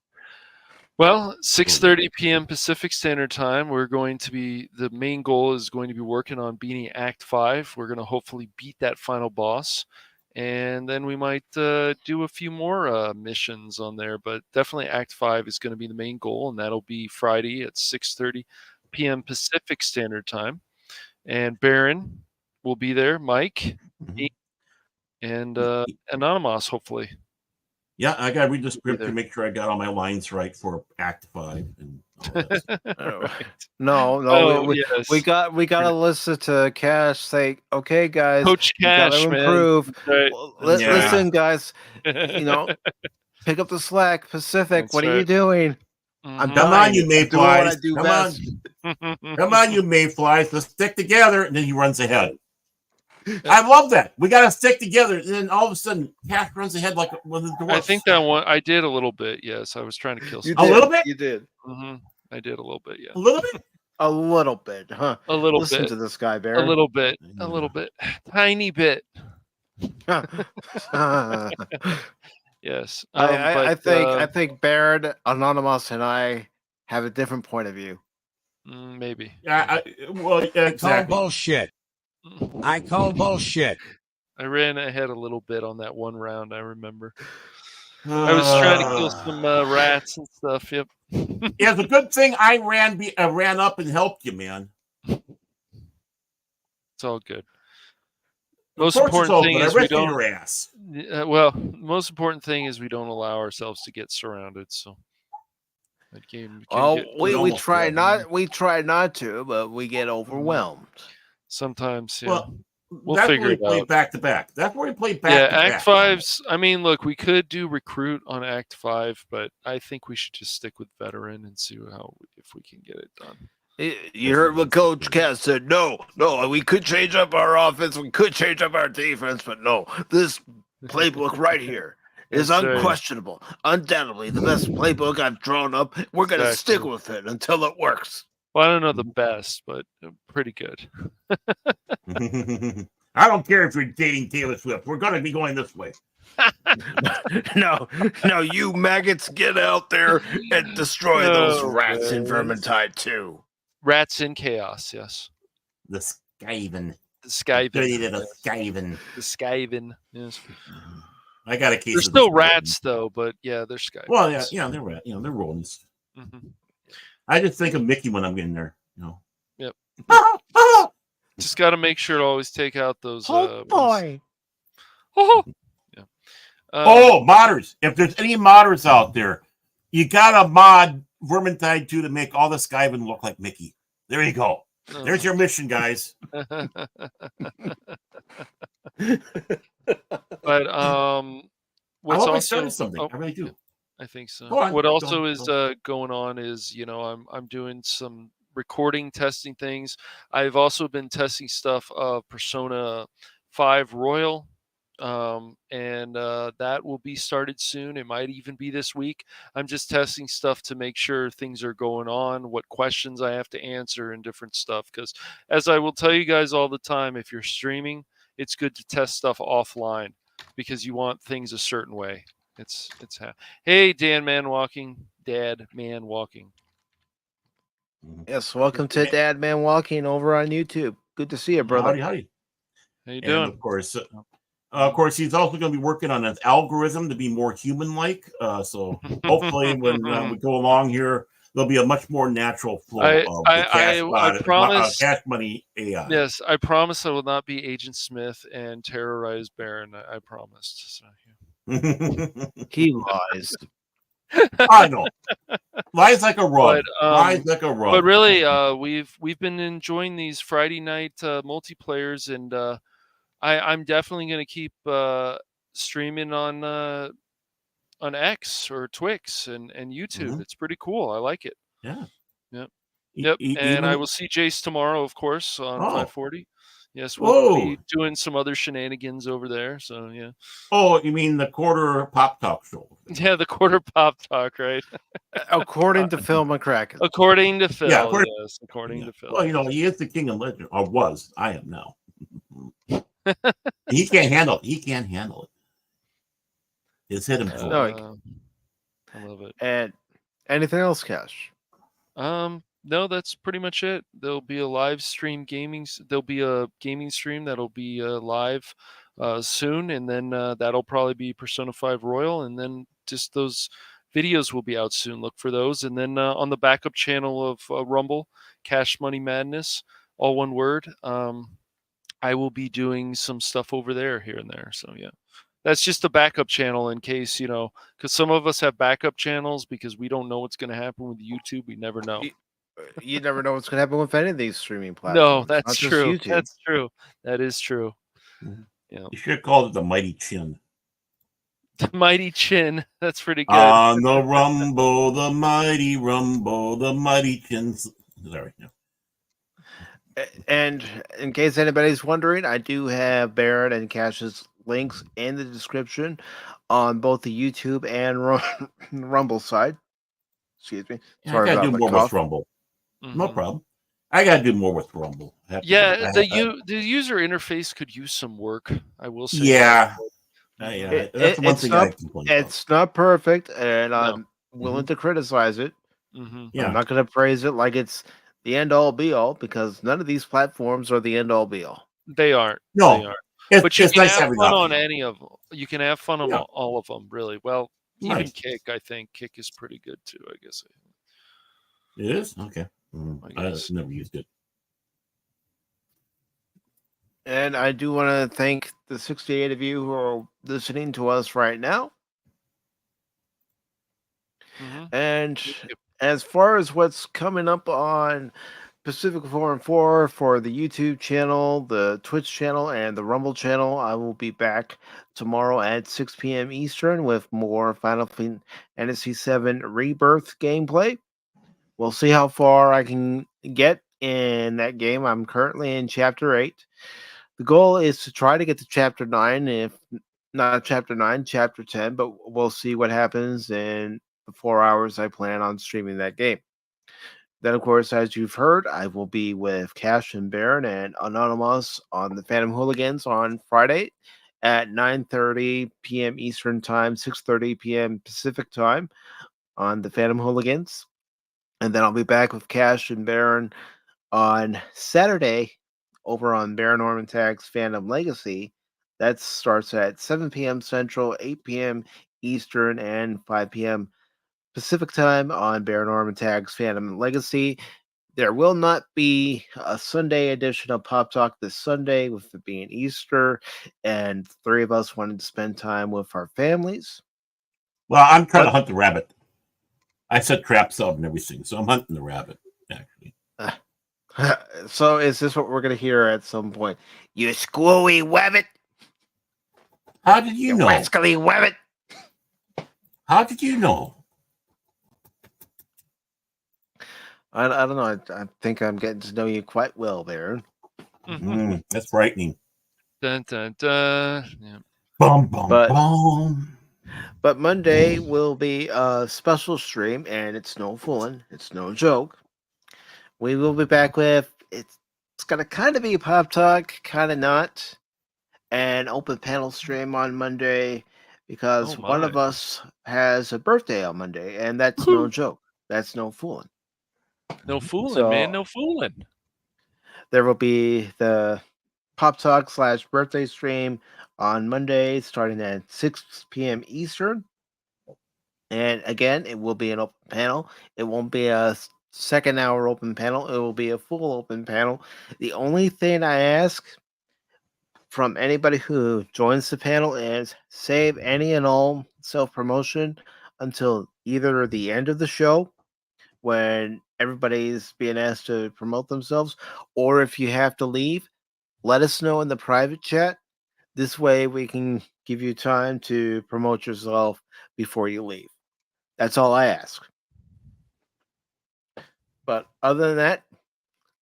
Well, 6:30 p.m. Pacific Standard Time. We're going to be, the main goal is going to be working on beating Act 5. We're going to hopefully beat that final boss. And then we might do a few more missions on there. But definitely Act 5 is going to be the main goal. And that'll be Friday at 6:30 p.m. Pacific Standard Time. And Baron will be there. Mike, me, and Anonymous, hopefully. Yeah, I got to read the script to make sure I got all my lines right for Act 5. And all that. No, yes. we got to listen to Cash say, "Okay, guys, Coach Cash, gotta man. improve. Right. Listen, guys, pick up the slack. Pacific, That's what are you right. doing? I'm Come on, you doing what I mayflies. do Come best." on. Come on, you mayflies. Let's stick together. And then he runs ahead. I love that. We got to stick together. And then all of a sudden, Cash runs ahead like one of the dwarfs. I think that one I did a little bit. Yes, I was trying to kill. You Some. A little bit? You did. I did a little bit. Yeah. A little bit? A little bit, huh? A little Listen bit. to this guy, Baron. A little bit. A little bit. Tiny bit. Yes. I think Baron, Anonymous, and I have a different point of view. Maybe. Well, exactly. Call bullshit. I call bullshit. I ran ahead a little bit on that one round. I remember. I was trying to kill some rats and stuff. Yep. Yeah, it's a good thing I ran up and helped you, man. It's all good. Of Most course it's important all thing good. is I we rescued don't. your ass. Well, most important thing is we don't allow ourselves to get surrounded. So that game. Oh, Get, we try not to, but we get overwhelmed. Sometimes, yeah. Well, we'll that's figure where we it play out. back to back. That's where we play back Yeah, to Act back. 5's. I mean, look, we could do recruit on Act 5, but I think we should just stick with veteran and see if we can get it done. You heard what Coach Cass said. No, we could change up our offense, we could change up our defense, but no, this playbook right here is That's right. unquestionable, undoubtedly the best playbook I've drawn up. We're gonna stick with it until it works. Well, I don't know the best, but pretty good. I don't care if you're dating Taylor Swift. We're gonna be going this way. No, you maggots, get out there and destroy those rats in Vermintide too. Rats in Chaos, yes. The Skaven. The Skaven. Dirty little Skaven. The Skaven, yes. I got a case. They're of still the rats, though, but yeah, they're Skaven. Well, yeah, they're rat. They're rodents. Mm-hmm. I just think of Mickey when I'm in there. Yep. Just got to make sure to always take out those. Boy. Oh. Yeah. Modders! If there's any modders out there, you gotta mod Vermintide 2 to make all the Skaven look like Mickey. There you go. There's your mission, guys. But what's I also started something. I really do. I think so. Go on, What go also on, is go going on is I'm doing some recording testing things. I've also been testing stuff of Persona 5 Royal. And that will be started soon. It might even be this week. I'm just testing stuff to make sure things are going on, what questions I have to answer and different stuff. Because as I will tell you guys all the time, if you're streaming, it's good to test stuff offline because you want things a certain way. Hey, Dad Man Walking. Yes, welcome to Dad Man Walking over on YouTube. Good to see you, brother. Howdy. How you doing? And of course, he's also going to be working on an algorithm to be more human-like. So hopefully, when we go along here, there'll be a much more natural flow of I promise Cash Money AI. Yes, I promise I will not be Agent Smith and terrorize Baron. I promised. So, yeah. He lies. I know. Lies like a rug. Lies like a rug. But really, we've been enjoying these Friday night multiplayers, and I'm definitely going to keep streaming on X or Twix and YouTube. Mm-hmm. It's pretty cool. I like it. Yeah. Yep. And I will see Jace tomorrow, of course, on 540. Yes, we'll be doing some other shenanigans over there. So yeah. Oh, you mean the quarter pop talk show? Yeah, the quarter pop talk, right? According to Phil McCracken. According to Phil, Yeah, yes. According to Phil. Well, he is the king of legend, or was. I am now. He can't handle it. He can't handle it. His hit him. I love it. And anything else, Cash? No, that's pretty much it. There'll be a live stream There'll be a gaming stream that'll be live soon, and then that'll probably be Persona 5 Royal, and then just those videos will be out soon. Look for those, and then on the backup channel of Rumble, Cash Money Madness, all one word. I will be doing some stuff over there here and there. So yeah. That's just a backup channel in case, because some of us have backup channels because we don't know what's going to happen with YouTube. We never know. You never know what's going to happen with any of these streaming platforms. No, that's not just true. YouTube. That's true. That is true. You should have called it the Mighty Chin. The Mighty Chin. That's pretty good. On the Rumble, the Mighty Rumble, the Mighty Chin. Sorry. No. And in case anybody's wondering, I do have Barrett and Cash's links in the description on both the YouTube and Rumble side. Excuse me. Sorry, I gotta do more with Rumble. Mm-hmm. No problem. I gotta do more with Rumble. Yeah, the user interface could use some work. I will say. Yeah. That's one thing I complain about. It's not perfect, and I'm willing to criticize it. Mm-hmm. I'm not going to praise it like it's the end all be all, because none of these platforms are the end all be all. They aren't. No. They aren't. It's, but you it's can nice have fun on any of them. You can have fun on Yeah. all of them, really. Well, even Nice. Kick, I think. Kick is pretty good, too, I guess. It is? Okay. I I've guess. never used it. And I do want to thank the 68 of you who are listening to us right now. Mhm. And as far as what's coming up on Pacific Forum 4 for the YouTube channel, the Twitch channel, and the Rumble channel, I will be back tomorrow at 6 p.m. Eastern with more Final Fantasy VII Rebirth gameplay. We'll see how far I can get in that game. I'm currently in Chapter 8. The goal is to try to get to Chapter 9, if not Chapter 9, Chapter 10, but we'll see what happens in the 4 hours I plan on streaming that game. Then, of course, as you've heard, I will be with Cash and Baron and Anonymous on the Phantom Hooligans on Friday at 9:30 p.m. Eastern Time, 6:30 p.m. Pacific Time on the Phantom Hooligans. And then I'll be back with Cash and Baron on Saturday over on Baron Norman Tag's Phantom Legacy. That starts at 7 p.m. Central, 8 p.m. Eastern, and 5 p.m. Pacific Time on Baron Norman Tag's Phantom Legacy. There will not be a Sunday edition of Pop Talk this Sunday, with it being Easter, and 3 of us wanted to spend time with our families. Well, I'm trying to hunt the rabbit. I set traps up and everything, so I'm hunting the rabbit, actually. So is this what we're going to hear at some point? You squirry wabbit! How did you know? Rascally wabbit! How did you know? I don't know. I think I'm getting to know you quite well, Baron. That's frightening. Dun, dun, dun. Yeah. Bum, bum, bum. But Monday will be a special stream, and it's no fooling. It's no joke. We will be back with, it's going to kind of be a Pop Talk, kind of not, an open panel stream on Monday, because one of us has a birthday on Monday, and that's no joke. That's no fooling. No fooling, So, man. No fooling. There will be the Pop Talk / birthday stream on Monday, starting at 6 p.m. Eastern. And again, it will be an open panel. It won't be a second hour open panel. It will be a full open panel. The only thing I ask from anybody who joins the panel is save any and all self-promotion until either the end of the show, when everybody's being asked to promote themselves, or if you have to leave, let us know in the private chat. This way we can give you time to promote yourself before you leave. That's all I ask. But other than that,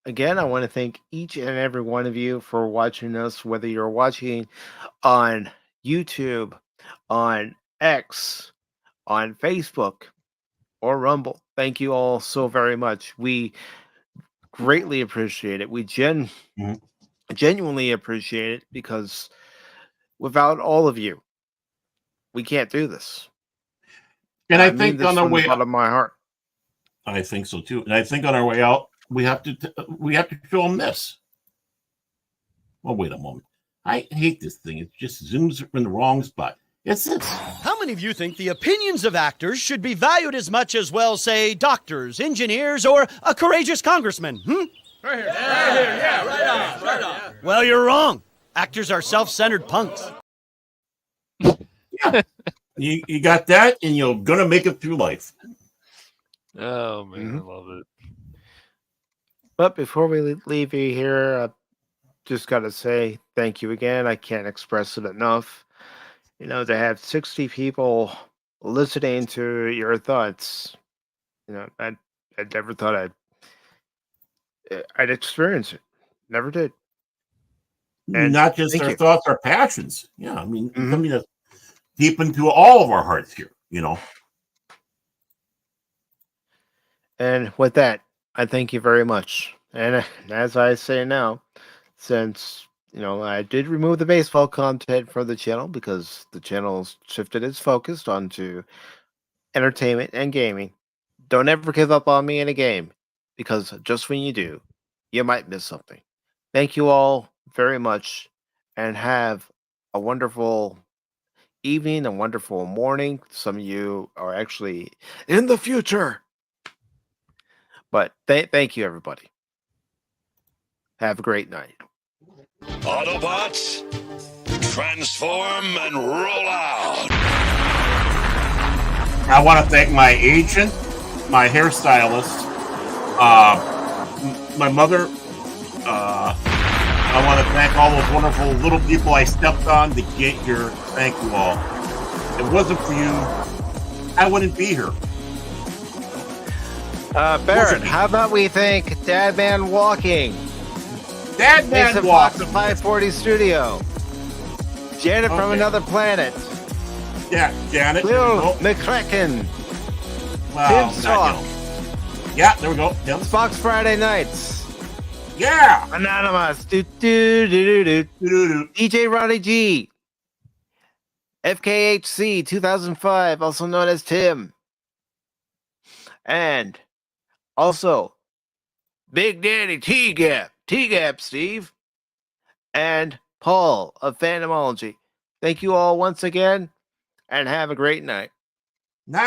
again, I want to thank each and every one of you for watching us, whether you're watching on YouTube, on X, on Facebook, or Rumble. Thank you all so very much. We greatly appreciate it. We genuinely appreciate it, because without all of you, we can't do this. And I mean think this on our from the way bottom out, of my heart. I think so too. And I think on our way out, we have to show them this. Well, wait a moment. I hate this thing. It just zooms in the wrong spot. It's this. How many of you think the opinions of actors should be valued as much as, well, say, doctors, engineers, or a courageous congressman? Right here. Yeah, right on. Well, you're wrong. Actors are self-centered punks. Yeah. You got that, and you're gonna make it through life. Oh man, I love it. But before we leave you here, I just got to say thank you again. I can't express it enough. You know, to have 60 people listening to your thoughts, you know, I never thought I'd experience it. Never did. And not just thank our you. thoughts, our passions. Yeah, I mean, something that's deep into all of our hearts here, you know. And with that, I thank you very much. And as I say now, since, you know, I did remove the baseball content from the channel because the channel's shifted its focus onto entertainment and gaming, don't ever give up on me in a game, because just when you do, you might miss something. Thank you all very much, and have a wonderful evening, a wonderful morning. Some of you are actually in the future. But thank you, everybody. Have a great night. Autobots, transform and roll out. I want to thank my agent, my hairstylist, my mother. I want to thank all those wonderful little people I stepped on to get here. Thank you all. If it wasn't for you, I wouldn't be here. Baron, how about we thank Dadman Walking, Dadman Mason Walking, Fox of 540 Studio, Janet from Another Planet, yeah, Janet, Bill McCracken, wow, Tim Stock, yeah, there we go, Tim. Fox Friday Nights, yeah, Anonymous, DJ Ronnie G, FKHC 2005, also known as Tim, and also Big Daddy T-Gap Steve, and Paul of Phantomology. Thank you all once again, and have a great night. Night.